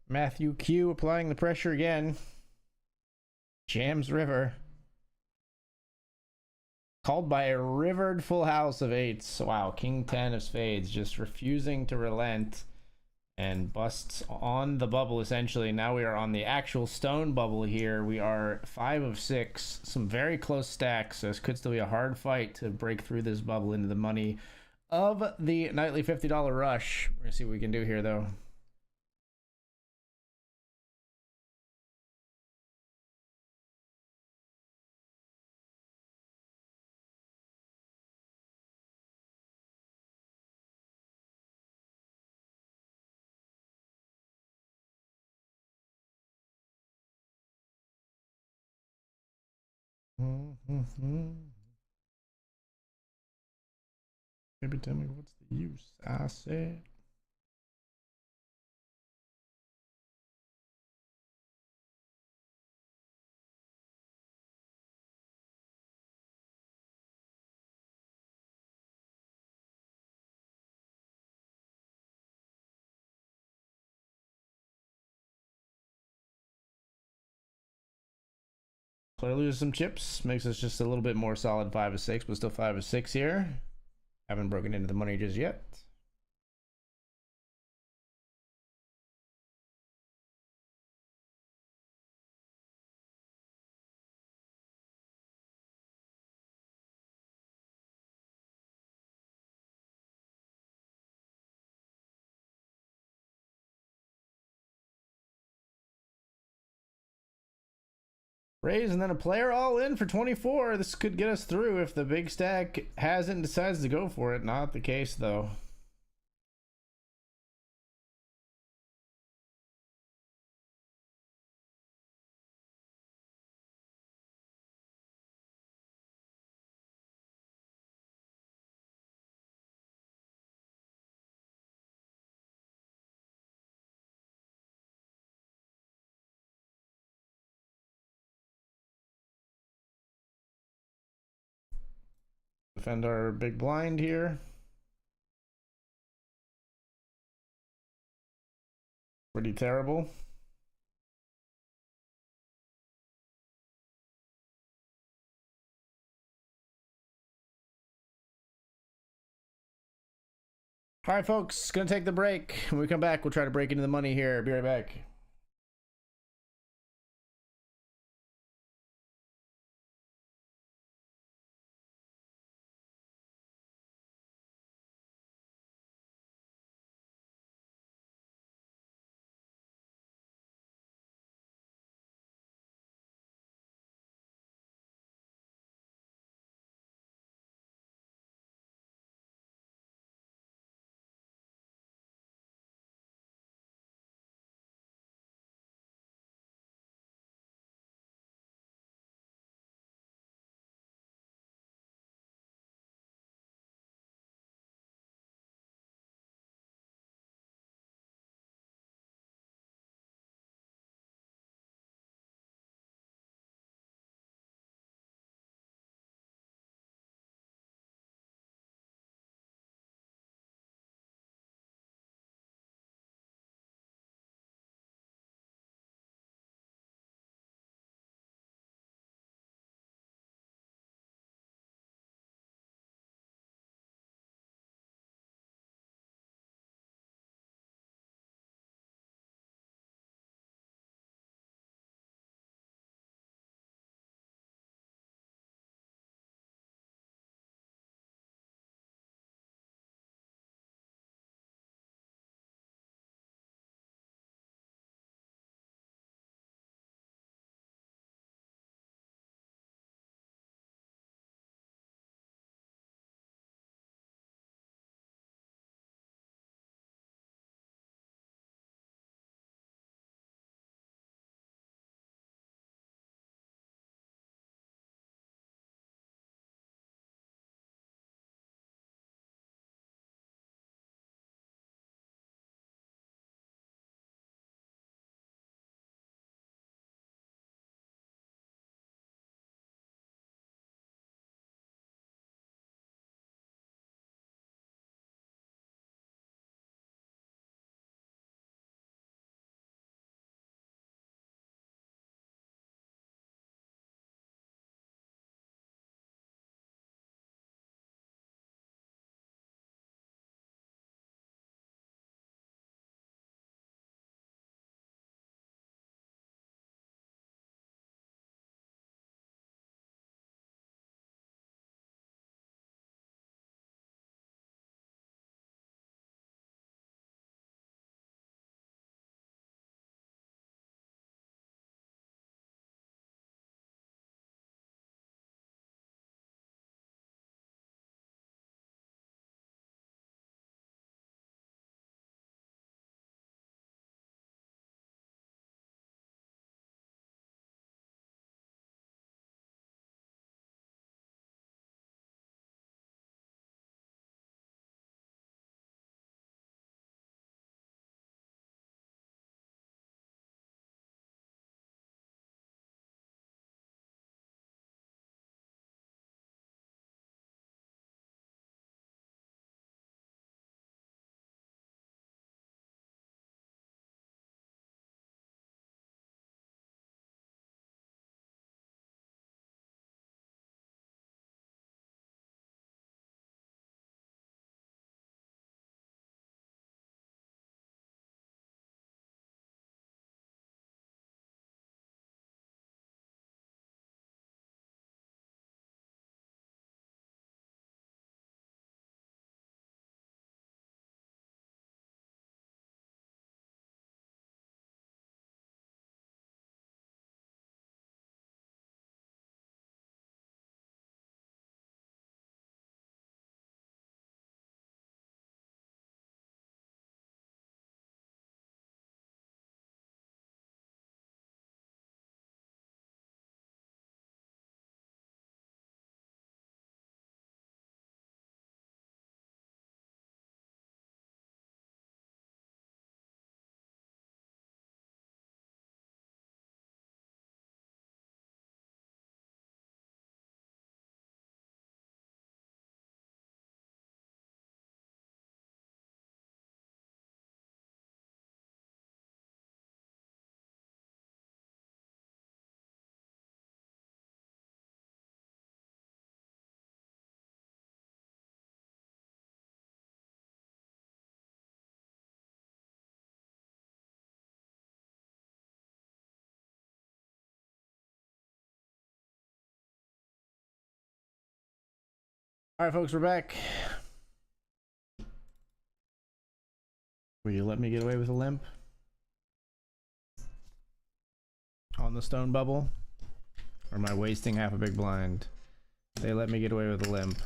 Matthew Q applying the pressure again. Jams river. Called by a rivered full house of 8s. Wow, King 10 of spades just refusing to relent and busts on the bubble essentially. Now we are on the actual stone bubble here. We are 5 of 6. Some very close stacks. So this could still be a hard fight to break through this bubble into the money of the nightly $50 rush. We're going to see what we can do here though. Maybe tell me what's the use. I said. Player loses some chips, makes us just a little bit more solid 5 of 6, but still 5 of 6 here. Haven't broken into the money just yet. Raise and then a player all in for 24. This could get us through if the big stack has it and decides to go for it. Not the case though. Defend our big blind here. Pretty terrible. All right, folks, gonna take the break. When we come back, we'll try to break into the money here. Be right back. All right, folks, we're back. Will you let me get away with a limp on the stone bubble? Or am I wasting half a big blind? They let me get away with a limp.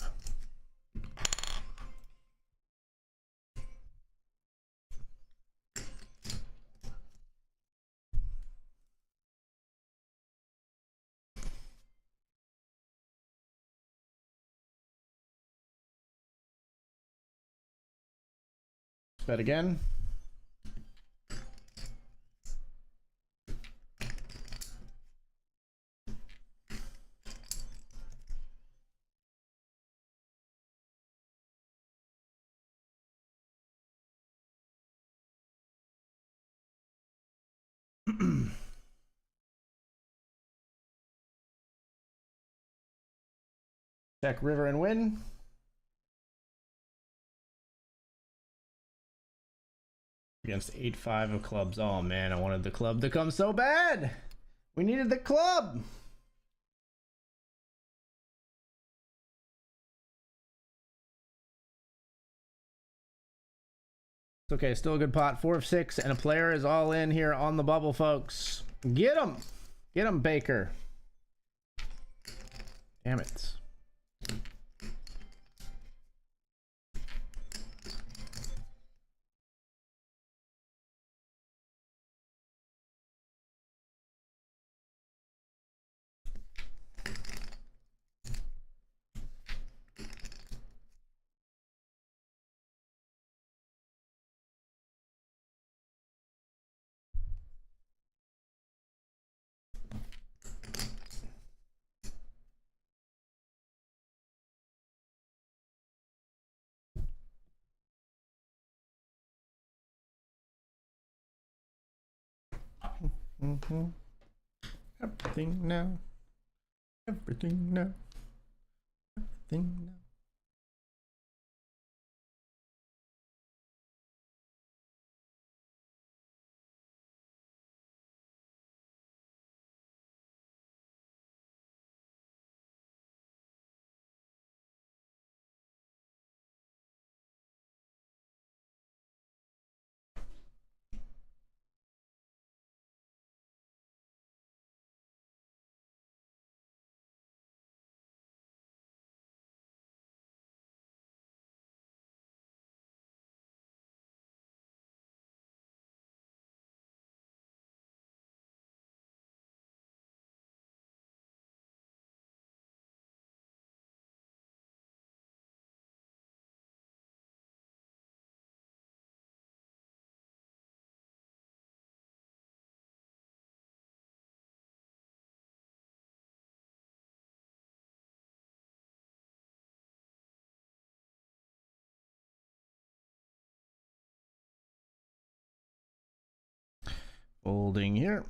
Bet again. Check river and win. Against 8-5 of clubs. Oh man, I wanted the club to come so bad. We needed the club. It's okay, still a good pot. 4 of 6, and a player is all in here on the bubble, folks. Get him! Get him, Baker. Damn it. Everything now. Everything now. Everything now. Folding here.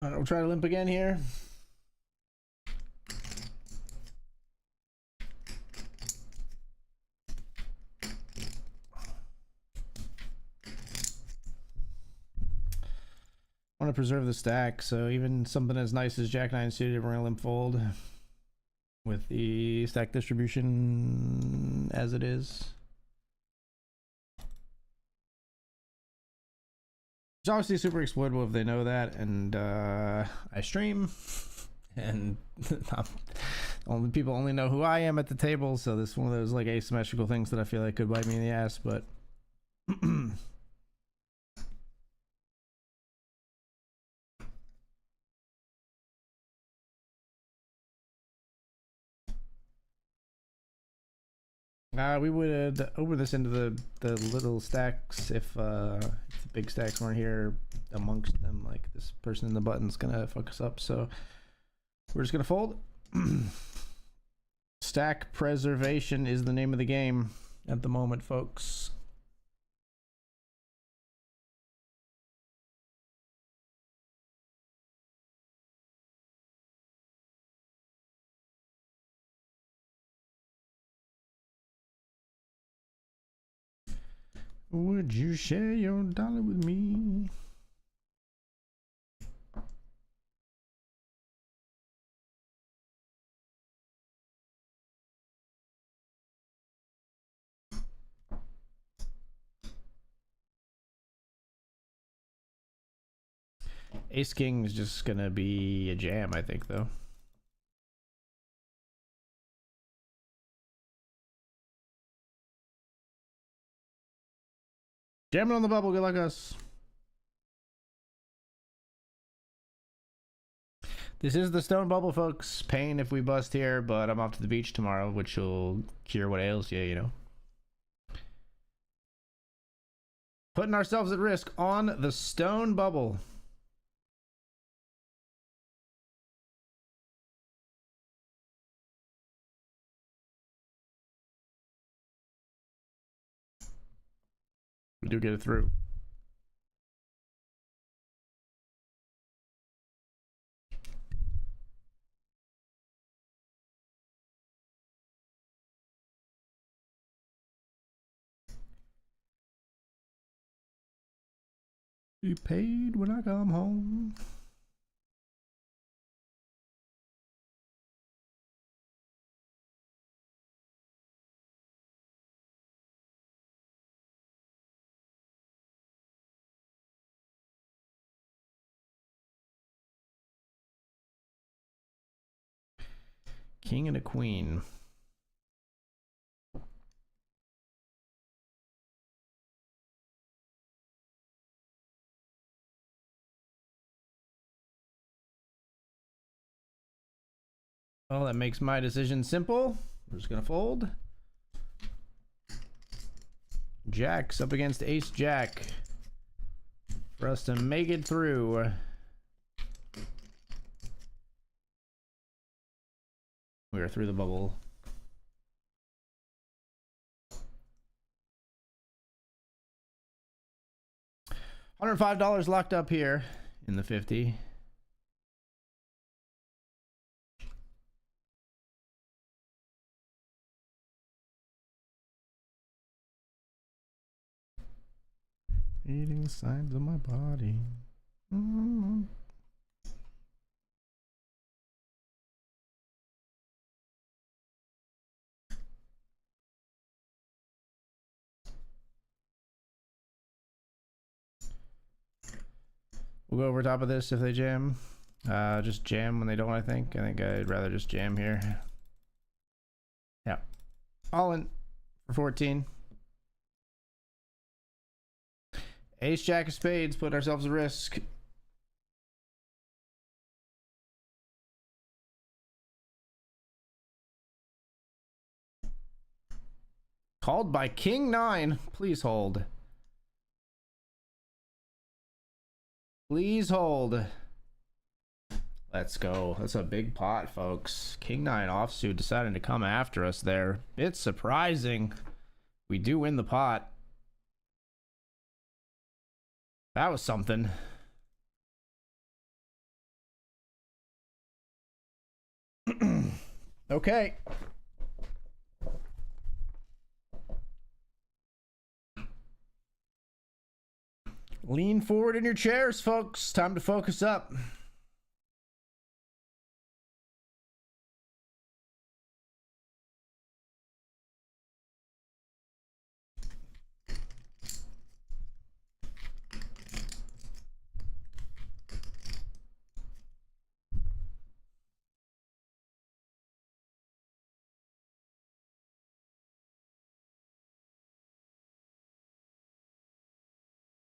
All right, we'll try to limp again here. want to preserve the stack, so even something as nice as Jack 9 suited, we're going to limp fold with the stack distribution as it is. It's obviously super exploitable if they know that, and I stream, and only people only know who I am at the table, so this is one of those like asymmetrical things that I feel like could bite me in the ass, but we would open this into the little stacks if the big stacks weren't here amongst them. Like this person in the button's gonna fuck us up, so we're just gonna fold. Stack preservation is the name of the game at the moment, folks. Would you share your dollar with me? Ace King is just gonna be a jam, I think, though. Jamming on the bubble, good luck us. This is the stone bubble, folks. Pain if we bust here, but I'm off to the beach tomorrow, which will cure what ails you, you know. Putting ourselves at risk on the stone bubble. We do get it through. Be paid when I come home. King and a queen. Well, that makes my decision simple. We're just gonna fold. Jacks up against ace jack for us to make it through. We are through the bubble. $105 locked up here in the 50. Eating the signs of my body. Mm-hmm. We'll go over top of this if they jam. Just jam when they don't, I think. I think I'd rather just jam here. Yeah. All in for 14. Ace jack of spades, put ourselves at risk. Called by King 9. Please hold. Please hold. Let's go. That's a big pot, folks. King 9 offsuit deciding to come after us there. It's surprising. We do win the pot. That was something. Okay. Lean forward in your chairs, folks. Time to focus up.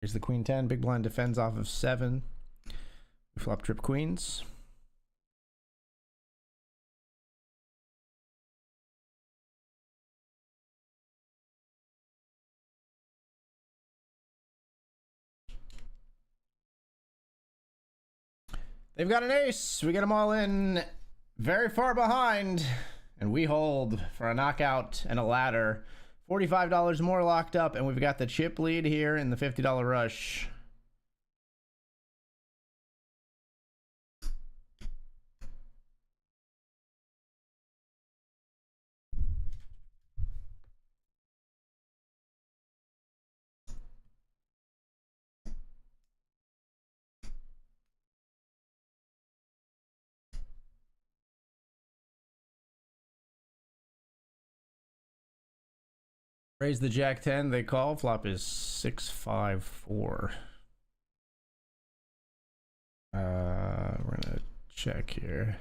Here's the queen 10. Big blind defends off of 7. We flop trip queens. They've got an ace. We get them all in very far behind. And we hold for a knockout and a ladder. $45 more locked up, and we've got the chip lead here in the $50 rush. Raise the jack 10, they call. Flop is 6-5-4. We're gonna check here.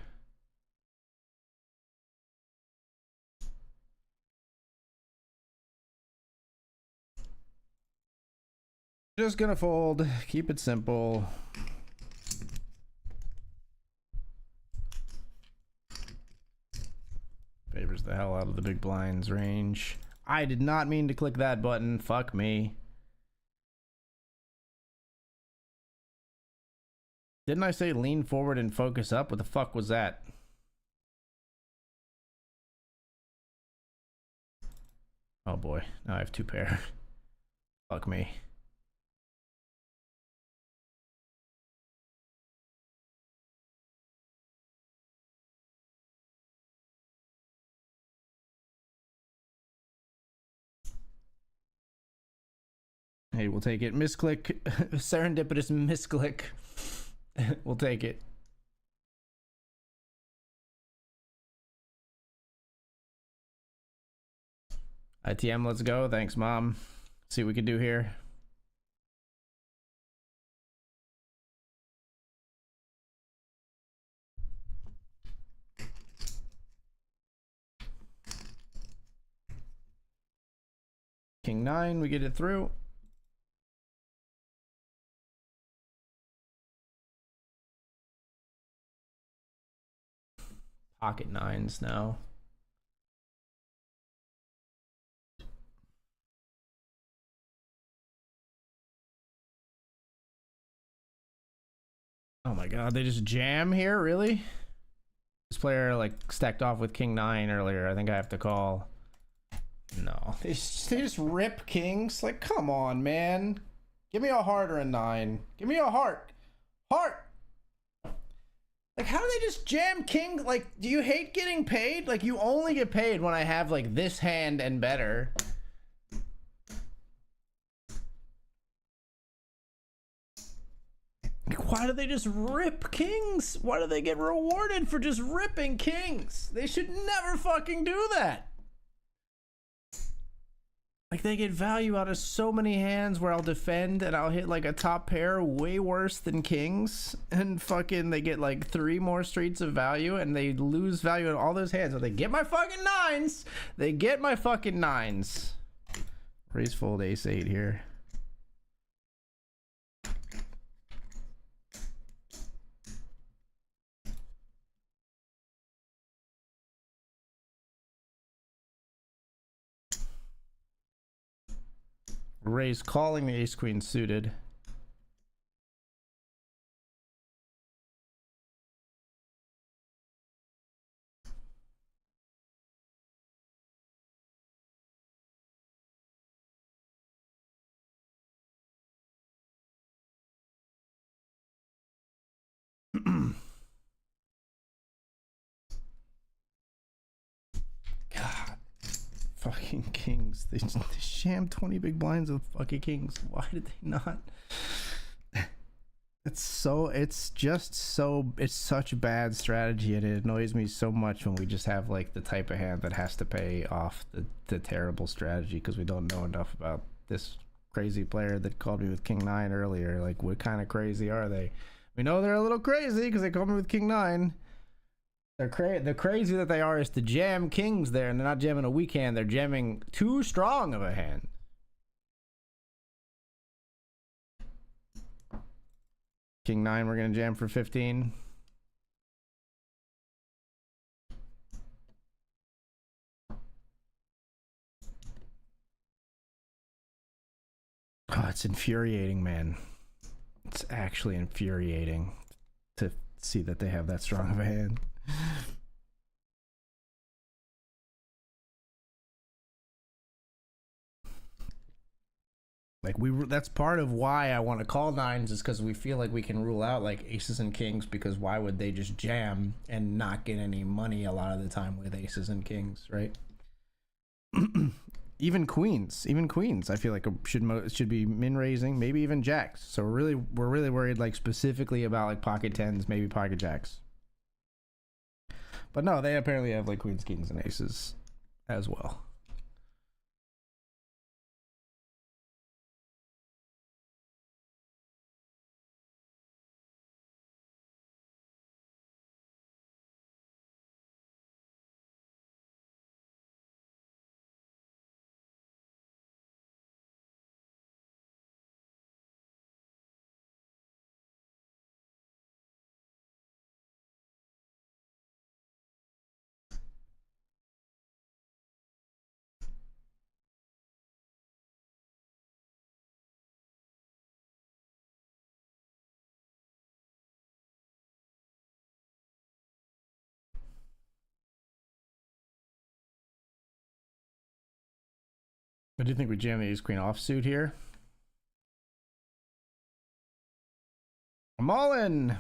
Just gonna fold, keep it simple. Favors the hell out of the big blinds range. I did not mean to click that button. Fuck me. Didn't I say lean forward and focus up? What the fuck was that? Oh boy, now I have 2 pair. Fuck me. Hey, we'll take it. Misclick. Serendipitous misclick. We'll take it. ITM, let's go. Thanks, Mom. See what we can do here. King 9, we get it through. Pocket 9s now. Oh my god, they just jam here, really? This player like stacked off with King 9 earlier. I think I have to call. No, they just rip kings. Like, come on, man. Give me a heart or a 9. Give me a heart. Heart. Like, how do they just jam king? Like, do you hate getting paid? Like, you only get paid when I have like this hand and better. Like, why do they just rip kings? Why do they get rewarded for just ripping kings? They should never fucking do that. Like, they get value out of so many hands where I'll defend and I'll hit like a top pair way worse than kings, and fucking they get like 3 more streets of value and they lose value in all those hands. So they get my fucking 9s. They get my fucking 9s. Raise fold ace 8 here. Raise calling the ace queen suited. God. Fucking kings. They jammed 20 big blinds with fucking kings. Why did they not? It's such a bad strategy, and it annoys me so much when we just have like the type of hand that has to pay off the terrible strategy because we don't know enough about this crazy player that called me with King 9 earlier. Like, what kind of crazy are they? We know they're a little crazy because they called me with King 9. The crazy that they are is to jam kings there, and they're not jamming a weak hand, they're jamming too strong of a hand. King 9, we're gonna jam for 15. Oh, it's infuriating, man. It's actually infuriating to see that they have that strong of a hand. Like, that's part of why I want to call nines, is because we feel like we can rule out like aces and kings, because why would they just jam and not get any money a lot of the time with aces and kings, right? even queens I feel like should be min raising, maybe even jacks. So we're really worried like specifically about like pocket tens, maybe pocket jacks. But no, they apparently have like queens, kings, and aces as well. I do think we jam the ace queen offsuit here. I'm all in.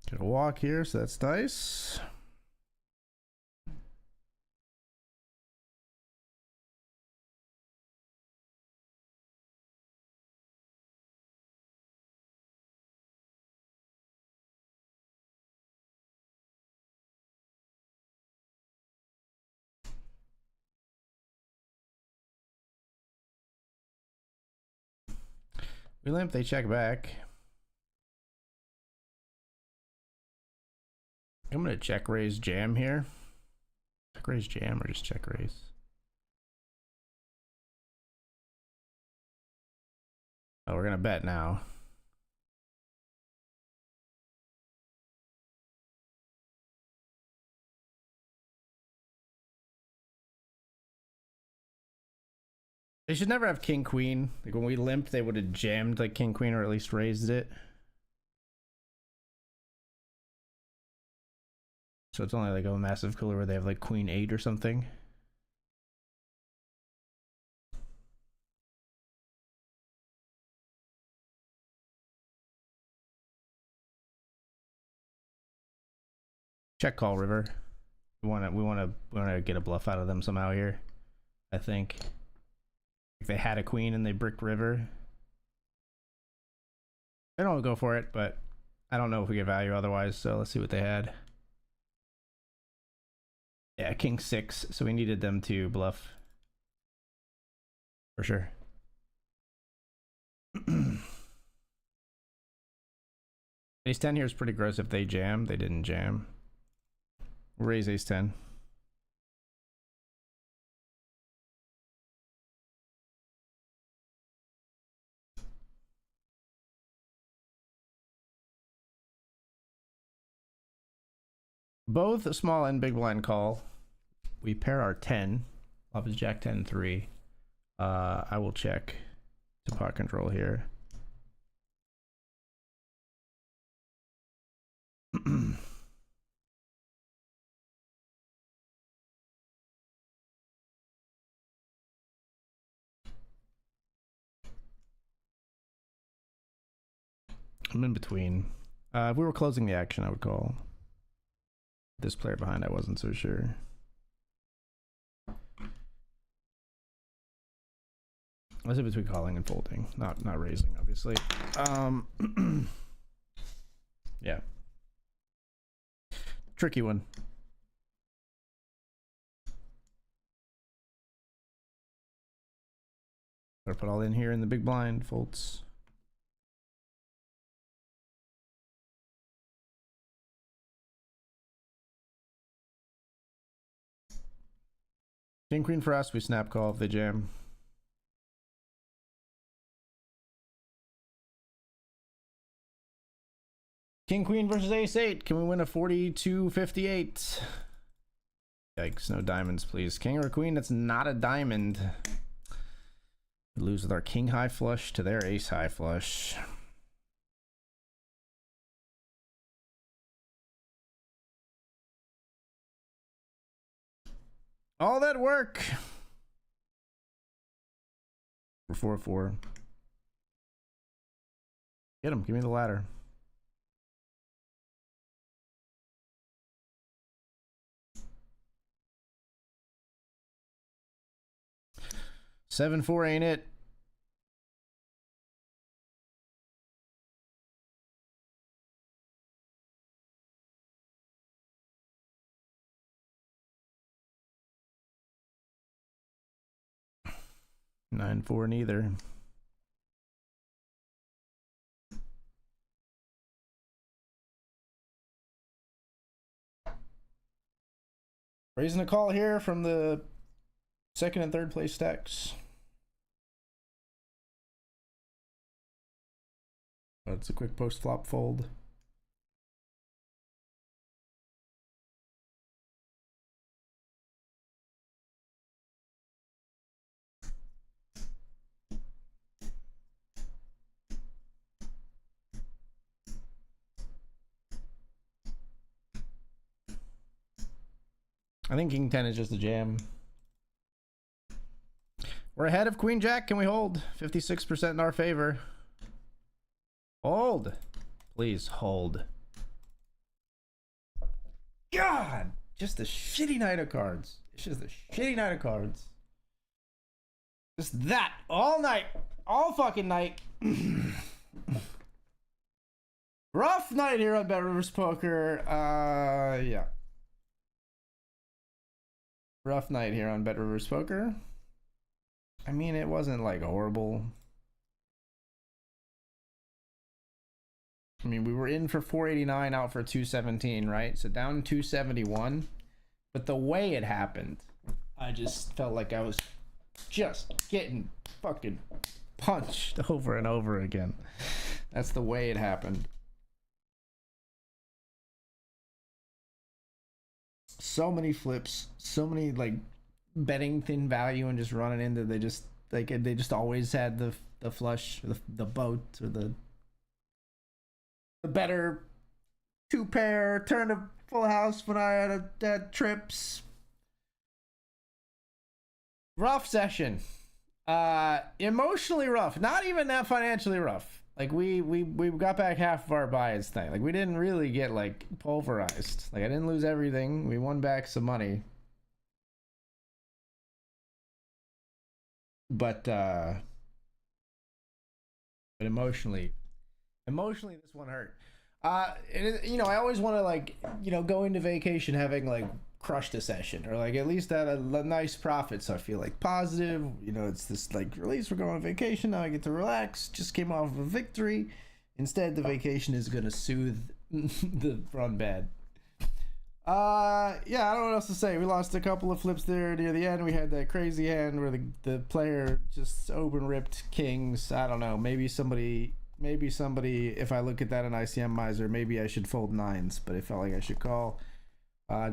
Get a walk here, so that's nice. We limp, they check back. I'm gonna check raise jam here. Check raise jam or just check raise? Oh, we're gonna bet now. They should never have king queen. Like when we limped, they would have jammed like king queen or at least raised it. So it's only like a massive cooler where they have like queen 8 or something. Check call river. We want to get a bluff out of them somehow here. I think if they had a queen and they bricked river, they don't go for it. But I don't know if we get value otherwise. So let's see what they had. Yeah, king 6. So we needed them to bluff for sure. Ace 10 here is pretty gross if they jam. They didn't jam. Raise ace 10. Both small and big blind call. We pair our 10. Off is jack 10 3. I will check to pot control here. I'm in between. If we were closing the action, I would call. This player behind, I wasn't so sure. I was in between calling and folding, not raising, obviously. Yeah. Tricky one. Better put all in here in the big blind, folds. King queen for us, we snap call if they jam. King queen versus ace 8. Can we win a 42-58? Yikes, no diamonds, please. King or queen that's not a diamond. We lose with our king high flush to their ace high flush. All that work for 4-4. Get him. Give me the ladder. Seven four, ain't it? Nine four, neither. Raising a call here from the second and third place stacks. It's a quick post flop fold. I think king 10 is just a jam. We're ahead of queen jack. Can we hold? 56% in our favor. Hold. Please hold. God, just a shitty night of cards. It's just a shitty night of cards. Just that all night, all fucking night. Rough night here on BetRivers Poker. Yeah. Rough night here on BetRivers Poker. I mean, it wasn't like horrible. I mean, we were in for 489, out for 217, right? So down 271. But the way it happened, I just felt like I was just getting fucking punched over and over again. That's the way it happened. So many flips, so many like betting thin value and just running into, they just always had the flush, the boat, or the better two pair, turn to full house when I had trips. Rough session. Emotionally rough, not even that financially rough. Like we got back half of our bias thing. Like we didn't really get like pulverized. Like I didn't lose everything. We won back some money. But emotionally this one hurt. You know, I always want to like, you know, go into vacation having like crushed a session, or like at least at a nice profit, so I feel like positive. You know, it's this like, at least we're going on vacation now, I get to relax, just came off of a victory. Instead, the vacation is gonna soothe the run bad. Yeah, I don't know what else to say. We lost a couple of flips there near the end. We had that crazy hand where the player just open ripped kings. I don't know, maybe somebody, if I look at that in ICM Miser, maybe I should fold nines, but it felt like I should call.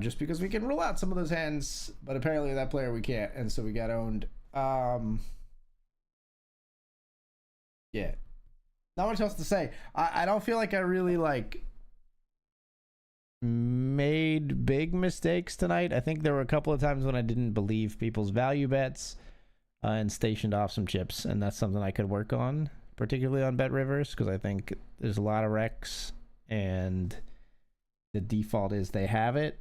Just because we can rule out some of those hands, but apparently that player we can't, and so we got owned. Yeah, not much else to say. I don't feel like I really like made big mistakes tonight. I think there were a couple of times when I didn't believe people's value bets and stationed off some chips, and that's something I could work on. particularly on BetRivers, because I think there's a lot of wrecks, and the default is they have it.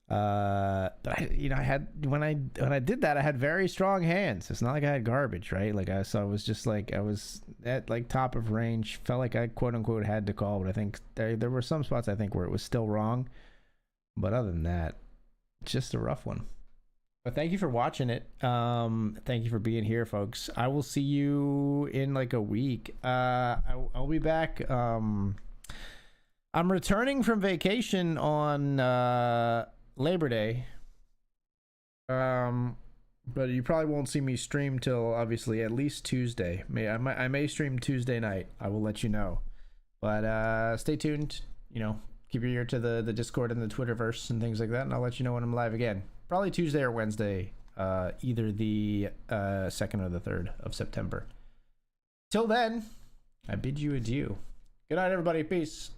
But I had when I did that, I had very strong hands. It's not like I had garbage, right? Like I was just like I was at like top of range. Felt like I quote unquote had to call, but I think there were some spots I think where it was still wrong. But other than that, just a rough one. But thank you for watching it. Thank you for being here, folks. I will see you in like a week. I'll be back. I'm returning from vacation on Labor Day. But you probably won't see me stream till obviously at least Tuesday. I may stream Tuesday night. I will let you know. But stay tuned. Keep your ear to the Discord and the Twitterverse and things like that, and I'll let you know when I'm live again. Probably Tuesday or Wednesday, either the 2nd or the 3rd of September. Till then, I bid you adieu. Good night, everybody. Peace.